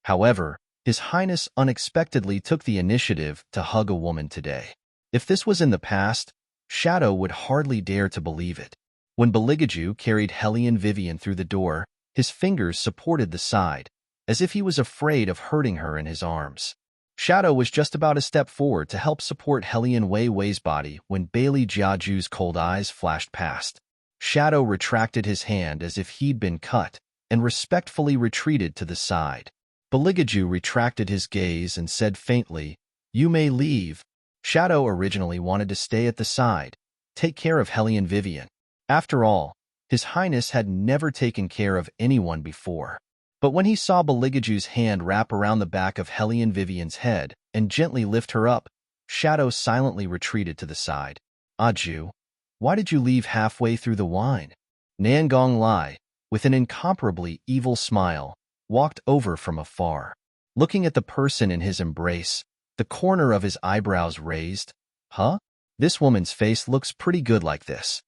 However, His Highness unexpectedly took the initiative to hug a woman today. If this was in the past, Shadow would hardly dare to believe it. When Beligaju carried Hellion Vivian through the door, his fingers supported the side, as if he was afraid of hurting her in his arms. Shadow was just about to step forward to help support Hellion Wei Wei's body when Bailey Jiaju's cold eyes flashed past. Shadow retracted his hand as if he'd been cut, and respectfully retreated to the side. Beligaju retracted his gaze and said faintly, "You may leave." Shadow originally wanted to stay at the side, take care of Hellion Vivian. After all, His Highness had never taken care of anyone before. But when he saw Beligaju's hand wrap around the back of Hellion Vivian's head and gently lift her up, Shadow silently retreated to the side. "Aju, why did you leave halfway through the wine?" Nangong Lai, with an incomparably evil smile, walked over from afar. Looking at the person in his embrace, the corner of his eyebrows raised. "Huh? This woman's face looks pretty good like this."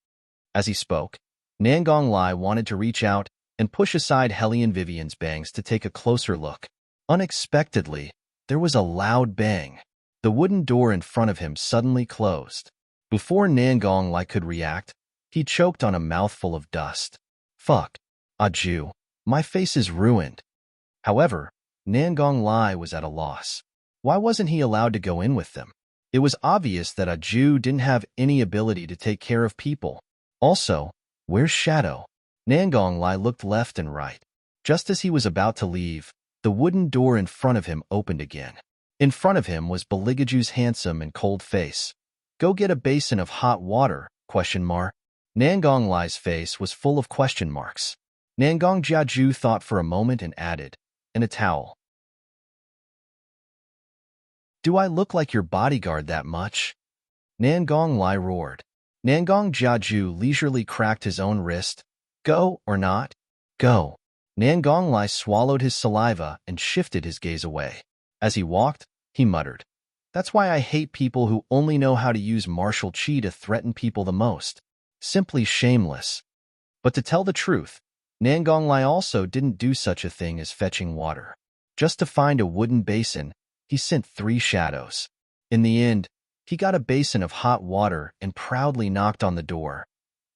As he spoke, Nangong Lai wanted to reach out and push aside Hellion Vivian's bangs to take a closer look. Unexpectedly, there was a loud bang. The wooden door in front of him suddenly closed. Before Nangong Lai could react, he choked on a mouthful of dust. "Fuck. Aju, my face is ruined." However, Nangong Lai was at a loss. Why wasn't he allowed to go in with them? It was obvious that Aju didn't have any ability to take care of people. Also, where's Shadow? Nangong Lai looked left and right. Just as he was about to leave, the wooden door in front of him opened again. In front of him was Beligaju's handsome and cold face. "Go get a basin of hot water, ? Nangong Lai's face was full of question marks. Nangong Jiaju thought for a moment and added, "And a towel." "Do I look like your bodyguard that much?" Nangong Lai roared. Nangong Jiaju leisurely cracked his own wrist. "Go or not?" "Go." Nangong Lai swallowed his saliva and shifted his gaze away. As he walked, he muttered, "That's why I hate people who only know how to use martial chi to threaten people the most. Simply shameless." But to tell the truth, Nangong Lai also didn't do such a thing as fetching water. Just to find a wooden basin, he sent 3 shadows. In the end, he got a basin of hot water and proudly knocked on the door.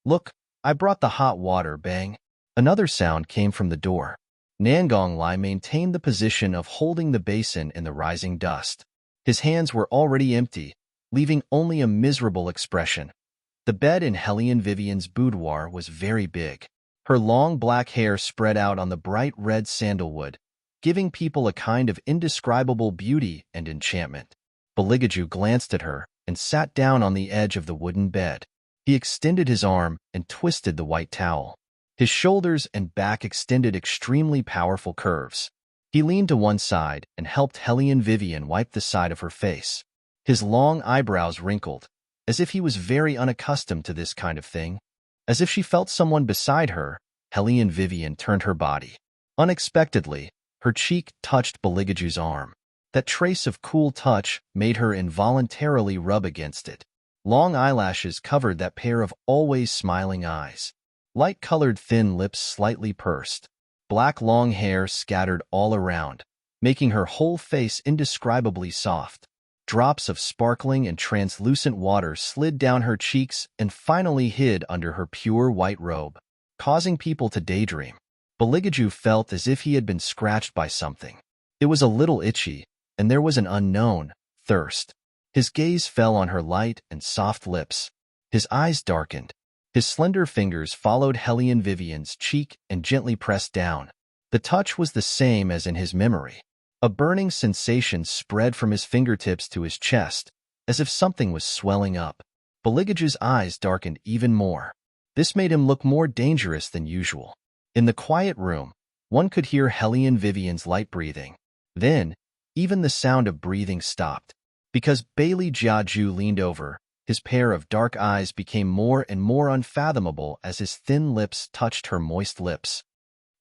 "Look, I brought the hot water, bang." Another sound came from the door. Nangong Lai maintained the position of holding the basin in the rising dust. His hands were already empty, leaving only a miserable expression. The bed in Hellion Vivian's boudoir was very big. Her long black hair spread out on the bright red sandalwood, giving people a kind of indescribable beauty and enchantment. Beligaju glanced at her and sat down on the edge of the wooden bed. He extended his arm and twisted the white towel. His shoulders and back extended extremely powerful curves. He leaned to one side and helped Hellion Vivian wipe the side of her face. His long eyebrows wrinkled, as if he was very unaccustomed to this kind of thing. As if she felt someone beside her, Hellion Vivian turned her body. Unexpectedly, her cheek touched Beligaju's arm. That trace of cool touch made her involuntarily rub against it. Long eyelashes covered that pair of always smiling eyes. Light-colored thin lips slightly pursed. Black long hair scattered all around, making her whole face indescribably soft. Drops of sparkling and translucent water slid down her cheeks and finally hid under her pure white robe, causing people to daydream. Beligaju felt as if he had been scratched by something. It was a little itchy, and there was an unknown thirst. His gaze fell on her light and soft lips. His eyes darkened. His slender fingers followed Hellion Vivian's cheek and gently pressed down. The touch was the same as in his memory. A burning sensation spread from his fingertips to his chest, as if something was swelling up. Beligaju's eyes darkened even more. This made him look more dangerous than usual. In the quiet room, one could hear Hellion Vivian's light breathing. Then, even the sound of breathing stopped. Because Bailey Jiaju leaned over, his pair of dark eyes became more and more unfathomable as his thin lips touched her moist lips.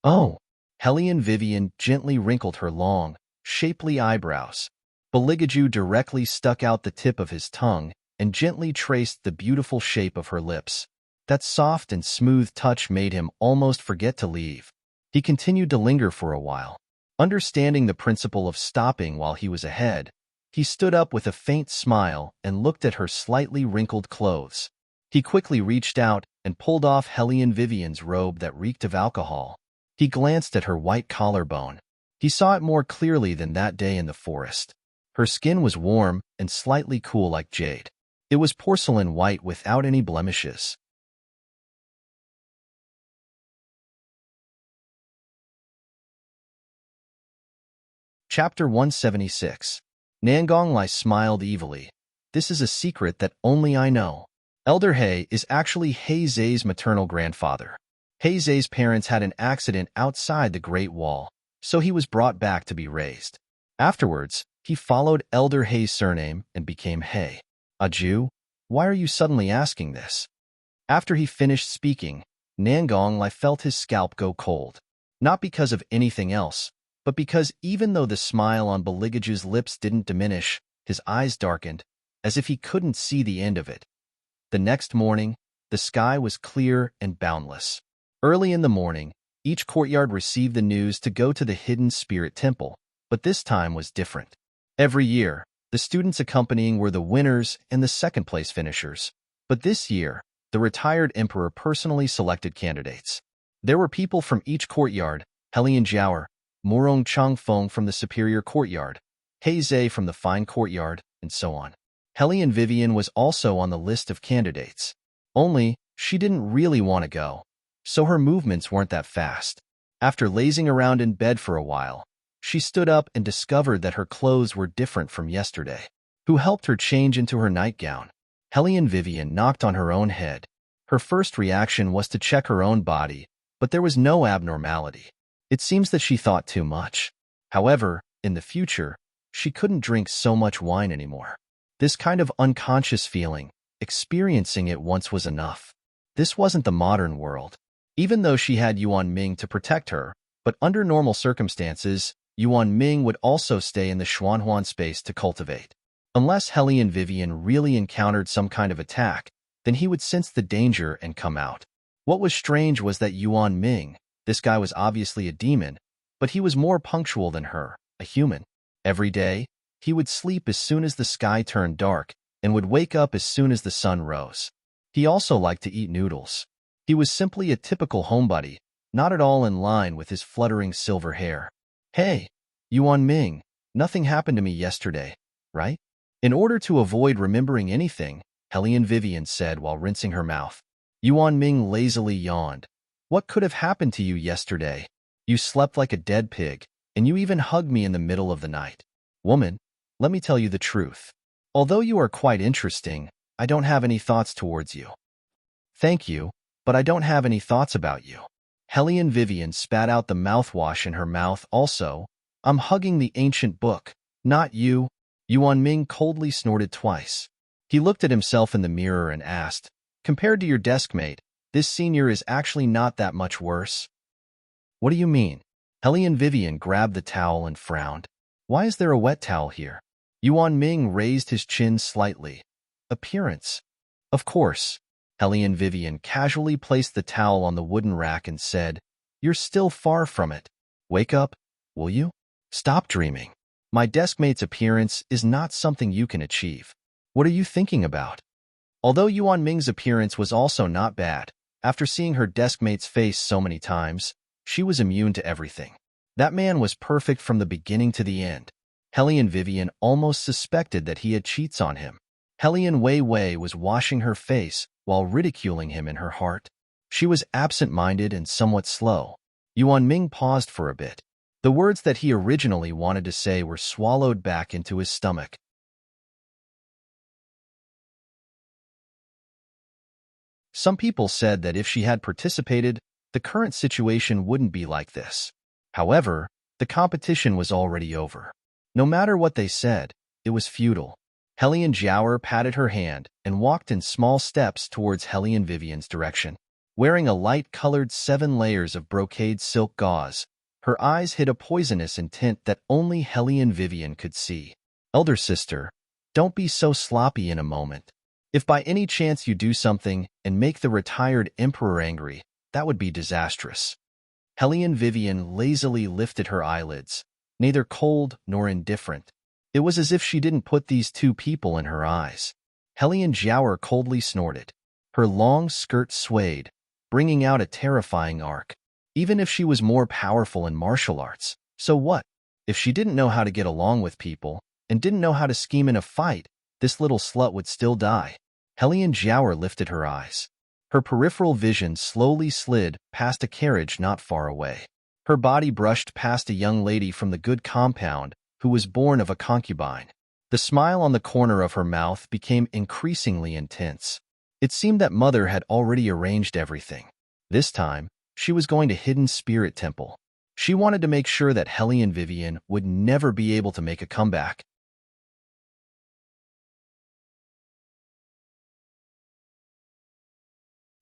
"Oh!" Hellion Vivian gently wrinkled her long, shapely eyebrows. Beligaju directly stuck out the tip of his tongue and gently traced the beautiful shape of her lips. That soft and smooth touch made him almost forget to leave. He continued to linger for a while. Understanding the principle of stopping while he was ahead, he stood up with a faint smile and looked at her slightly wrinkled clothes. He quickly reached out and pulled off Hellion Vivian's robe that reeked of alcohol. He glanced at her white collarbone. He saw it more clearly than that day in the forest. Her skin was warm and slightly cool like jade. It was porcelain white without any blemishes. Chapter 176. Nangong Lai smiled evilly. "This is a secret that only I know. Elder He is actually He Zhe's maternal grandfather. He Zhe's parents had an accident outside the Great Wall, so he was brought back to be raised. Afterwards, he followed Elder He's surname and became He. A Jew? Why are you suddenly asking this?" After he finished speaking, Nangong Lai felt his scalp go cold. Not because of anything else, but because even though the smile on Beligaju's lips didn't diminish, his eyes darkened, as if he couldn't see the end of it. The next morning, the sky was clear and boundless. Early in the morning, each courtyard received the news to go to the hidden spirit temple, but this time was different. Every year, the students accompanying were the winners and the second-place finishers, but this year, the retired emperor personally selected candidates. There were people from each courtyard: Hellion Jiaoer, Murong Changfeng from the superior courtyard, He Zhe from the fine courtyard, and so on. Hellion Vivian was also on the list of candidates. Only, she didn't really want to go, so her movements weren't that fast. After lazing around in bed for a while, she stood up and discovered that her clothes were different from yesterday. Who helped her change into her nightgown? Hellion Vivian knocked on her own head. Her first reaction was to check her own body, but there was no abnormality. It seems that she thought too much. However, in the future, she couldn't drink so much wine anymore. This kind of unconscious feeling, experiencing it once was enough. This wasn't the modern world. Even though she had Yuan Ming to protect her, but under normal circumstances, Yuan Ming would also stay in the Xuanhuan space to cultivate. Unless Hellion Vivian really encountered some kind of attack, then he would sense the danger and come out. What was strange was that Yuan Ming, this guy was obviously a demon, but he was more punctual than her, a human. Every day, he would sleep as soon as the sky turned dark and would wake up as soon as the sun rose. He also liked to eat noodles. He was simply a typical homebody, not at all in line with his fluttering silver hair. "Hey, Yuan Ming, nothing happened to me yesterday, right?" In order to avoid remembering anything, Hellion Vivian said while rinsing her mouth. Yuan Ming lazily yawned. What could have happened to you yesterday? You slept like a dead pig, and you even hugged me in the middle of the night. Woman, let me tell you the truth. Although you are quite interesting, I don't have any thoughts towards you. Thank you, but I don't have any thoughts about you. Hellion Vivian spat out the mouthwash in her mouth also. I'm hugging the ancient book, not you. Yuan Ming coldly snorted twice. He looked at himself in the mirror and asked, compared to your deskmate, this senior is actually not that much worse. What do you mean? Hellion Vivian grabbed the towel and frowned. Why is there a wet towel here? Yuan Ming raised his chin slightly. Appearance. Of course. Hellion Vivian casually placed the towel on the wooden rack and said, You're still far from it. Wake up, will you? Stop dreaming. My deskmate's appearance is not something you can achieve. What are you thinking about? Although Yuan Ming's appearance was also not bad, after seeing her deskmate's face so many times, she was immune to everything. That man was perfect from the beginning to the end. Hellion Vivian almost suspected that he had cheats on him. Hellion Wei Wei was washing her face while ridiculing him in her heart. She was absent-minded and somewhat slow. Yuan Ming paused for a bit. The words that he originally wanted to say were swallowed back into his stomach. Some people said that if she had participated, the current situation wouldn't be like this. However, the competition was already over. No matter what they said, it was futile. Hellion Jiaoer patted her hand and walked in small steps towards Hellion Vivian's direction. Wearing a light-colored 7 layers of brocade silk gauze, her eyes hid a poisonous intent that only Hellion Vivian could see. Elder sister, don't be so sloppy in a moment. If by any chance you do something and make the retired emperor angry, that would be disastrous. Hellion Vivian lazily lifted her eyelids, neither cold nor indifferent. It was as if she didn't put these two people in her eyes. Hellion Jiaoer coldly snorted. Her long skirt swayed, bringing out a terrifying arc. Even if she was more powerful in martial arts, so what? If she didn't know how to get along with people and didn't know how to scheme in a fight, this little slut would still die. Hellion Jiaoer lifted her eyes. Her peripheral vision slowly slid past a carriage not far away. Her body brushed past a young lady from the good compound who was born of a concubine. The smile on the corner of her mouth became increasingly intense. It seemed that Mother had already arranged everything. This time, she was going to Hidden Spirit Temple. She wanted to make sure that Hellion Vivian would never be able to make a comeback.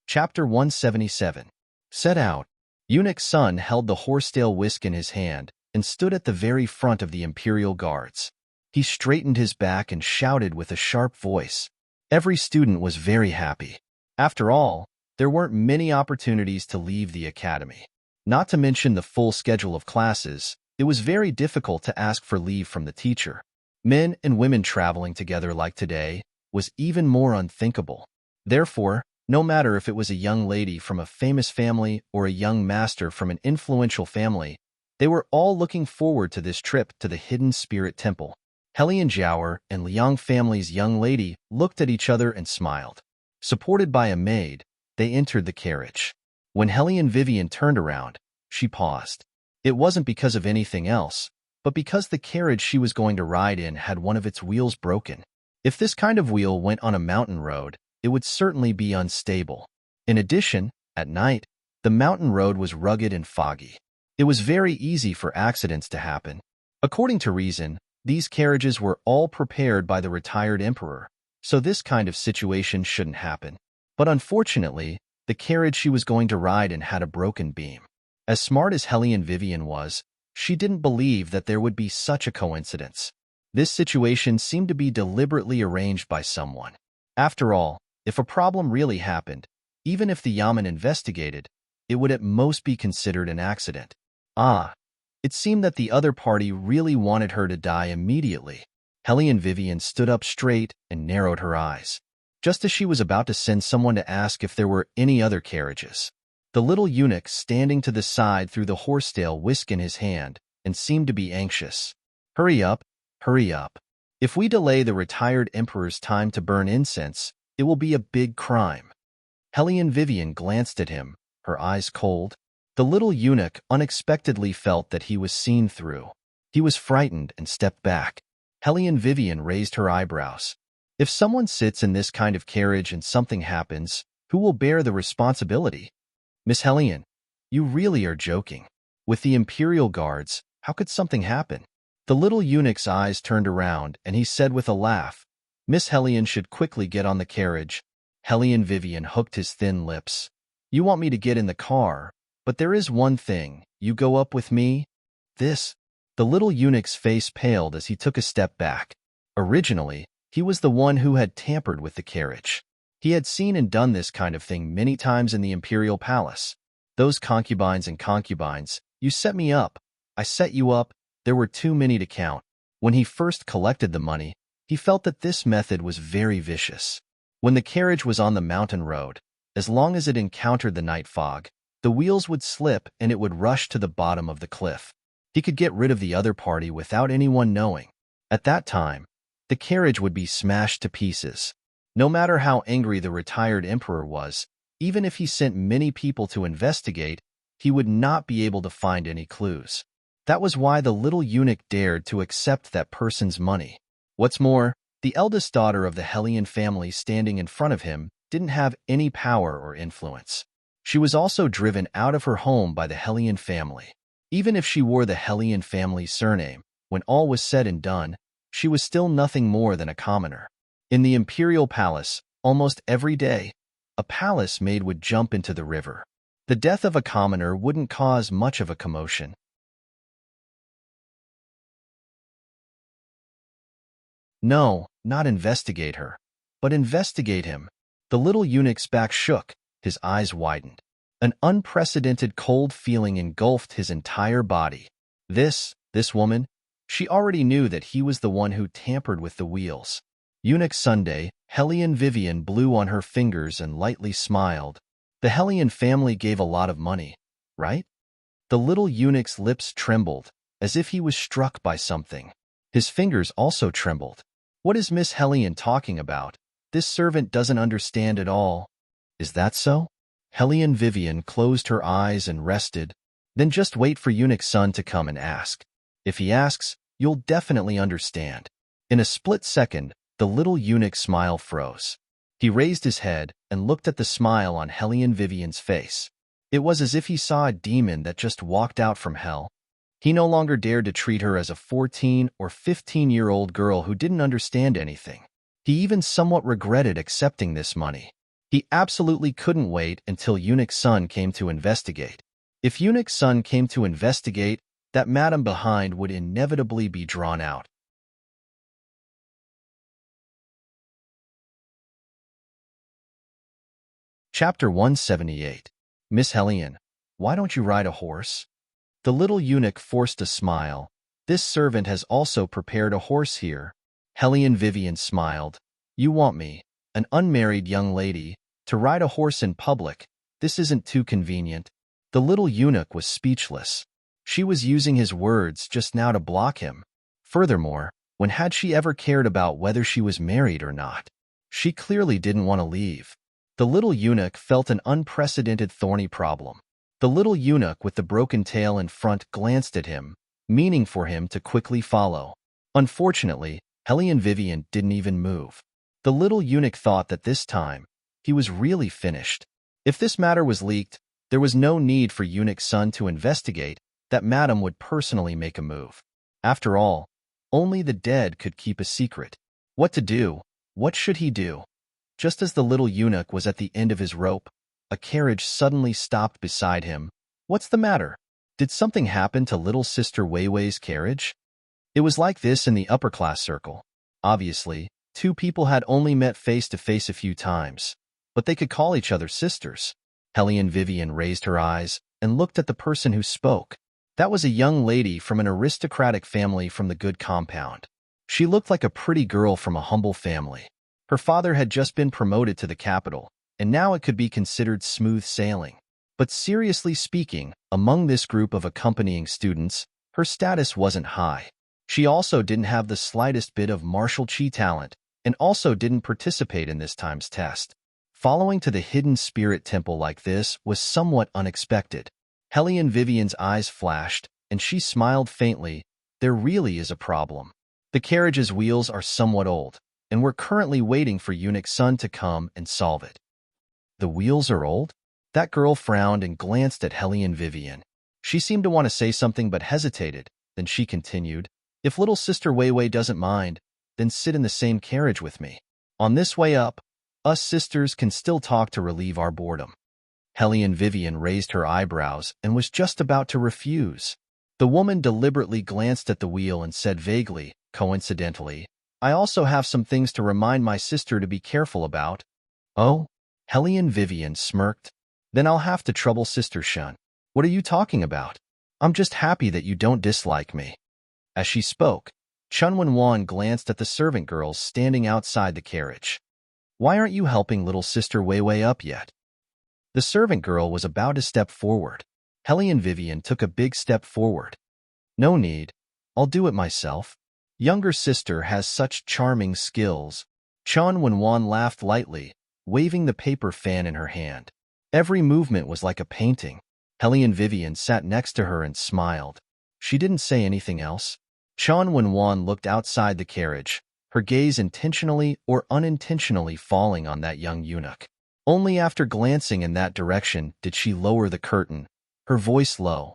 Chapter 177. Set out. Eunuch Sun held the horsetail whisk in his hand and stood at the very front of the Imperial Guards. He straightened his back and shouted with a sharp voice. Every student was very happy. After all, there weren't many opportunities to leave the academy. Not to mention the full schedule of classes, it was very difficult to ask for leave from the teacher. Men and women traveling together like today was even more unthinkable. Therefore, no matter if it was a young lady from a famous family or a young master from an influential family, they were all looking forward to this trip to the Hidden Spirit Temple. Hellion Jiaoer and Liang family's young lady looked at each other and smiled. Supported by a maid, they entered the carriage. When Hellion Vivian turned around, she paused. It wasn't because of anything else, but because the carriage she was going to ride in had one of its wheels broken. If this kind of wheel went on a mountain road, it would certainly be unstable. In addition, at night, the mountain road was rugged and foggy. It was very easy for accidents to happen. According to reason, these carriages were all prepared by the retired emperor, so this kind of situation shouldn't happen. But unfortunately, the carriage she was going to ride in had a broken beam. As smart as Hellion Vivian was, she didn't believe that there would be such a coincidence. This situation seemed to be deliberately arranged by someone. After all, if a problem really happened, even if the Yamen investigated, it would at most be considered an accident. It seemed that the other party really wanted her to die immediately. Hellion Vivian stood up straight and narrowed her eyes. Just as she was about to send someone to ask if there were any other carriages, the little eunuch standing to the side threw the horsetail whisk in his hand and seemed to be anxious. Hurry up, hurry up. If we delay the retired emperor's time to burn incense, it will be a big crime. Hellion Vivian glanced at him, her eyes cold. The little eunuch unexpectedly felt that he was seen through. He was frightened and stepped back. Helene Vivian raised her eyebrows. If someone sits in this kind of carriage and something happens, who will bear the responsibility? Miss Helene, you really are joking. With the Imperial Guards, how could something happen? The little eunuch's eyes turned around, and he said with a laugh, Miss Helene should quickly get on the carriage. Helene Vivian hooked his thin lips. You want me to get in the car, but there is one thing. You go up with me? This? The little eunuch's face paled as he took a step back. Originally, he was the one who had tampered with the carriage. He had seen and done this kind of thing many times in the Imperial Palace. Those concubines and concubines, you set me up, I set you up, there were too many to count. When he first collected the money, he felt that this method was very vicious. When the carriage was on the mountain road, as long as it encountered the night fog, the wheels would slip and it would rush to the bottom of the cliff. He could get rid of the other party without anyone knowing. At that time, the carriage would be smashed to pieces. No matter how angry the retired emperor was, even if he sent many people to investigate, he would not be able to find any clues. That was why the little eunuch dared to accept that person's money. What's more, the eldest daughter of the Helene family standing in front of him didn't have any power or influence. She was also driven out of her home by the Helene family. Even if she wore the Helene family surname, when all was said and done, she was still nothing more than a commoner. In the Imperial Palace, almost every day, a palace maid would jump into the river. The death of a commoner wouldn't cause much of a commotion. No, not investigate her, but investigate him. The little eunuch's back shook, his eyes widened. An unprecedented cold feeling engulfed his entire body. This woman, she already knew that he was the one who tampered with the wheels. Eunuch Sunday, Helene Vivian blew on her fingers and lightly smiled. The Helene family gave a lot of money, right? The little eunuch's lips trembled, as if he was struck by something. His fingers also trembled. What is Miss Helene talking about? This servant doesn't understand at all. Is that so? Helene Vivian closed her eyes and rested. Then just wait for Eunuch Sun to come and ask. If he asks, you'll definitely understand. In a split second, the little eunuch's smile froze. He raised his head and looked at the smile on Helene Vivian's face. It was as if he saw a demon that just walked out from hell. He no longer dared to treat her as a 14 or 15-year-old girl who didn't understand anything. He even somewhat regretted accepting this money. He absolutely couldn't wait until Eunuch Sun came to investigate. If Eunuch Sun came to investigate, that madam behind would inevitably be drawn out. Chapter 178. Miss Helene, why don't you ride a horse? The little eunuch forced a smile. This servant has also prepared a horse here. Helene Vivian smiled. You want me, an unmarried young lady, to ride a horse in public? This isn't too convenient. The little eunuch was speechless. She was using his words just now to block him. Furthermore, when had she ever cared about whether she was married or not? She clearly didn't want to leave. The little eunuch felt an unprecedented thorny problem. The little eunuch with the broken tail in front glanced at him, meaning for him to quickly follow. Unfortunately, Helene Vivian didn't even move. The little eunuch thought that this time, he was really finished. If this matter was leaked, there was no need for Eunuch Sun to investigate, that madam would personally make a move. After all, only the dead could keep a secret. What to do? What should he do? Just as the little eunuch was at the end of his rope, a carriage suddenly stopped beside him. What's the matter? Did something happen to little sister Weiwei's carriage? It was like this in the upper-class circle. Obviously, two people had only met face-to-face a few times, but they could call each other sisters. Helene Vivian raised her eyes and looked at the person who spoke. That was a young lady from an aristocratic family from the good compound. She looked like a pretty girl from a humble family. Her father had just been promoted to the capital, and now it could be considered smooth sailing. But seriously speaking, among this group of accompanying students, her status wasn't high. She also didn't have the slightest bit of martial chi talent, and also didn't participate in this time's test. Following to the hidden spirit temple like this was somewhat unexpected. Helene Vivian's eyes flashed, and she smiled faintly. There really is a problem. The carriage's wheels are somewhat old, and we're currently waiting for Eunuch Sun to come and solve it. The wheels are old? That girl frowned and glanced at Helene Vivian. She seemed to want to say something but hesitated. Then she continued, if little sister Weiwei doesn't mind, then sit in the same carriage with me. On this way up, us sisters can still talk to relieve our boredom. Helene Vivian raised her eyebrows and was just about to refuse. The woman deliberately glanced at the wheel and said vaguely, coincidentally, I also have some things to remind my sister to be careful about. Oh? Helene Vivian smirked. Then I'll have to trouble Sister Shun. What are you talking about? I'm just happy that you don't dislike me. As she spoke, Chun Wen-wan glanced at the servant girls standing outside the carriage. Why aren't you helping little sister Weiwei up yet? The servant girl was about to step forward. Helene Vivian took a big step forward. No need. I'll do it myself. Younger sister has such charming skills. Chun Wen-wan laughed lightly, waving the paper fan in her hand. Every movement was like a painting. Helene Vivian sat next to her and smiled. She didn't say anything else. Chun Wen-wan looked outside the carriage, her gaze intentionally or unintentionally falling on that young eunuch. Only after glancing in that direction did she lower the curtain, her voice low.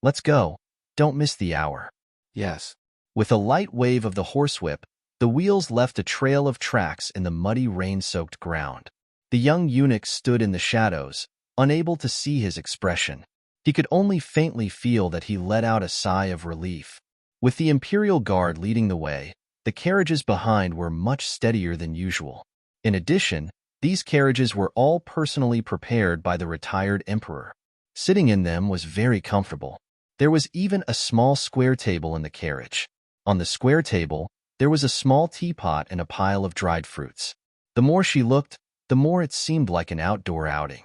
Let's go. Don't miss the hour. Yes. With a light wave of the horsewhip, the wheels left a trail of tracks in the muddy rain-soaked ground. The young eunuch stood in the shadows, unable to see his expression. He could only faintly feel that he let out a sigh of relief. With the Imperial Guard leading the way, the carriages behind were much steadier than usual. In addition, these carriages were all personally prepared by the retired emperor. Sitting in them was very comfortable. There was even a small square table in the carriage. On the square table, there was a small teapot and a pile of dried fruits. The more she looked, the more it seemed like an outdoor outing.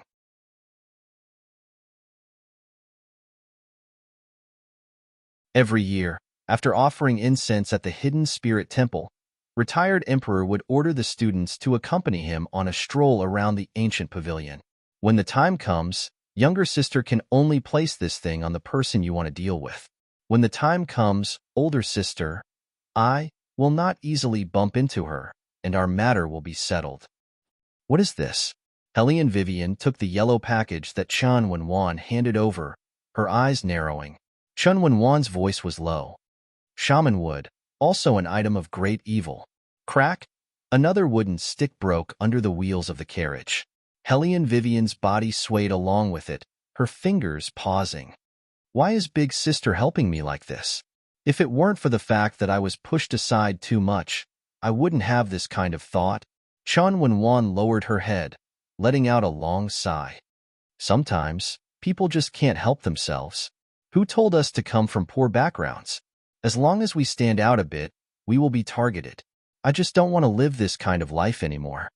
Every year, after offering incense at the hidden spirit temple, retired emperor would order the students to accompany him on a stroll around the ancient pavilion. When the time comes, younger sister can only place this thing on the person you want to deal with. When the time comes, older sister, I will not easily bump into her, and our matter will be settled. What is this? Helene Vivian took the yellow package that Chun Wen-wan handed over, her eyes narrowing. Chun Wen-wan's voice was low. Shaman wood, also an item of great evil. Crack! Another wooden stick broke under the wheels of the carriage. Helene Vivian's body swayed along with it, her fingers pausing. Why is Big Sister helping me like this? If it weren't for the fact that I was pushed aside too much, I wouldn't have this kind of thought. Chun Wen-wan lowered her head, letting out a long sigh. Sometimes, people just can't help themselves. Who told us to come from poor backgrounds? As long as we stand out a bit, we will be targeted. I just don't want to live this kind of life anymore.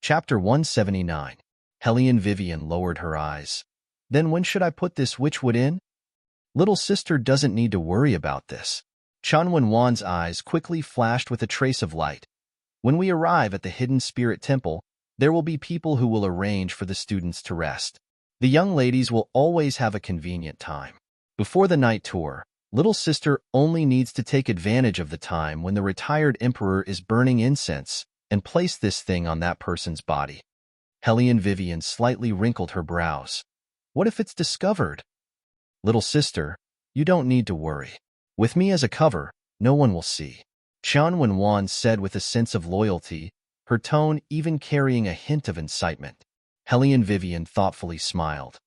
Chapter 179. Helene Vivian lowered her eyes. Then when should I put this witchwood in? Little sister doesn't need to worry about this. Chun Wen-wan's eyes quickly flashed with a trace of light. When we arrive at the hidden spirit temple, there will be people who will arrange for the students to rest. The young ladies will always have a convenient time. Before the night tour, little sister only needs to take advantage of the time when the retired emperor is burning incense and place this thing on that person's body. Helene Vivian slightly wrinkled her brows. What if it's discovered? Little sister, you don't need to worry. With me as a cover, no one will see. Chun Wen-wan said with a sense of loyalty, her tone even carrying a hint of incitement. Helene Vivian thoughtfully smiled.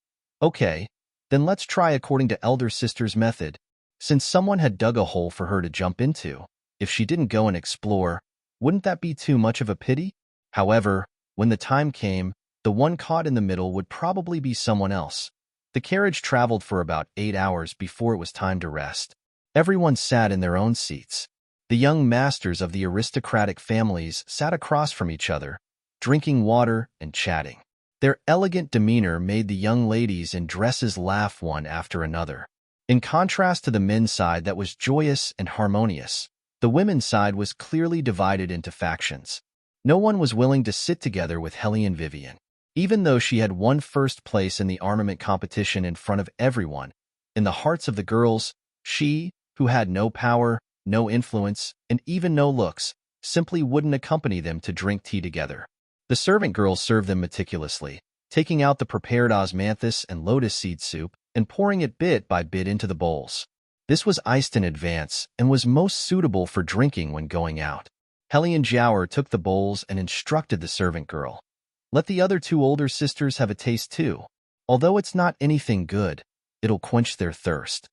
Okay, then let's try according to elder sister's method. Since someone had dug a hole for her to jump into, if she didn't go and explore, wouldn't that be too much of a pity? However, when the time came, the one caught in the middle would probably be someone else. The carriage traveled for about 8 hours before it was time to rest. Everyone sat in their own seats. The young masters of the aristocratic families sat across from each other, drinking water and chatting. Their elegant demeanor made the young ladies in dresses laugh one after another. In contrast to the men's side that was joyous and harmonious, the women's side was clearly divided into factions. No one was willing to sit together with Hellion Vivian. Even though she had won first place in the armament competition in front of everyone, in the hearts of the girls, she, who had no power, no influence, and even no looks, simply wouldn't accompany them to drink tea together. The servant girls served them meticulously, taking out the prepared osmanthus and lotus seed soup and pouring it bit by bit into the bowls. This was iced in advance and was most suitable for drinking when going out. Hellion Jiaoer took the bowls and instructed the servant girl. Let the other two older sisters have a taste too. Although it's not anything good, it'll quench their thirst.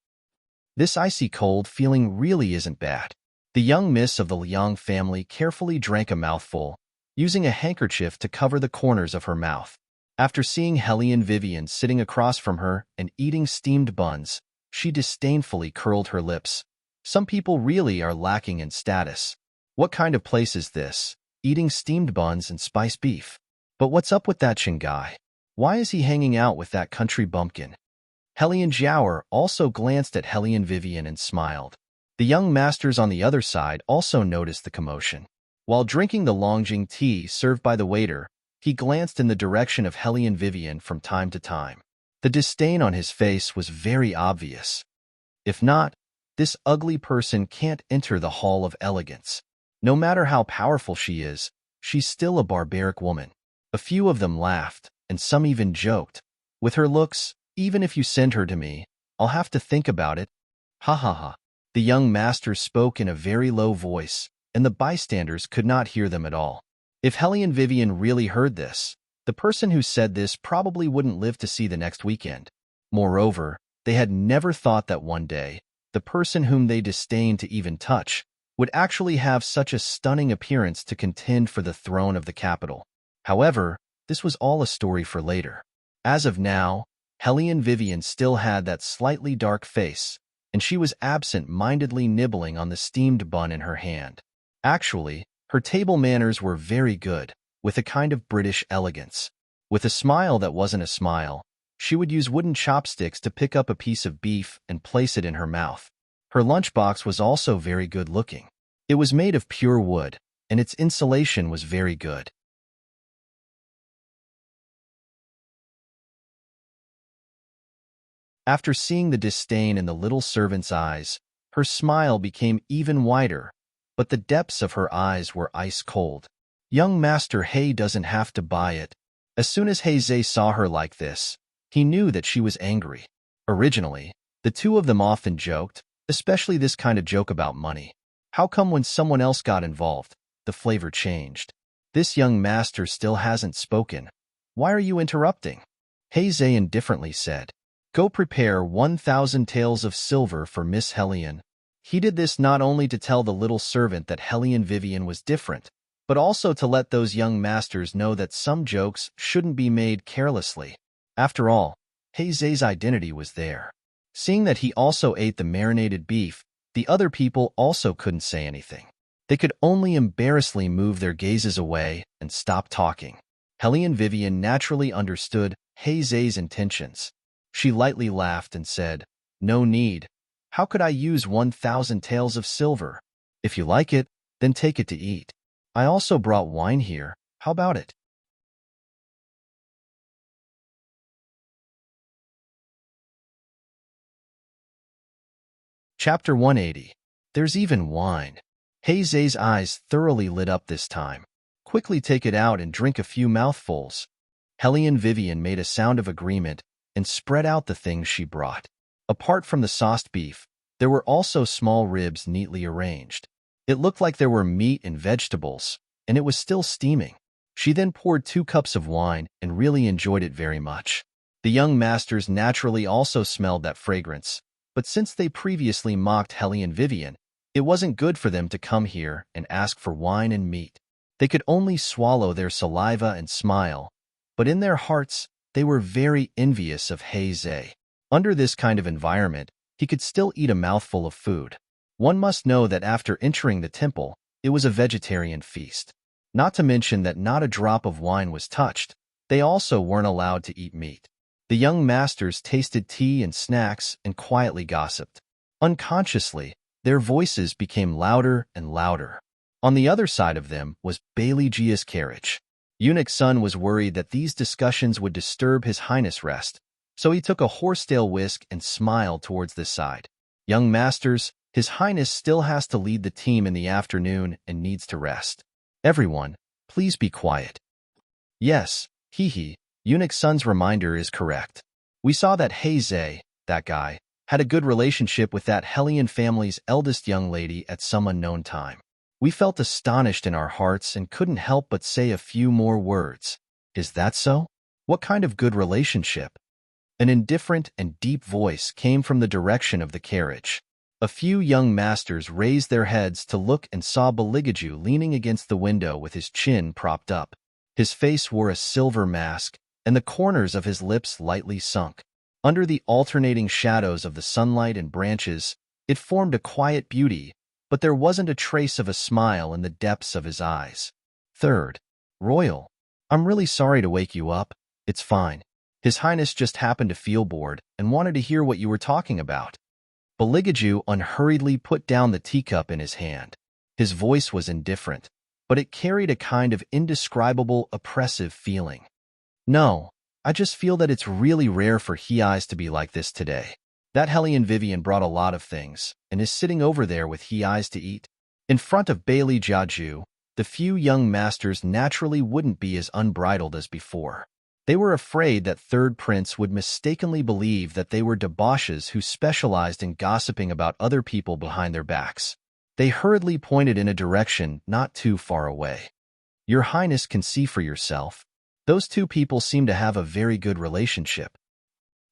This icy cold feeling really isn't bad. The young miss of the Liang family carefully drank a mouthful, using a handkerchief to cover the corners of her mouth. After seeing Hellion Vivian sitting across from her and eating steamed buns, she disdainfully curled her lips. Some people really are lacking in status. What kind of place is this, eating steamed buns and spiced beef? But what's up with that Qinghai? Why is he hanging out with that country bumpkin? Hellion Jiaoer also glanced at Hellion Vivian and smiled. The young masters on the other side also noticed the commotion. While drinking the Longjing tea served by the waiter, he glanced in the direction of Hellion Vivian from time to time. The disdain on his face was very obvious. If not, this ugly person can't enter the Hall of Elegance. No matter how powerful she is, she's still a barbaric woman. A few of them laughed, and some even joked. With her looks, even if you send her to me, I'll have to think about it. Ha ha ha. The young master spoke in a very low voice, and the bystanders could not hear them at all. If Hellion Vivian really heard this, the person who said this probably wouldn't live to see the next weekend. Moreover, they had never thought that one day, the person whom they disdained to even touch would actually have such a stunning appearance to contend for the throne of the capital. However, this was all a story for later. As of now, Hellion Vivian still had that slightly dark face, and she was absent-mindedly nibbling on the steamed bun in her hand. Actually, her table manners were very good, with a kind of British elegance. With a smile that wasn't a smile, she would use wooden chopsticks to pick up a piece of beef and place it in her mouth. Her lunchbox was also very good-looking. It was made of pure wood, and its insulation was very good. After seeing the disdain in the little servant's eyes, her smile became even wider, but the depths of her eyes were ice-cold. Young Master He doesn't have to buy it. As soon as He Zhe saw her like this, he knew that she was angry. Originally, the two of them often joked, especially this kind of joke about money. How come when someone else got involved, the flavor changed? This young master still hasn't spoken. Why are you interrupting? He Zhe indifferently said. Go prepare 1,000 taels of silver for Miss Hellion. He did this not only to tell the little servant that Hellion Vivian was different, but also to let those young masters know that some jokes shouldn't be made carelessly. After all, He Zhe's identity was there. Seeing that he also ate the marinated beef, the other people also couldn't say anything. They could only embarrassingly move their gazes away and stop talking. Hellion Vivian naturally understood He Zhe's intentions. She lightly laughed and said, No need. How could I use 1,000 taels of silver? If you like it, then take it to eat. I also brought wine here. How about it? Chapter 180. There's even wine. He Zhe's eyes thoroughly lit up this time. Quickly take it out and drink a few mouthfuls. Hellion Vivian made a sound of agreement and spread out the things she brought. Apart from the sauced beef, there were also small ribs neatly arranged. It looked like there were meat and vegetables, and it was still steaming. She then poured 2 cups of wine and really enjoyed it very much. The young masters naturally also smelled that fragrance, but since they previously mocked Hellion Vivian, it wasn't good for them to come here and ask for wine and meat. They could only swallow their saliva and smile, but in their hearts, they were very envious of He Zhe. Under this kind of environment, he could still eat a mouthful of food. One must know that after entering the temple, it was a vegetarian feast. Not to mention that not a drop of wine was touched. They also weren't allowed to eat meat. The young masters tasted tea and snacks and quietly gossiped. Unconsciously, their voices became louder and louder. On the other side of them was Bailey Gia's carriage. Eunuch Sun was worried that these discussions would disturb His Highness' rest, so he took a horsetail whisk and smiled towards this side. Young masters, His Highness still has to lead the team in the afternoon and needs to rest. Everyone, please be quiet. Yes, hee. Eunuch Sun's reminder is correct. We saw that Zay, that guy, had a good relationship with that Hellion family's eldest young lady at some unknown time. We felt astonished in our hearts and couldn't help but say a few more words. Is that so? What kind of good relationship? An indifferent and deep voice came from the direction of the carriage. A few young masters raised their heads to look and saw Baligaju leaning against the window with his chin propped up. His face wore a silver mask, and the corners of his lips lightly sunk. Under the alternating shadows of the sunlight and branches, it formed a quiet beauty, but there wasn't a trace of a smile in the depths of his eyes. Third, Royal, I'm really sorry to wake you up. It's fine. His Highness just happened to feel bored and wanted to hear what you were talking about. Baligaju unhurriedly put down the teacup in his hand. His voice was indifferent, but it carried a kind of indescribable, oppressive feeling. No, I just feel that it's really rare for he eyes to be like this today. That Hellion Vivian brought a lot of things, and is sitting over there with he eyes to eat. In front of Bailey Jiaju, the few young masters naturally wouldn't be as unbridled as before. They were afraid that Third Prince would mistakenly believe that they were debauches who specialized in gossiping about other people behind their backs. They hurriedly pointed in a direction not too far away. Your Highness can see for yourself. Those two people seem to have a very good relationship.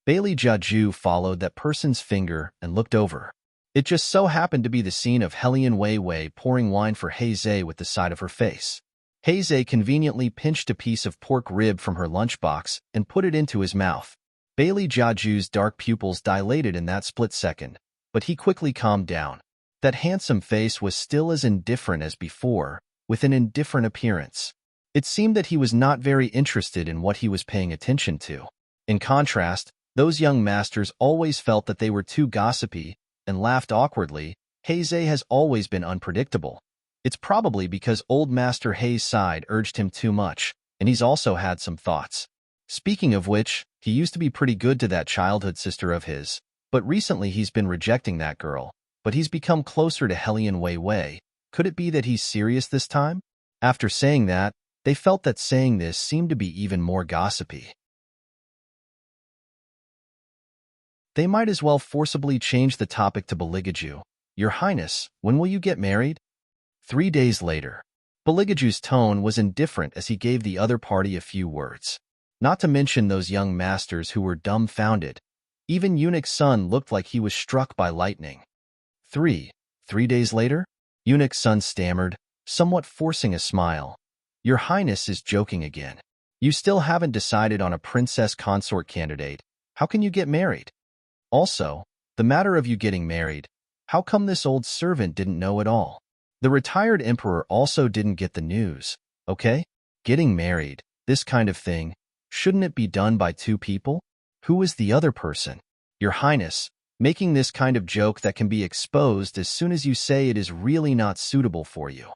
Bailey Jiaju followed that person's finger and looked over. It just so happened to be the scene of Hellion Wei Wei pouring wine for Zay with the side of her face. Zay conveniently pinched a piece of pork rib from her lunchbox and put it into his mouth. Bailey Jiaju's dark pupils dilated in that split second, but he quickly calmed down. That handsome face was still as indifferent as before, with an indifferent appearance. It seemed that he was not very interested in what he was paying attention to. In contrast, those young masters always felt that they were too gossipy and laughed awkwardly. Zay has always been unpredictable. It's probably because old Master Hay's side urged him too much, and he's also had some thoughts. Speaking of which, he used to be pretty good to that childhood sister of his, but recently he's been rejecting that girl. But he's become closer to Hellion Wei Wei. Could it be that he's serious this time? After saying that, they felt that saying this seemed to be even more gossipy. They might as well forcibly change the topic to Baligaju. Your Highness, when will you get married? 3 days later. Baligaju's tone was indifferent as he gave the other party a few words. Not to mention those young masters who were dumbfounded. Even Eunuch Sun looked like he was struck by lightning. 3 days later? Eunuch Sun stammered, somewhat forcing a smile. Your Highness is joking again. You still haven't decided on a princess consort candidate. How can you get married? Also, the matter of you getting married, how come this old servant didn't know at all? The retired emperor also didn't get the news, okay? Getting married, this kind of thing, shouldn't it be done by two people? Who is the other person? Your Highness, making this kind of joke that can be exposed as soon as you say it is really not suitable for you.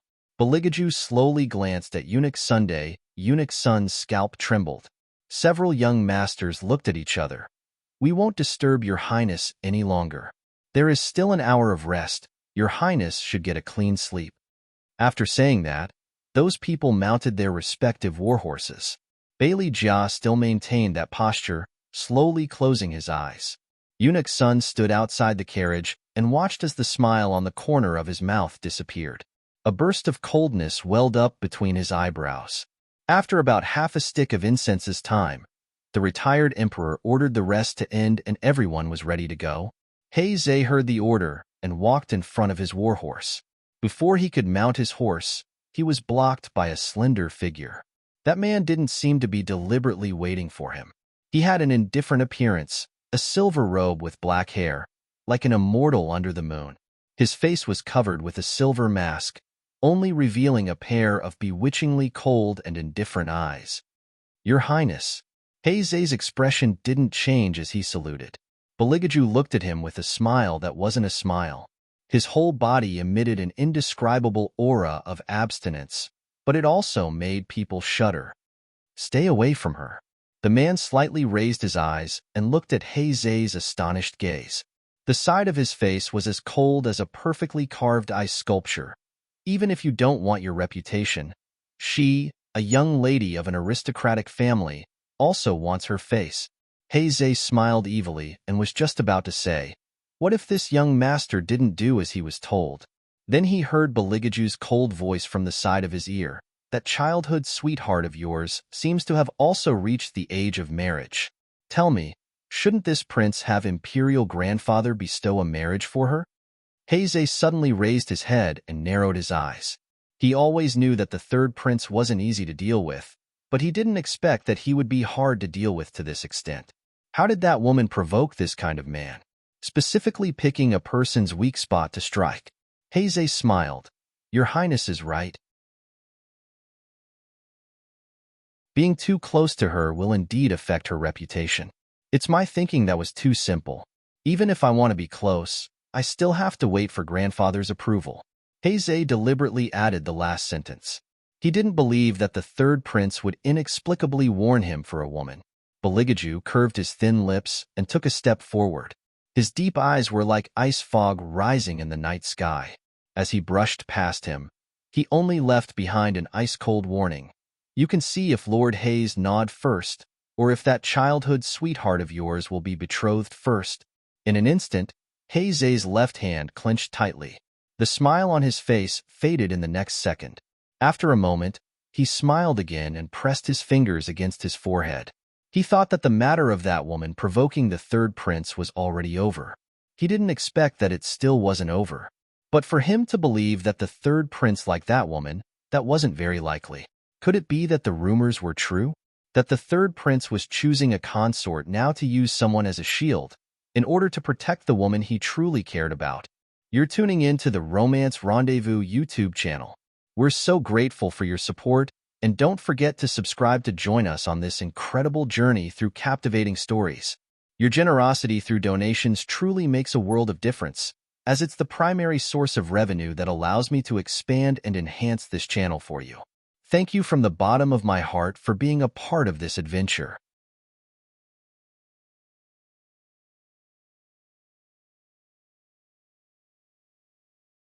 Baligaju slowly glanced at Eunuch Sunday. Eunuch Sun's scalp trembled. Several young masters looked at each other. We won't disturb your Highness any longer. There is still an hour of rest. Your Highness should get a clean sleep. After saying that, those people mounted their respective warhorses. Bailey Jia still maintained that posture, slowly closing his eyes. Eunuch Sun stood outside the carriage and watched as the smile on the corner of his mouth disappeared. A burst of coldness welled up between his eyebrows. After about half a stick of incense's time, the retired emperor ordered the rest to end and everyone was ready to go. Zay heard the order and walked in front of his warhorse. Before he could mount his horse, he was blocked by a slender figure. That man didn't seem to be deliberately waiting for him. He had an indifferent appearance, a silver robe with black hair, like an immortal under the moon. His face was covered with a silver mask, only revealing a pair of bewitchingly cold and indifferent eyes. Your Highness, Heise's expression didn't change as he saluted. Beligaju looked at him with a smile that wasn't a smile. His whole body emitted an indescribable aura of abstinence, but it also made people shudder. Stay away from her. The man slightly raised his eyes and looked at Heise's astonished gaze. The side of his face was as cold as a perfectly carved ice sculpture. Even if you don't want your reputation, she, a young lady of an aristocratic family, also wants her face. Heise smiled evilly and was just about to say, "What if this young master didn't do as he was told?" Then he heard Beligaju's cold voice from the side of his ear. "That childhood sweetheart of yours seems to have also reached the age of marriage. Tell me, shouldn't this prince have imperial grandfather bestow a marriage for her?" Heise suddenly raised his head and narrowed his eyes. He always knew that the third prince wasn't easy to deal with, but he didn't expect that he would be hard to deal with to this extent. How did that woman provoke this kind of man? Specifically picking a person's weak spot to strike. Heise smiled. "Your Highness is right. Being too close to her will indeed affect her reputation. It's my thinking that was too simple. Even if I want to be close, I still have to wait for grandfather's approval." Heise deliberately added the last sentence. He didn't believe that the third prince would inexplicably warn him for a woman. Beligaju curved his thin lips and took a step forward. His deep eyes were like ice fog rising in the night sky. As he brushed past him, he only left behind an ice-cold warning. "You can see if Lord Heise nod first, or if that childhood sweetheart of yours will be betrothed first." In an instant, Heise's left hand clenched tightly. The smile on his face faded in the next second. After a moment, he smiled again and pressed his fingers against his forehead. He thought that the matter of that woman provoking the third prince was already over. He didn't expect that it still wasn't over. But for him to believe that the third prince liked that woman, that wasn't very likely. Could it be that the rumors were true? That the third prince was choosing a consort now to use someone as a shield, in order to protect the woman he truly cared about? You're tuning in to the Romance Rendezvous YouTube channel. We're so grateful for your support, and don't forget to subscribe to join us on this incredible journey through captivating stories. Your generosity through donations truly makes a world of difference, as it's the primary source of revenue that allows me to expand and enhance this channel for you. Thank you from the bottom of my heart for being a part of this adventure.